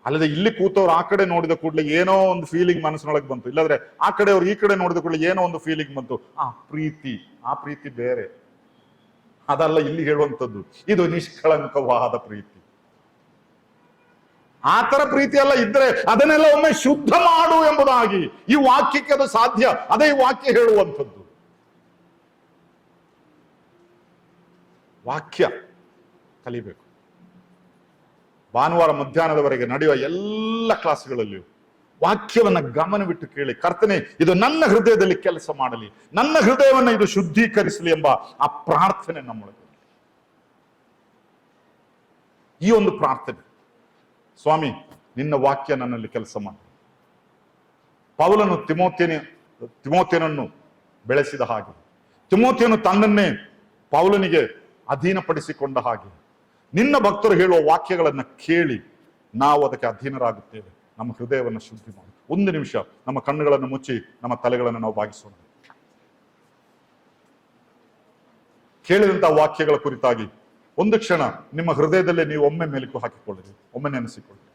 ಅಲ್ಲದೆ ಇಲ್ಲಿ ಕೂತವ್ರು ಆ ಕಡೆ ನೋಡಿದ ಕೂಡಲೇ ಏನೋ ಒಂದು ಫೀಲಿಂಗ್ ಮನಸ್ಸಿನೊಳಗೆ ಬಂತು, ಇಲ್ಲಾಂದ್ರೆ ಆ ಕಡೆಯವ್ರು ಈ ಕಡೆ ನೋಡಿದ ಕೂಡಲೇ ಏನೋ ಒಂದು ಫೀಲಿಂಗ್ ಬಂತು. ಆ ಪ್ರೀತಿ ಬೇರೆ, ಅದಲ್ಲ ಇಲ್ಲಿ ಹೇಳುವಂಥದ್ದು. ಇದು ನಿಷ್ಕಳಂಕವಾದ ಪ್ರೀತಿ. ಆ ತರ ಪ್ರೀತಿ ಎಲ್ಲ ಇದ್ರೆ ಅದನ್ನೆಲ್ಲ ಒಮ್ಮೆ ಶುದ್ಧ ಮಾಡು ಎಂಬುದಾಗಿ ಈ ವಾಕ್ಯಕ್ಕೆ ಅದು ಸಾಧ್ಯ. ಅದೇ ಈ ವಾಕ್ಯ ಹೇಳುವಂಥದ್ದು. ವಾಕ್ಯ ಕಲಿಬೇಕು. ಭಾನುವಾರ ಮಧ್ಯಾಹ್ನದವರೆಗೆ ನಡೆಯುವ ಎಲ್ಲ ಕ್ಲಾಸ್ಗಳಲ್ಲಿಯೂ ವಾಕ್ಯವನ್ನ ಗಮನವಿಟ್ಟು ಕೇಳಿ, ಕರ್ತನೆ ಇದು ನನ್ನ ಹೃದಯದಲ್ಲಿ ಕೆಲಸ ಮಾಡಲಿ, ನನ್ನ ಹೃದಯವನ್ನ ಇದು ಶುದ್ಧೀಕರಿಸಲಿ ಎಂಬ ಆ ಪ್ರಾರ್ಥನೆ ನಮ್ಮೊಳಗೆ. ಈ ಒಂದು ಪ್ರಾರ್ಥನೆ, ಸ್ವಾಮಿ ನಿನ್ನ ವಾಕ್ಯ ನನ್ನಲ್ಲಿ ಕೆಲಸ ಮಾಡಿ. ಪೌಲನು ತಿಮೋಥೆಯನನ್ನು ಬೆಳೆಸಿದ ಹಾಗೆ, ತಿಮೋಥೆಯನು ತನ್ನನ್ನೇ ಪೌಲನಿಗೆ ಅಧೀನಪಡಿಸಿಕೊಂಡ ಹಾಗೆ, ನಿನ್ನ ಭಕ್ತರು ಹೇಳುವ ವಾಕ್ಯಗಳನ್ನ ಕೇಳಿ ನಾವು ಅದಕ್ಕೆ ಅಧೀನರಾಗುತ್ತೇವೆ. ನಮ್ಮ ಹೃದಯವನ್ನು ಶುದ್ಧಿ ಮಾಡಿ. ಒಂದು ನಿಮಿಷ ನಮ್ಮ ಕಣ್ಣುಗಳನ್ನು ಮುಚ್ಚಿ ನಮ್ಮ ತಲೆಗಳನ್ನು ನಾವು ಬಾಗಿಸೋಣ. ಕೇಳಿದಂತಹ ವಾಕ್ಯಗಳ ಕುರಿತಾಗಿ ಒಂದು ಕ್ಷಣ ನಿಮ್ಮ ಹೃದಯದಲ್ಲೇ ನೀವು ಒಮ್ಮೆ ಮೆಲುಕು ಹಾಕಿಕೊಳ್ಳಿರಿ, ಒಮ್ಮೆ ನೆನೆಸಿಕೊಳ್ಳಿ.